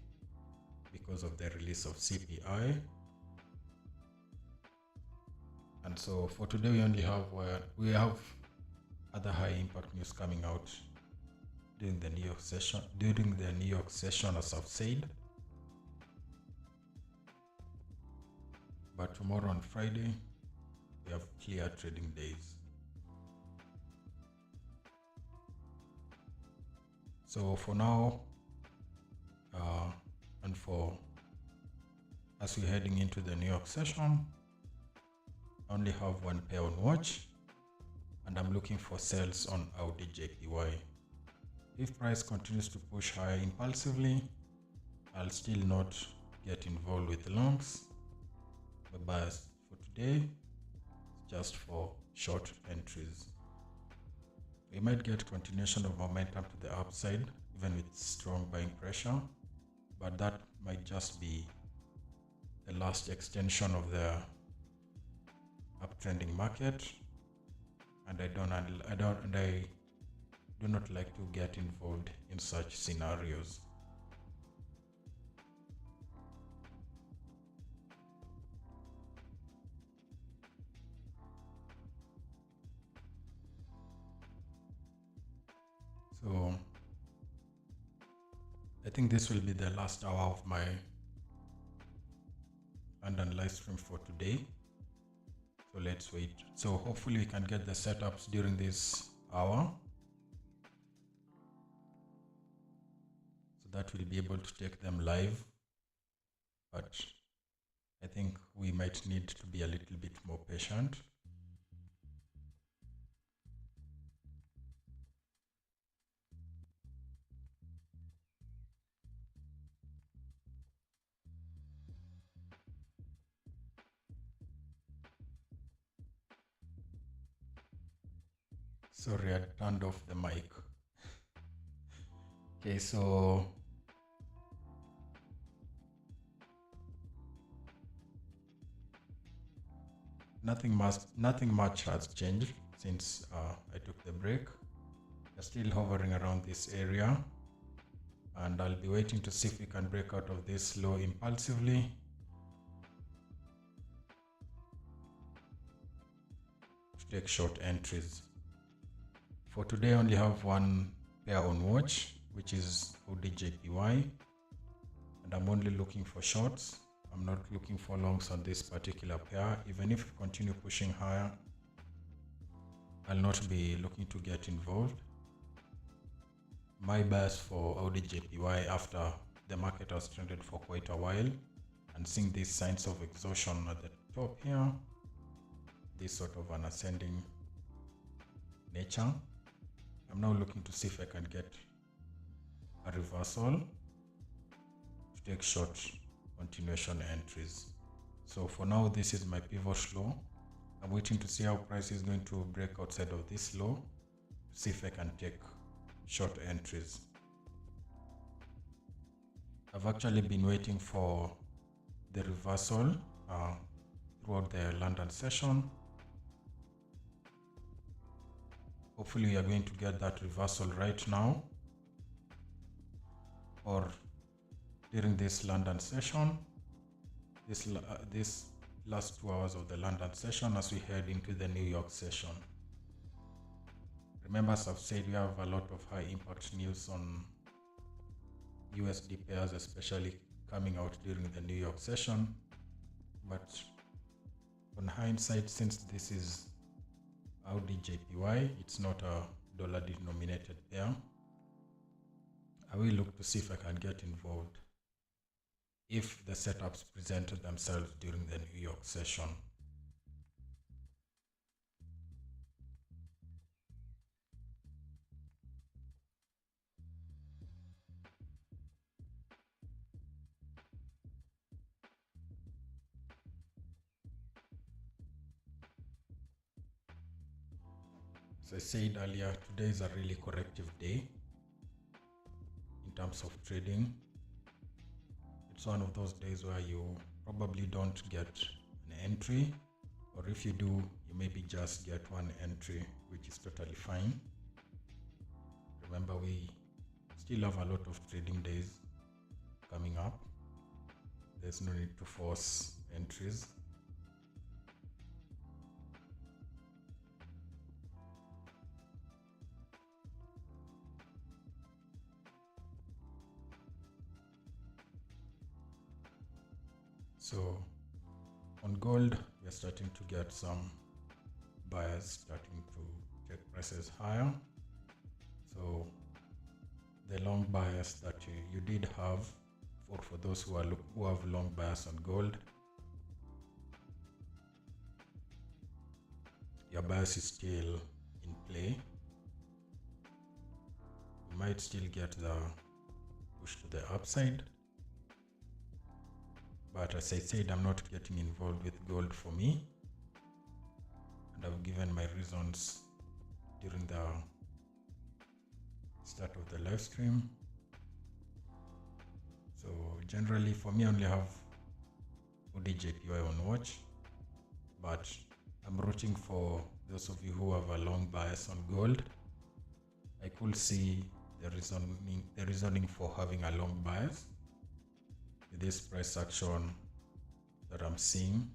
because of the release of CPI. And so for today we have other high impact news coming out during the New York session, as I've said. But tomorrow on Friday we have clear trading days. So for now, and for as we're heading into the New York session, I only have one pair on watch, and I'm looking for sales on Audi JPY. If price continues to push higher impulsively, I'll still not get involved with longs. The bias for today is just for short entries. We might get continuation of momentum to the upside, even with strong buying pressure, but that might just be the last extension of the uptrending market, and I do not like to get involved in such scenarios. So I think this will be the last hour of my London live stream for today. So let's wait. So hopefully we can get the setups during this hour, so that we'll be able to take them live. But I think we might need to be a little bit more patient. Sorry, I turned off the mic. Okay, so nothing much has changed since I took the break. We're still hovering around this area, and I'll be waiting to see if we can break out of this low impulsively. To take short entries. For today, I only have one pair on watch, which is ODJPY, and I'm only looking for shorts. I'm not looking for longs on this particular pair. Even if we continue pushing higher, I'll not be looking to get involved. My bias for ODJPY after the market has trended for quite a while and seeing these signs of exhaustion at the top here, this sort of an ascending nature, I'm now looking to see if I can get a reversal to take short continuation entries. So for now, this is my pivot low. I'm waiting to see how price is going to break outside of this low to see if I can take short entries. I've actually been waiting for the reversal throughout the London session. Hopefully we are going to get that reversal right now or during this London session, this last 2 hours of the London session as we head into the New York session. Remember, as I've said, we have a lot of high impact news on USD pairs, especially coming out during the New York session. But on hindsight, since this is AUD-JPY, it's not a dollar denominated pair, I will look to see if I can get involved if the setups presented themselves during the New York session. As I said earlier, today is a really corrective day in terms of trading. It's one of those days where you probably don't get an entry, or if you do, you maybe just get one entry, which is totally fine. Remember, we still have a lot of trading days coming up. There's no need to force entries. So on gold, we're starting to get some buyers starting to take prices higher. So the long bias that you did have, for those who have long bias on gold, your bias is still in play. You might still get the push to the upside. But as I said, I'm not getting involved with gold for me. And I've given my reasons during the start of the live stream. So generally for me, I only have ODJPY on watch, but I'm rooting for those of you who have a long bias on gold. I could see the reasoning for having a long bias. With this price action that I'm seeing,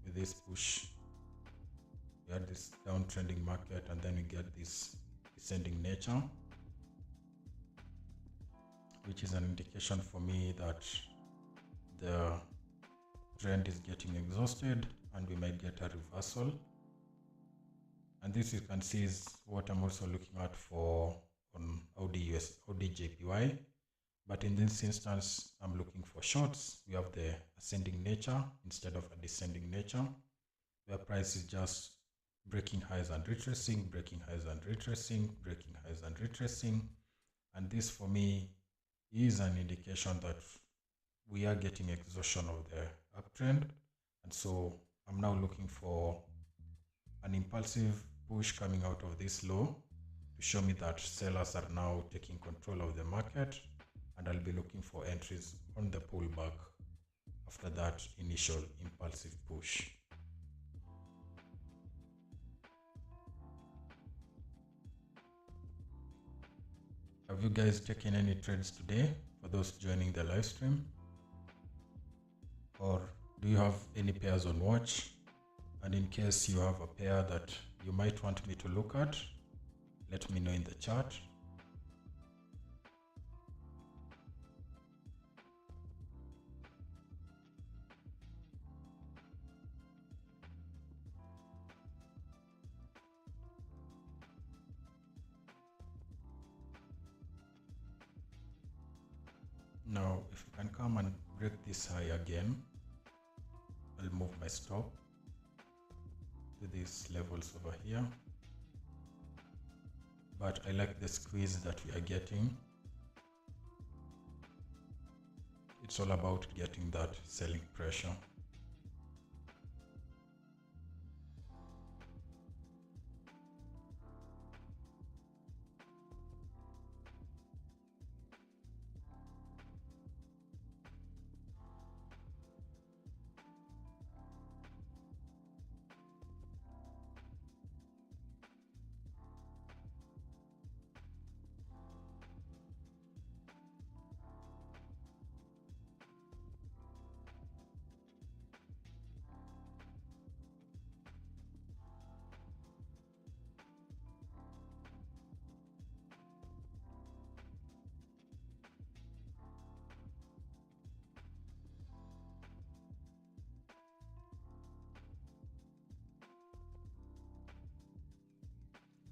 with this push, we had this downtrending market and then we get this descending nature, which is an indication for me that the trend is getting exhausted and we might get a reversal. And this, you can see, is what I'm also looking at for on AUD-JPY. But in this instance, I'm looking for shorts. We have the ascending nature instead of a descending nature, where price is just breaking highs and retracing, breaking highs and retracing, breaking highs and retracing. And this for me is an indication that we are getting exhaustion of the uptrend. And so I'm now looking for an impulsive push coming out of this low to show me that sellers are now taking control of the market, and I'll be looking for entries on the pullback after that initial impulsive push. Have you guys taken any trades today, for those joining the live stream? Or do you have any pairs on watch? And in case you have a pair that you might want me to look at, let me know in the chat. Now, if you can come and break this high again, I'll move my stop to these levels over here. But I like the squeeze that we are getting. It's all about getting that selling pressure.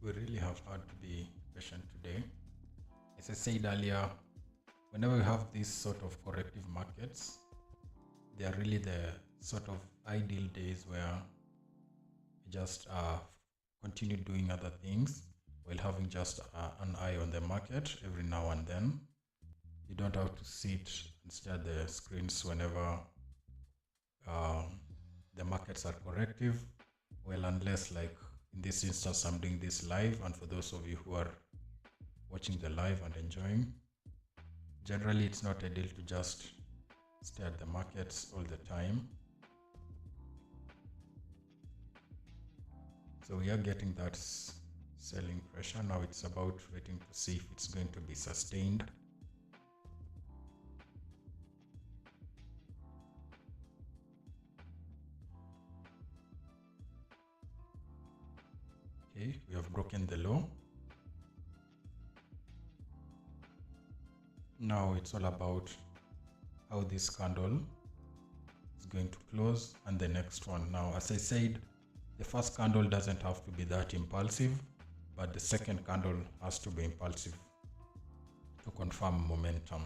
We really have had to be patient today. As I said earlier, whenever we have these sort of corrective markets, they are really the sort of ideal days where we just continue doing other things while having just an eye on the market every now and then. You don't have to sit and stare at the screens whenever the markets are corrective. Well, unless like in this instance, I'm doing this live, and for those of you who are watching the live and enjoying, generally it's not ideal to just stare at the markets all the time. So we are getting that selling pressure. Now it's about waiting to see if it's going to be sustained. Okay, we have broken the low. Now it's all about how this candle is going to close and the next one. Now, as I said, the first candle doesn't have to be that impulsive, but the second candle has to be impulsive to confirm momentum.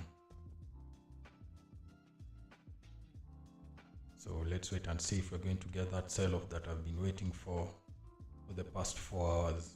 So let's wait and see if we're going to get that sell-off that I've been waiting for the past 4 hours.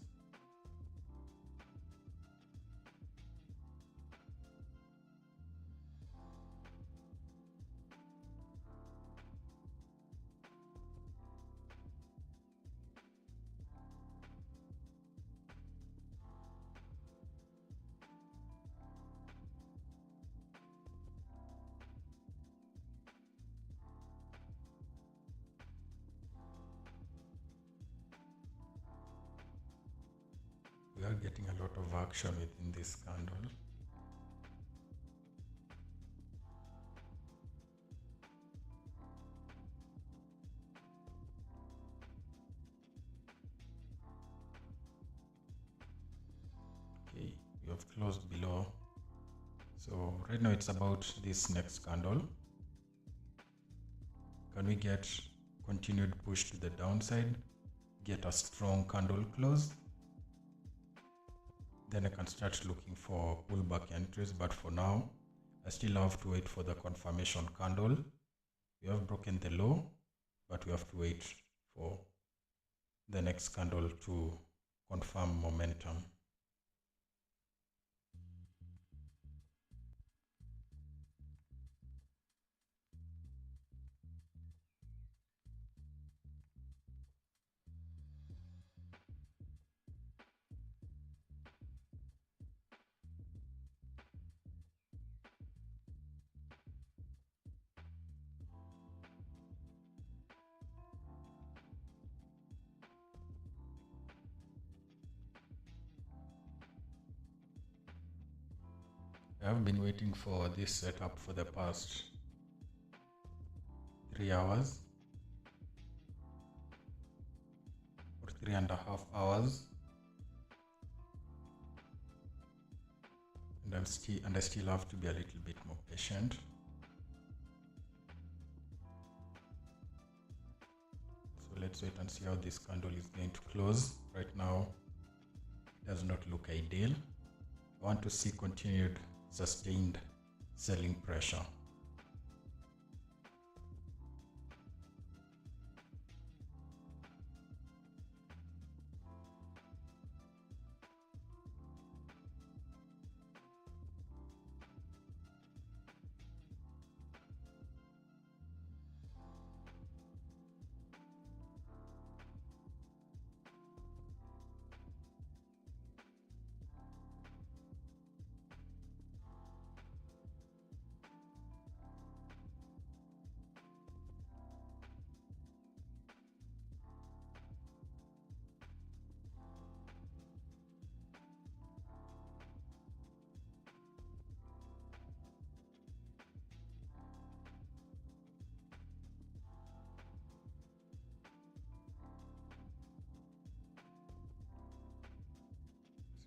We are getting a lot of action within this candle. Okay, we have closed below. So right now it's about this next candle. Can we get continued push to the downside, get a strong candle close? Then I can start looking for pullback entries, but for now, I still have to wait for the confirmation candle. We have broken the low, but we have to wait for the next candle to confirm momentum. I've been waiting for this setup for the past 3 hours or 3.5 hours, and I still have to be a little bit more patient. So let's wait and see how this candle is going to close. Right now it does not look ideal. I want to see continued sustained selling pressure.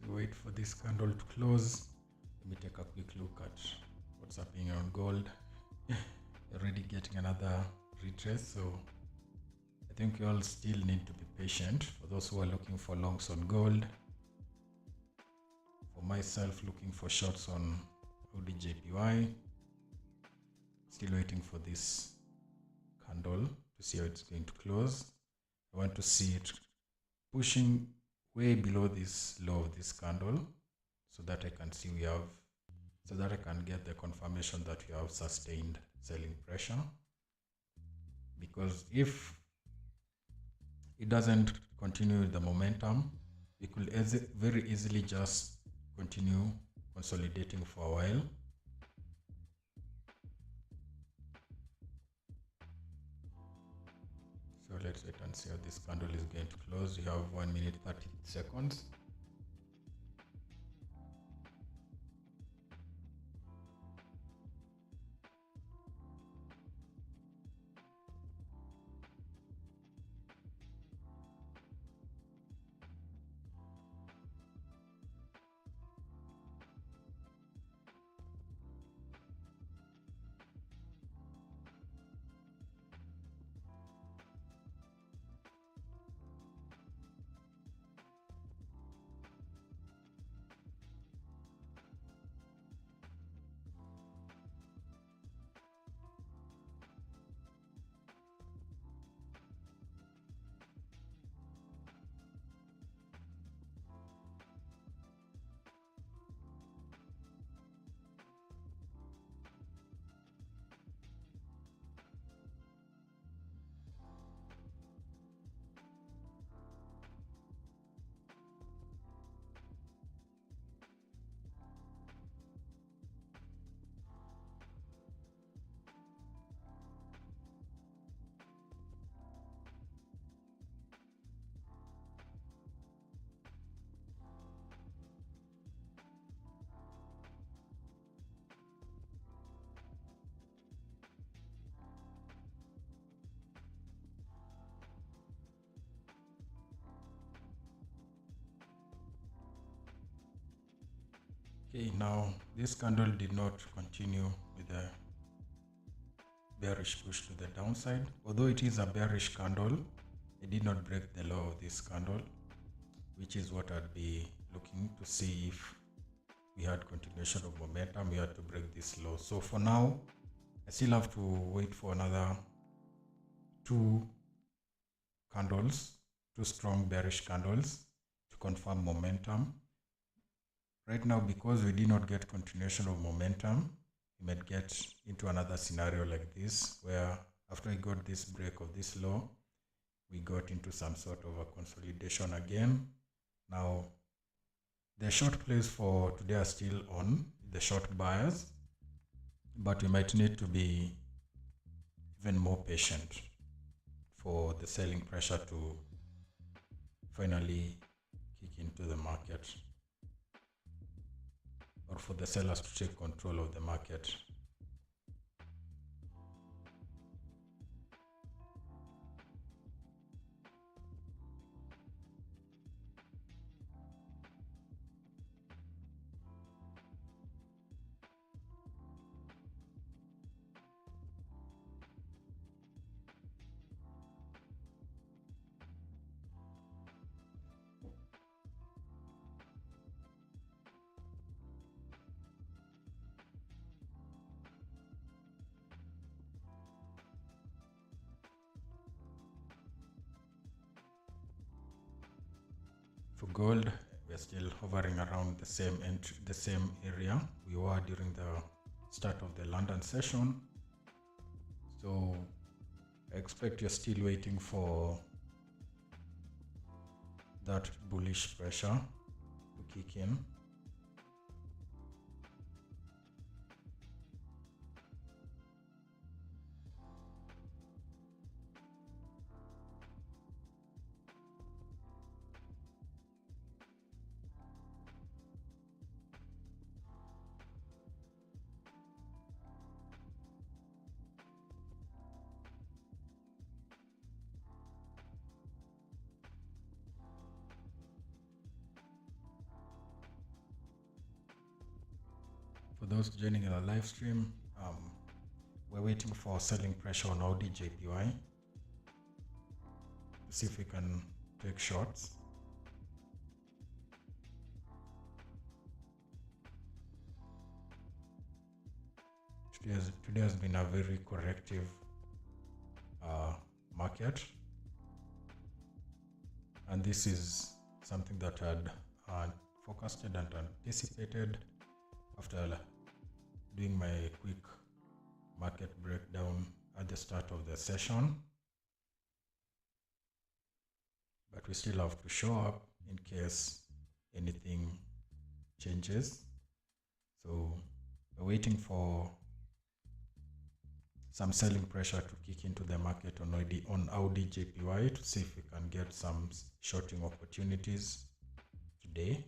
Wait for this candle to close. Let me take a quick look at what's happening on gold. Already getting another retrace, so I think you all still need to be patient. For those who are looking for longs on gold, for myself looking for shorts on ODJPY, still waiting for this candle to see how it's going to close. I want to see it pushing way below this low of this candle, so that I can see so that I can get the confirmation that we have sustained selling pressure. Because if it doesn't continue with the momentum, it could very easily just continue consolidating for a while. So let's wait and see how this candle is going to close. You have 1 minute 30 seconds. Okay, now this candle did not continue with the bearish push to the downside. Although it is a bearish candle, it did not break the low of this candle, which is what I'd be looking to see. If we had continuation of momentum, we had to break this low. So for now, I still have to wait for another two strong bearish candles to confirm momentum. Right now, because we did not get continuation of momentum, we might get into another scenario like this, where after we got this break of this low, we got into some sort of a consolidation again. Now, the short plays for today are still on, the short buyers, but we might need to be even more patient for the selling pressure to finally kick into the market. or for the sellers to take control of the market. For gold, we're still hovering around the same area we were during the start of the London session. So I expect you're still waiting for that bullish pressure to kick in. For those joining in the live stream, we're waiting for selling pressure on Audi JPY to see if we can take shots. Today has been a very corrective market, and this is something that I had forecasted and anticipated after doing my quick market breakdown at the start of the session. But we still have to show up in case anything changes. So we're waiting for some selling pressure to kick into the market on Audi JPY to see if we can get some shorting opportunities today.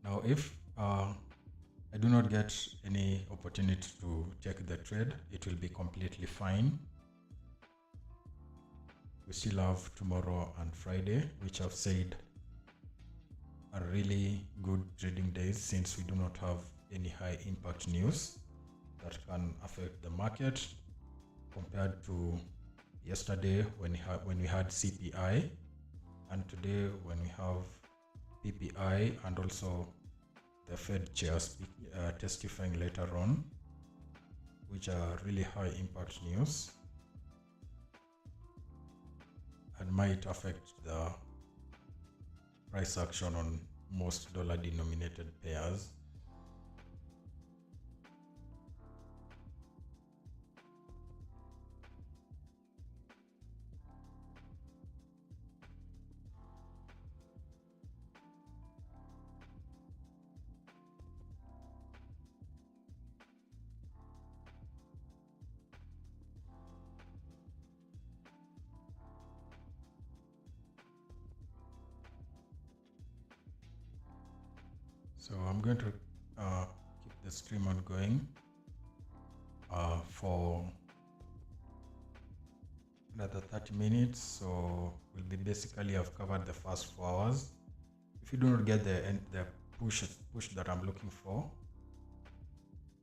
Now, if I do not get any opportunity to take the trade, it will be completely fine. We still have tomorrow and Friday, which I've said are really good trading days, since we do not have any high impact news that can affect the market, compared to yesterday when we had CPI, and today when we have PPI, and also the Fed chairs testifying later on, which are really high impact news and might affect the price action on most dollar denominated pairs. So I'm going to keep the stream on going for another 30 minutes. So we'll be basically have covered the first 4 hours. If you do not get the push that I'm looking for,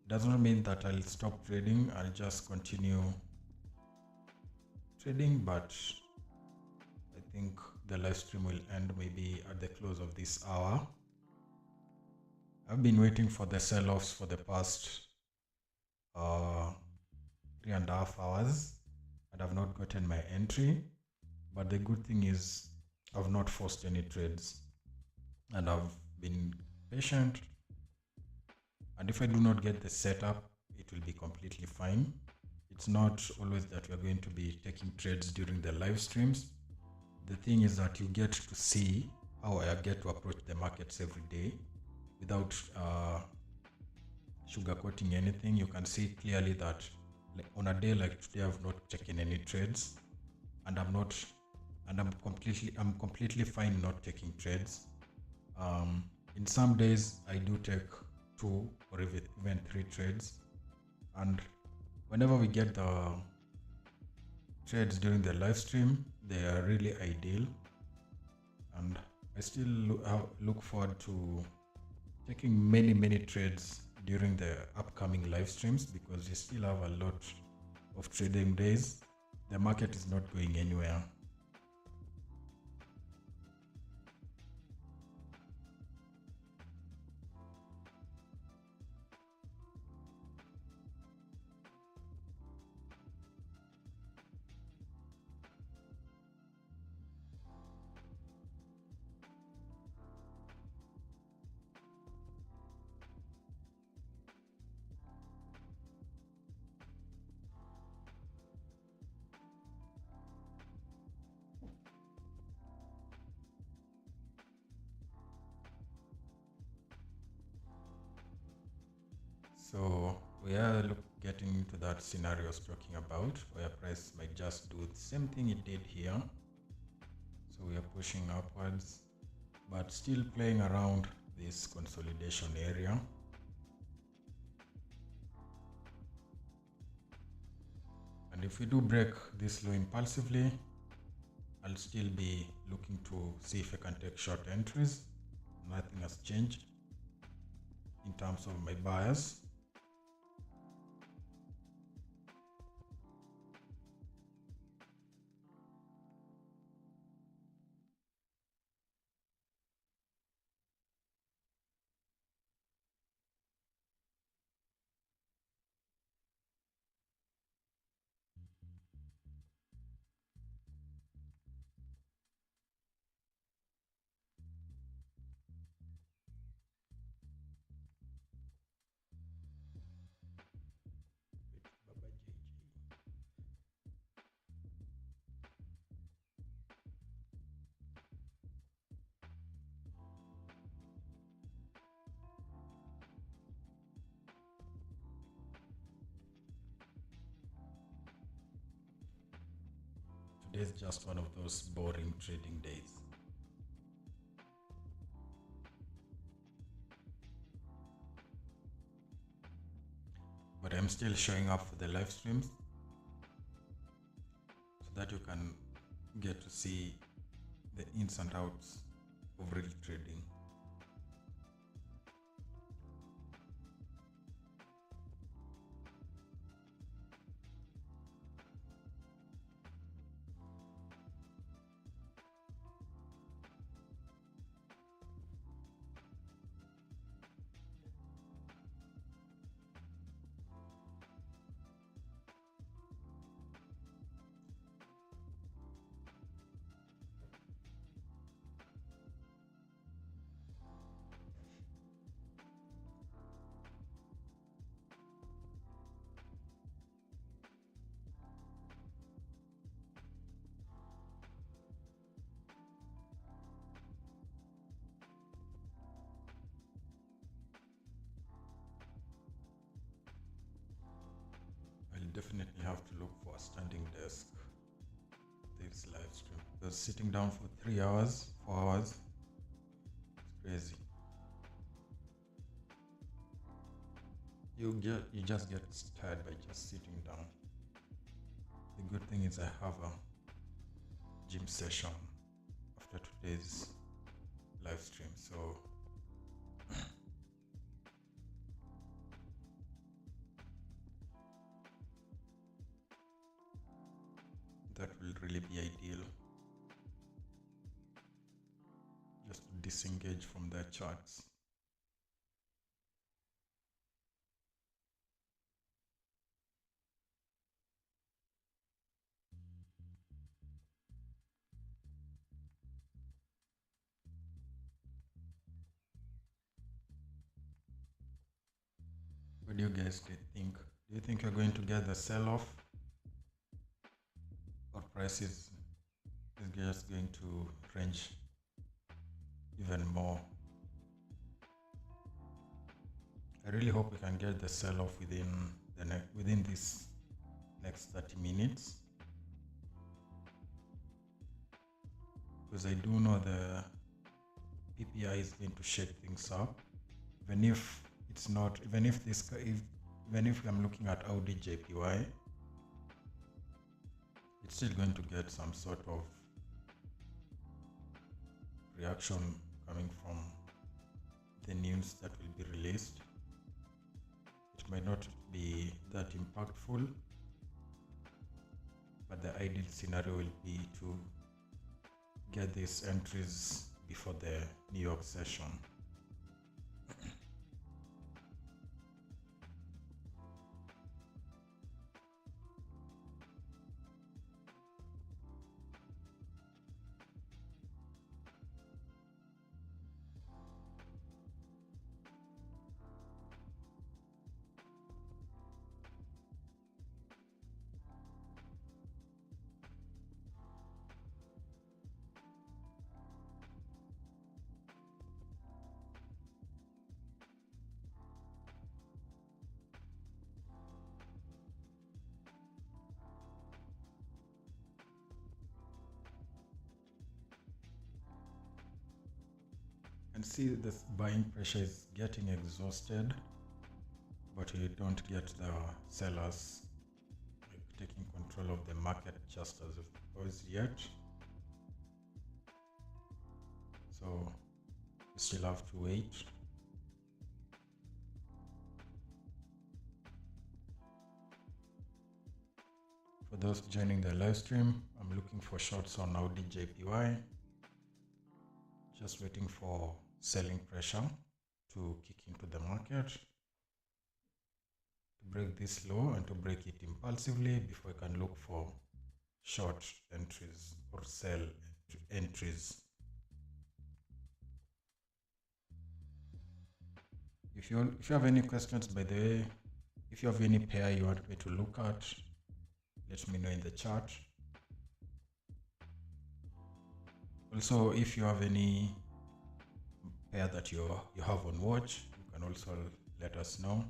does not mean that I'll stop trading. I'll just continue trading, but I think the live stream will end maybe at the close of this hour. I've been waiting for the sell-offs for the past 3.5 hours, and I've not gotten my entry. But the good thing is I've not forced any trades, and I've been patient. And if I do not get the setup, it will be completely fine. It's not always that we're going to be taking trades during the live streams. The thing is that you get to see how I get to approach the markets every day without sugarcoating anything. You can see clearly that like on a day like today, I've not taken any trades, and I'm completely fine not taking trades. In some days I do take 2 or even 3 trades, and whenever we get the trades during the live stream, they are really ideal, and I still look forward to taking many trades during the upcoming live streams, because we still have a lot of trading days. The market is not going anywhere. So we are getting into that scenario I was talking about, where price might just do the same thing it did here. So we are pushing upwards, but still playing around this consolidation area. And if we do break this low impulsively, I'll still be looking to see if I can take short entries. Nothing has changed in terms of my bias. Today's just one of those boring trading days. But I'm still showing up for the live streams so that you can get to see the ins and outs of real trading. I'll definitely have to look for a standing desk this live stream, because sitting down for 3 hours, 4 hours, it's crazy. You just get tired by just sitting down. The good thing is I have a gym session after today's live stream, so that will really be ideal. Just to disengage from their charts. What do you guys think? Do you think you're going to get the sell-off, or price is just going to range even more. I really hope we can get the sell-off within this next 30 minutes, because I do know the PPI is going to shake things up, even if it's not, even if I'm looking at Audi JPY, it's still going to get some sort of reaction coming from the news that will be released. It might not be that impactful, but the ideal scenario will be to get these entries before the New York session. And see, the buying pressure is getting exhausted, but you don't get the sellers taking control of the market just as yet. So we still have to wait. For those joining the live stream, I'm looking for shorts on Audi JPY. Just waiting for selling pressure to kick into the market, to break this low and to break it impulsively before I can look for short entries or sell entries. If you have any questions, by the way, if you have any pair you want me to look at, let me know in the chat. Also, if you have any pair that you have on watch, you can also let us know.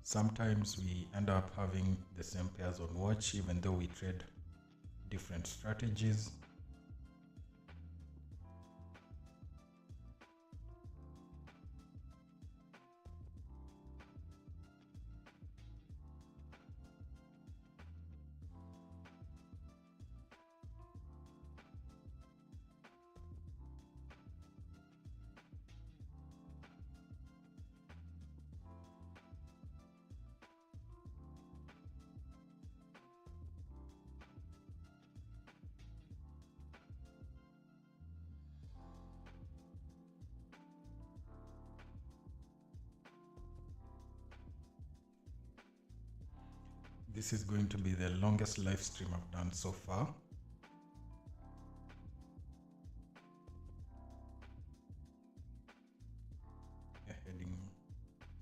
Sometimes we end up having the same pairs on watch, even though we trade different strategies. This is going to be the longest live stream I've done so far. Yeah, heading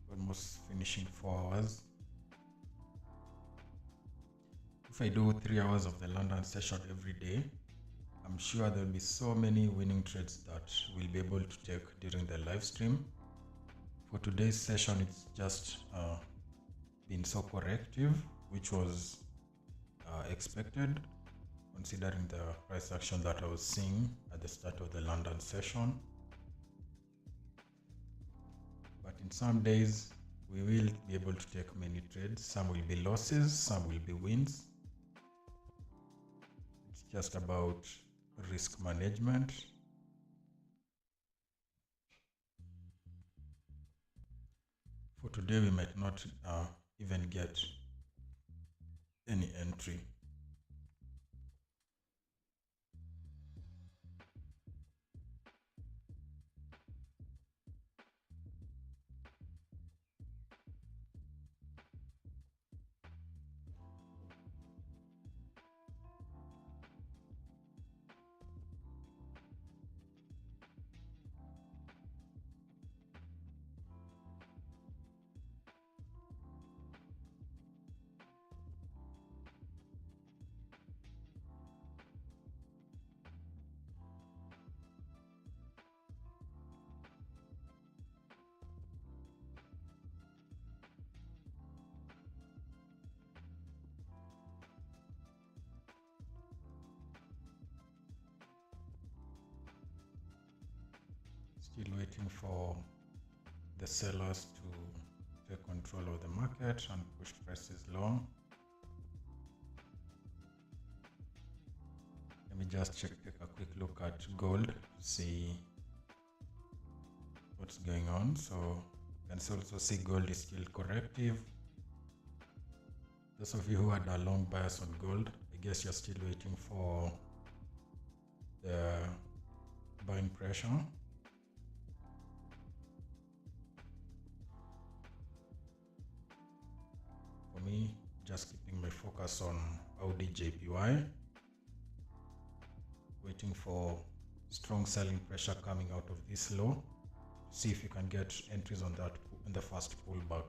almost finishing 4 hours. If I do 3 hours of the London session every day, I'm sure there'll be so many winning trades that we'll be able to take during the live stream. For today's session, it's just been so corrective, which was expected considering the price action that I was seeing at the start of the London session. But in some days, we will be able to take many trades. Some will be losses, some will be wins. It's just about risk management. For today, we might not even get any entry. Still waiting for the sellers to take control of the market and push prices low. Let me just take a quick look at gold to see what's going on. So you can also see gold is still corrective. Those of you who had a long bias on gold, I guess you're still waiting for the buying pressure. For me, just keeping my focus on Audi JPY, waiting for strong selling pressure coming out of this low. See if you can get entries on that in the first pullback.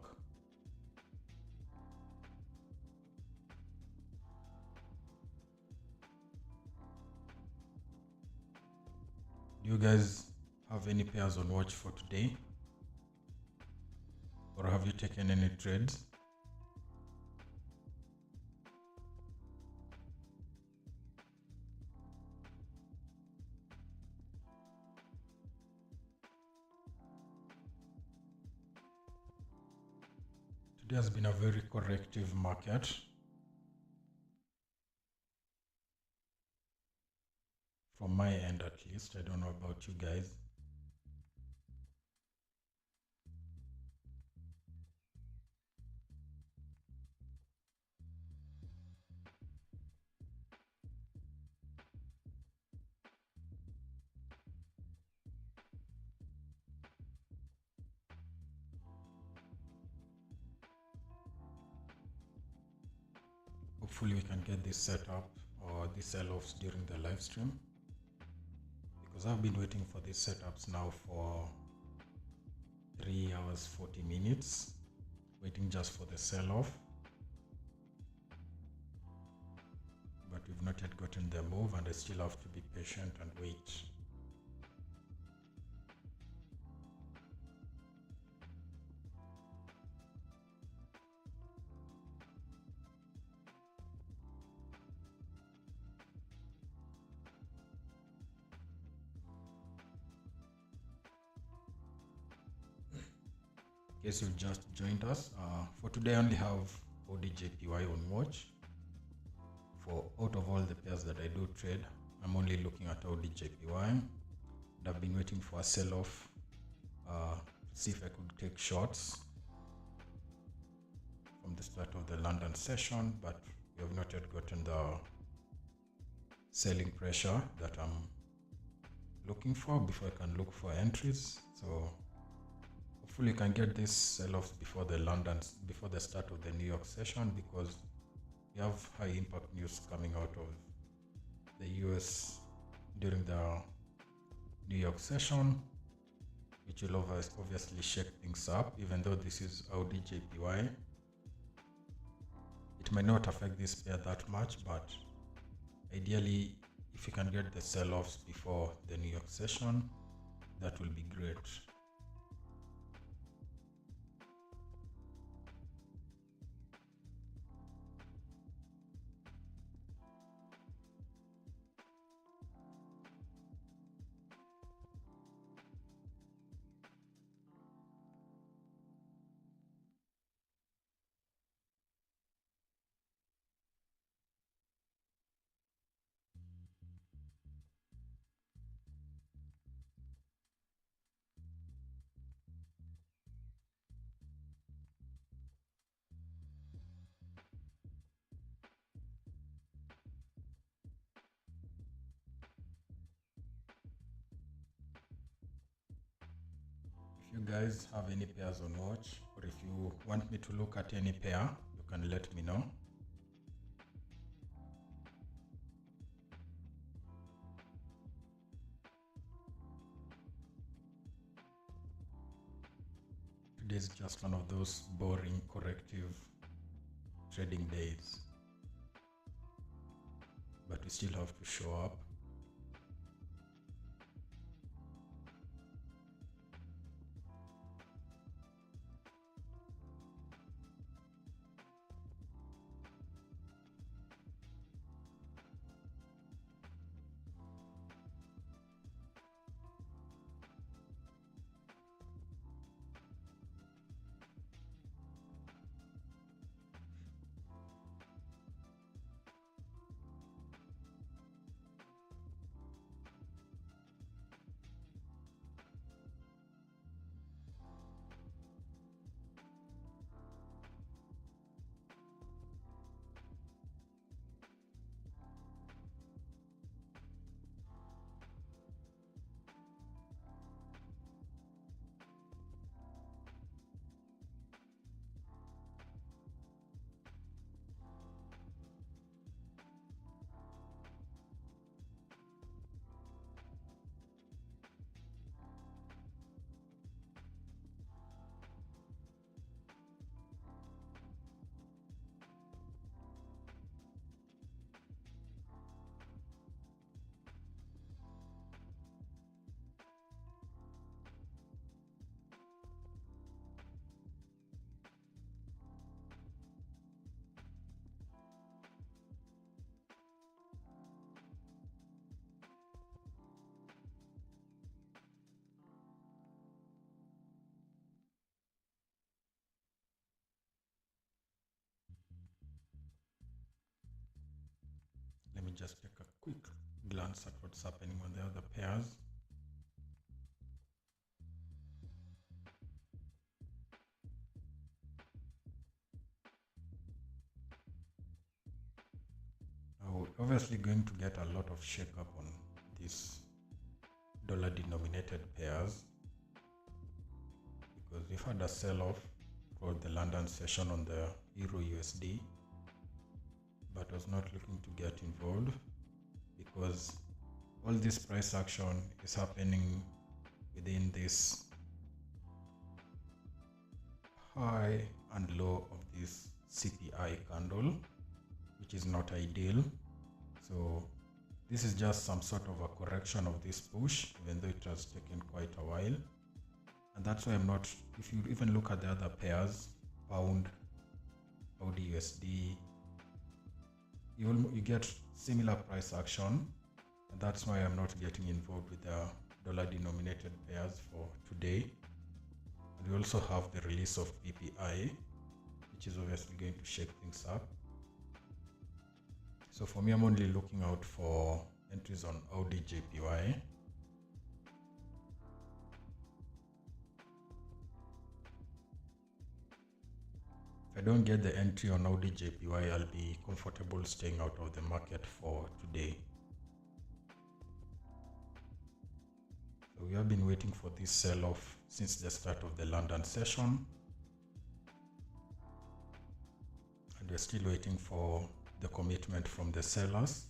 Do you guys have any pairs on watch for today? Or have you taken any trades? Today has been a very corrective market. From my end at least, I don't know about you guys. Hopefully we can get this set up or these sell-offs during the live stream, because I've been waiting for these setups now for 3 hours 40 minutes, waiting just for the sell-off, but we've not yet gotten the move, and I still have to be patient and wait. In case you've just joined us, for today I only have ODJPY on watch. For out of all the pairs that I do trade, I'm only looking at ODJPY, and I've been waiting for a sell-off to see if I could take shorts from the start of the London session, but we have not yet gotten the selling pressure that I'm looking for before I can look for entries. So hopefully you can get these sell-offs before the start of the New York session, because we have high impact news coming out of the US during the New York session, which will obviously shake things up. Even though this is Audi JPY, it might not affect this pair that much, but ideally if you can get the sell-offs before the New York session, that will be great. If you guys have any pairs on watch, or if you want me to look at any pair, you can let me know. Today is just one of those boring corrective trading days, but we still have to show up. just take a quick glance at what's happening on the other pairs. Now, we're obviously going to get a lot of shake-up on these dollar-denominated pairs because we've had a sell-off for the London session on the Euro USD, but was not looking to get involved because all this price action is happening within this high and low of this CPI candle, which is not ideal. So this is just some sort of a correction of this push, even though it has taken quite a while. And that's why I'm not, if you even look at the other pairs, pound, Audi USD, you get similar price action. And that's why I'm not getting involved with the dollar denominated pairs for today. And we also have the release of PPI, which is obviously going to shake things up. So for me, I'm only looking out for entries on Audi JPY. If I don't get the entry on Audi JPY, I'll be comfortable staying out of the market for today. So we have been waiting for this sell-off since the start of the London session. And we're still waiting for the commitment from the sellers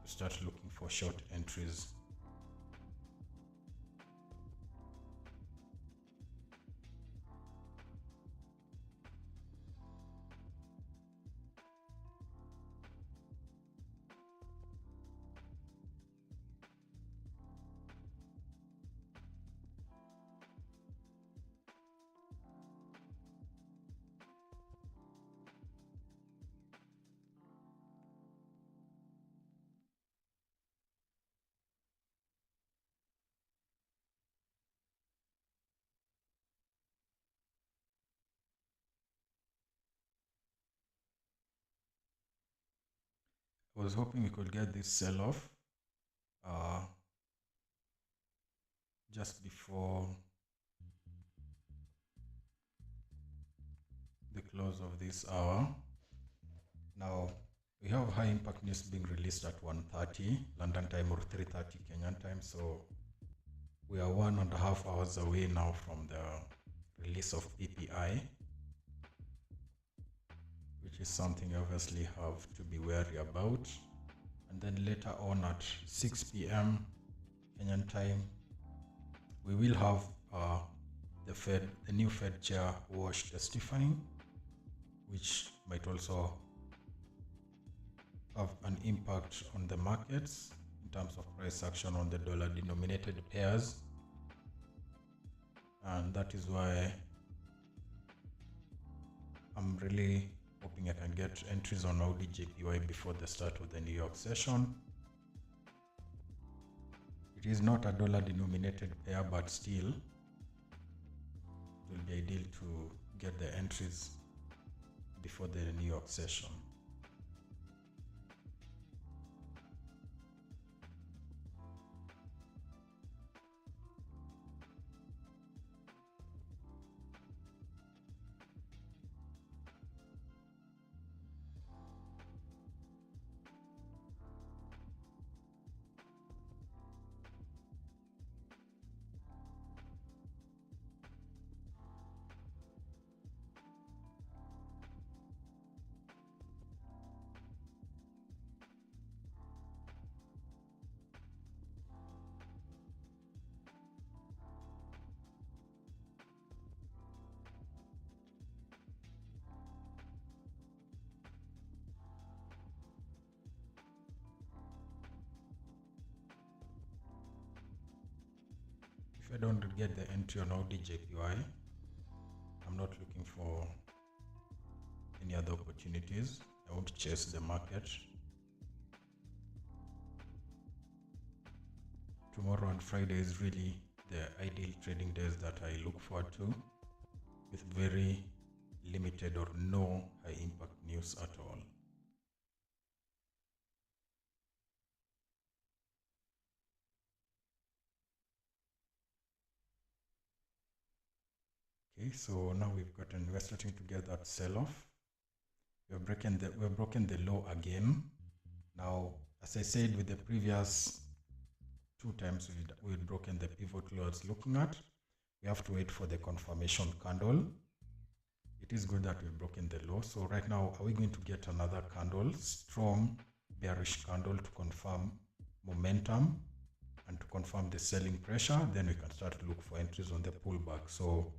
to start looking for short entries. I was hoping we could get this sell-off just before the close of this hour. Now, we have high impact news being released at 1:30 London time or 3:30 Kenyan time, so we are 1.5 hours away now from the release of PPI, which is something you obviously have to be wary about. And then later on at 6 p.m. Kenyan time, we will have the new Fed Chair Walsh testifying, which might also have an impact on the markets in terms of price action on the dollar denominated pairs. And that is why I'm really hoping I can get entries on Audi JPY before the start of the New York session. It is not a dollar denominated pair, but still it will be ideal to get the entries before the New York session. If I don't get the entry on Audi JPY, I'm not looking for any other opportunities. I won't chase the market. Tomorrow and Friday is really the ideal trading days that I look forward to, with very limited or no high impact news at all. Okay, so now we're starting to get that sell-off. We've broken the low again. Now, as I said with the previous 2 times we'd broken the pivot low I was looking at, we have to wait for the confirmation candle. It is good that we've broken the low. So right now, are we going to get another candle, strong bearish candle, to confirm momentum and to confirm the selling pressure? Then we can start to look for entries on the pullback. So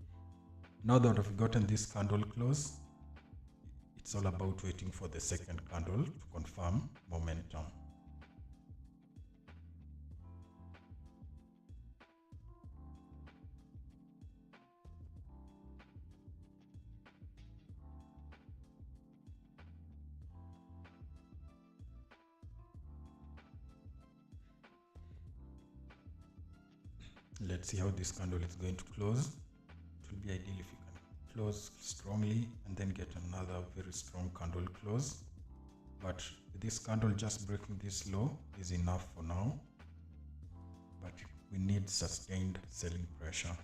now that we've gotten this candle close, it's all about waiting for the second candle to confirm momentum. Let's see how this candle is going to close. It will be ideal if you can close strongly and then get another very strong candle close. But this candle just breaking this low is enough for now. But we need sustained selling pressure.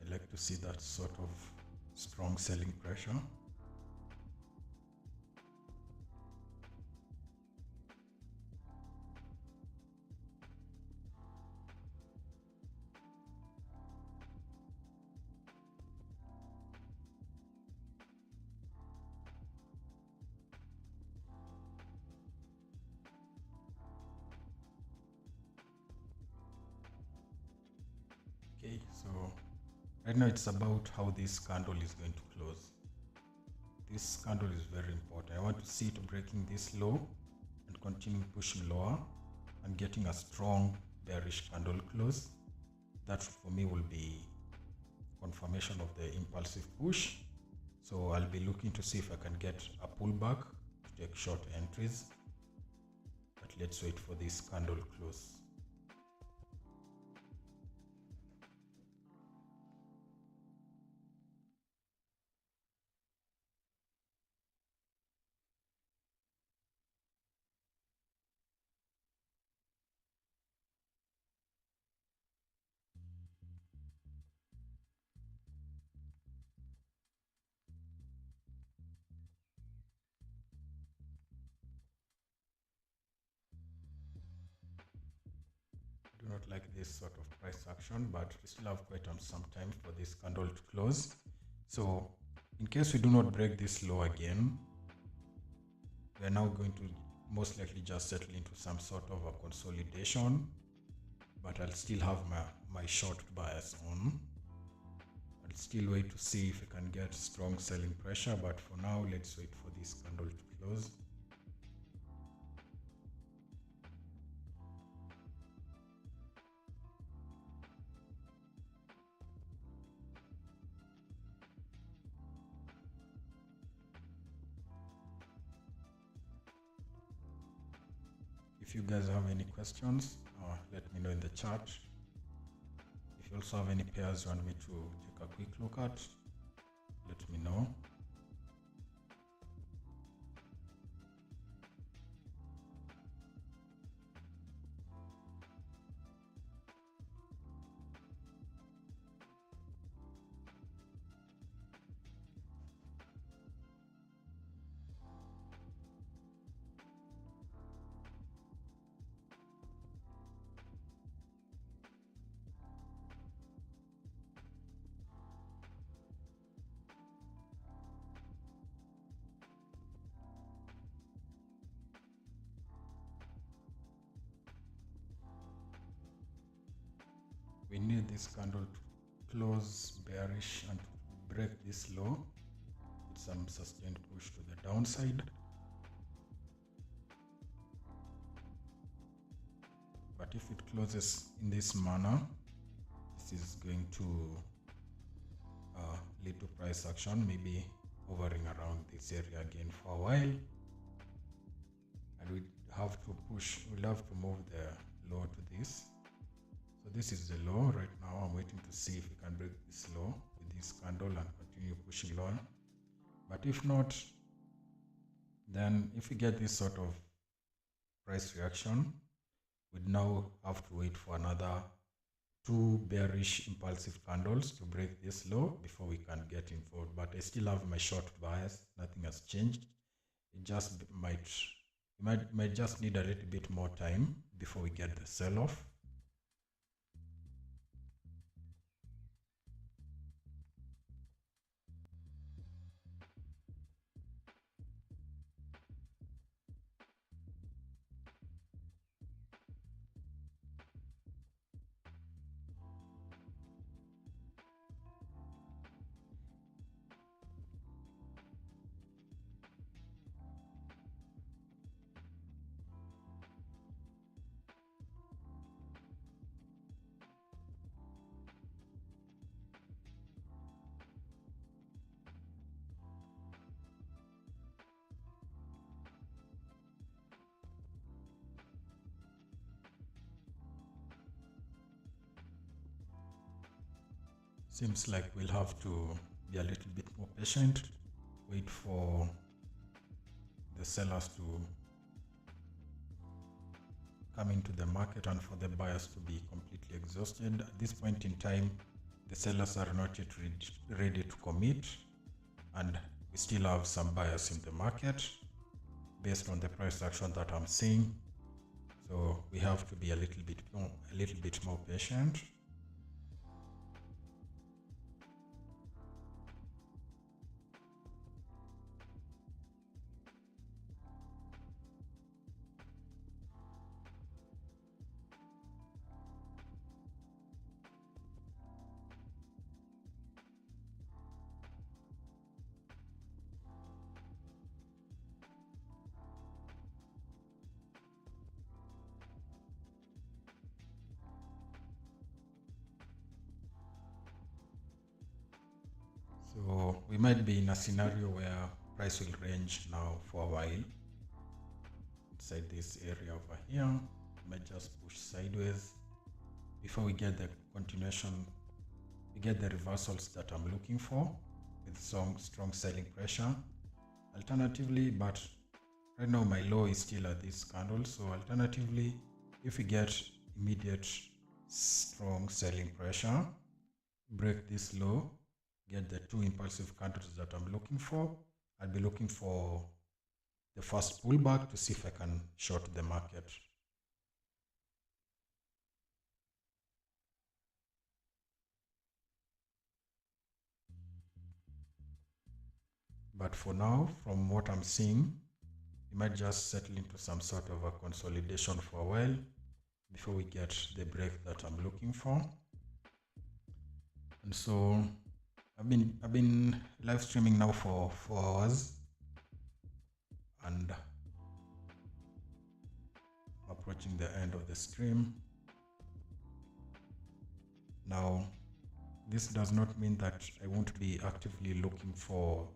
I like to see that sort of strong selling pressure. Okay, so right now it's about how this candle is going to close. This candle is very important. I want to see it breaking this low and continue pushing lower and getting a strong bearish candle close. That for me will be confirmation of the impulsive push. So I'll be looking to see if I can get a pullback to take short entries. But let's wait for this candle close. Do not like this sort of price action, but we still have quite some time for this candle to close. So in case we do not break this low again, we are now going to most likely just settle into some sort of a consolidation, but I'll still have my short bias on. I'll still wait to see if I can get strong selling pressure, but for now let's wait for this candle to close. If you guys have any questions, let me know in the chat. If you also have any pairs you want me to take a quick look at, let me know. We need this candle to close bearish and break this low with some sustained push to the downside. But if it closes in this manner, this is going to lead to price action, maybe hovering around this area again for a while. And we'll have to move the low to this. So this is the low right now. I'm waiting to see if we can break this low with this candle and continue pushing lower. But if not, then if we get this sort of price reaction, we'd now have to wait for another 2 bearish impulsive candles to break this low before we can get involved. But I still have my short bias. Nothing has changed. It just might just need a little bit more time before we get the sell-off. Seems like we'll have to be a little bit more patient, wait for the sellers to come into the market and for the buyers to be completely exhausted. At this point in time, the sellers are not yet ready to commit, and we still have some buyers in the market based on the price action that I'm seeing. So we have to be a little bit more patient. So we might be in a scenario where price will range now for a while inside this area over here. We might just push sideways before we get the continuation. We get the reversals that I'm looking for with strong selling pressure. Alternatively, but right now my low is still at this candle, so alternatively, if we get immediate strong selling pressure, break this low, get the 2 impulsive candles that I'm looking for, I'll be looking for the first pullback to see if I can short the market. But for now, from what I'm seeing, we might just settle into some sort of a consolidation for a while before we get the break that I'm looking for. And so I've been live streaming now for 4 hours, and I'm approaching the end of the stream. Now, this does not mean that I won't be actively looking for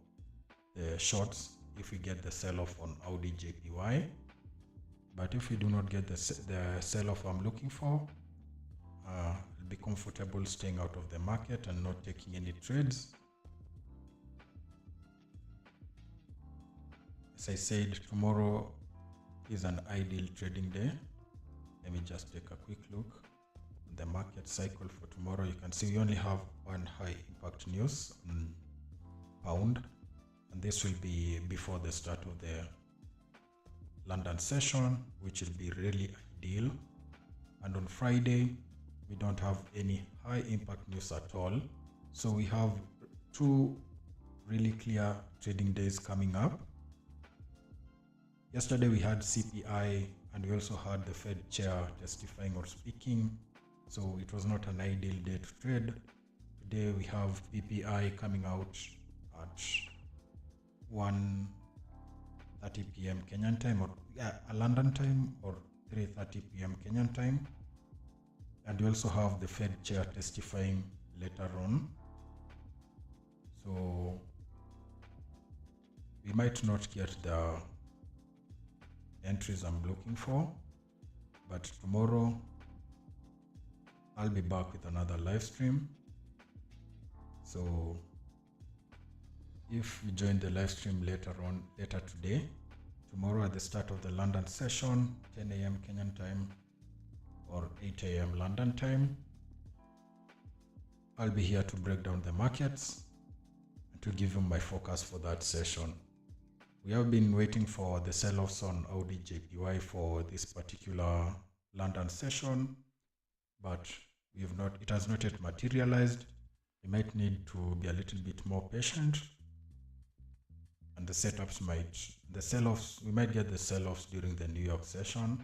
the shorts if we get the sell-off on Audi JPY. But if we do not get the sell-off I'm looking for, I'll be comfortable staying out of the market and not taking any trades. As I said, tomorrow is an ideal trading day. Let me just take a quick look at the market cycle for tomorrow. You can see we only have one high impact news on pound, and this will be before the start of the London session, which will be really ideal. And on Friday, we don't have any high impact news at all. So we have 2 really clear trading days coming up. Yesterday we had CPI, and we also had the Fed chair testifying or speaking. So it was not an ideal day to trade. Today we have PPI coming out at 1:30 p.m. Kenyan time, or London time, or 3:30 p.m. Kenyan time. And we also have the Fed chair testifying later on. So we might not get the entries I'm looking for, but tomorrow I'll be back with another live stream. So if you join the live stream later today, tomorrow at the start of the London session, 10 a.m. Kenyan time or 8 a.m. London time, I'll be here to break down the markets and to give you my focus for that session. We have been waiting for the sell-offs on Audi JPY for this particular London session, but it has not yet materialized. We might need to be a little bit more patient, and the setups we might get the sell-offs during the New York session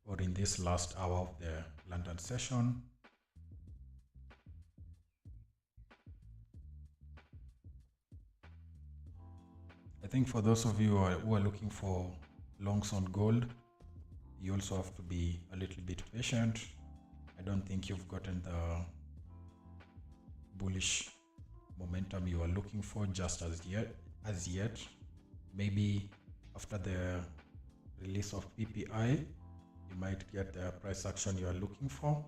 or in this last hour of the London session. I think for those of you who are looking for longs on gold, you also have to be a little bit patient. I don't think you've gotten the bullish momentum you are looking for just as yet. Maybe after the release of PPI, you might get the price action you are looking for.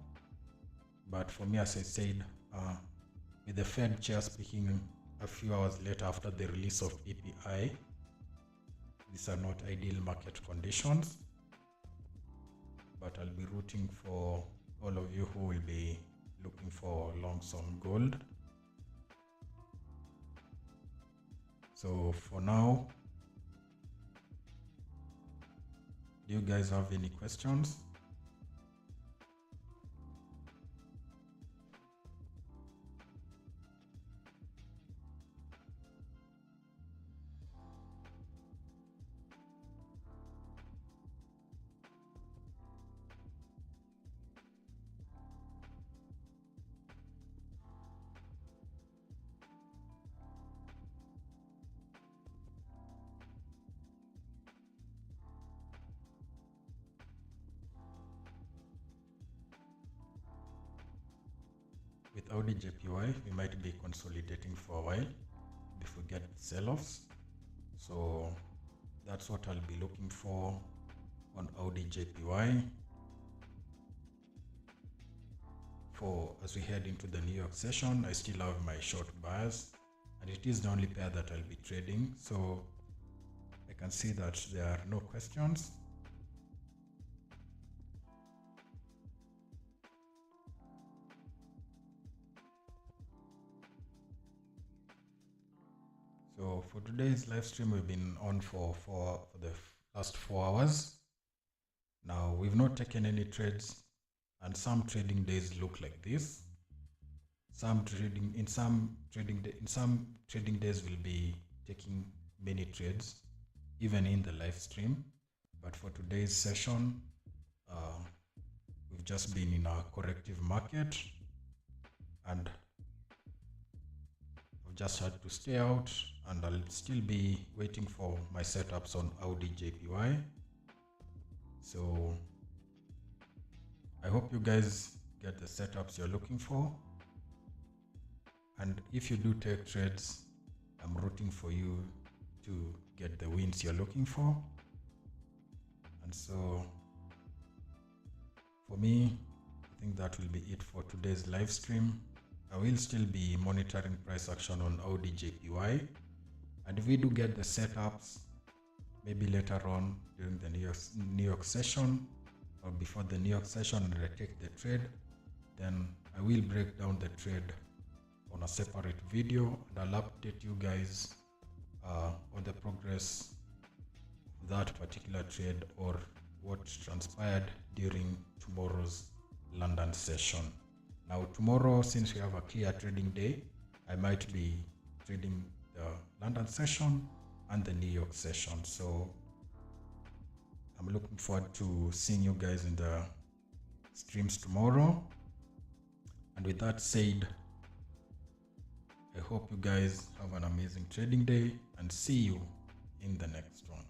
But for me, as I said, with the Fed chair speaking a few hours later after the release of PPI, these are not ideal market conditions. But I'll be rooting for all of you who will be looking for longs on gold. So for now, do you guys have any questions? With Audi JPY, we might be consolidating for a while before we get sell-offs. So that's what I'll be looking for on Audi JPY as we head into the New York session. I still have my short bias, and it is the only pair that I'll be trading. So I can see that there are no questions. So for today's live stream, we've been on for the last 4 hours. Now we've not taken any trades, and some trading days look like this. Some trading days will be taking many trades, even in the live stream. But for today's session, we've just been in a corrective market, and I've just had to stay out, and I'll still be waiting for my setups on Audi JPY. So I hope you guys get the setups you're looking for, and if you do take trades, I'm rooting for you to get the wins you're looking for. And so for me, I think that will be it for today's live stream. I will still be monitoring price action on Audi JPY, and if we do get the setups, maybe later on during the New York session or before the New York session, and I take the trade, then I will break down the trade on a separate video, and I'll update you guys on the progress of that particular trade or what transpired during tomorrow's London session. Now tomorrow, since we have a clear trading day, I might be trading the London session and the New York session. So I'm looking forward to seeing you guys in the streams tomorrow. And with that said, I hope you guys have an amazing trading day, and see you in the next one.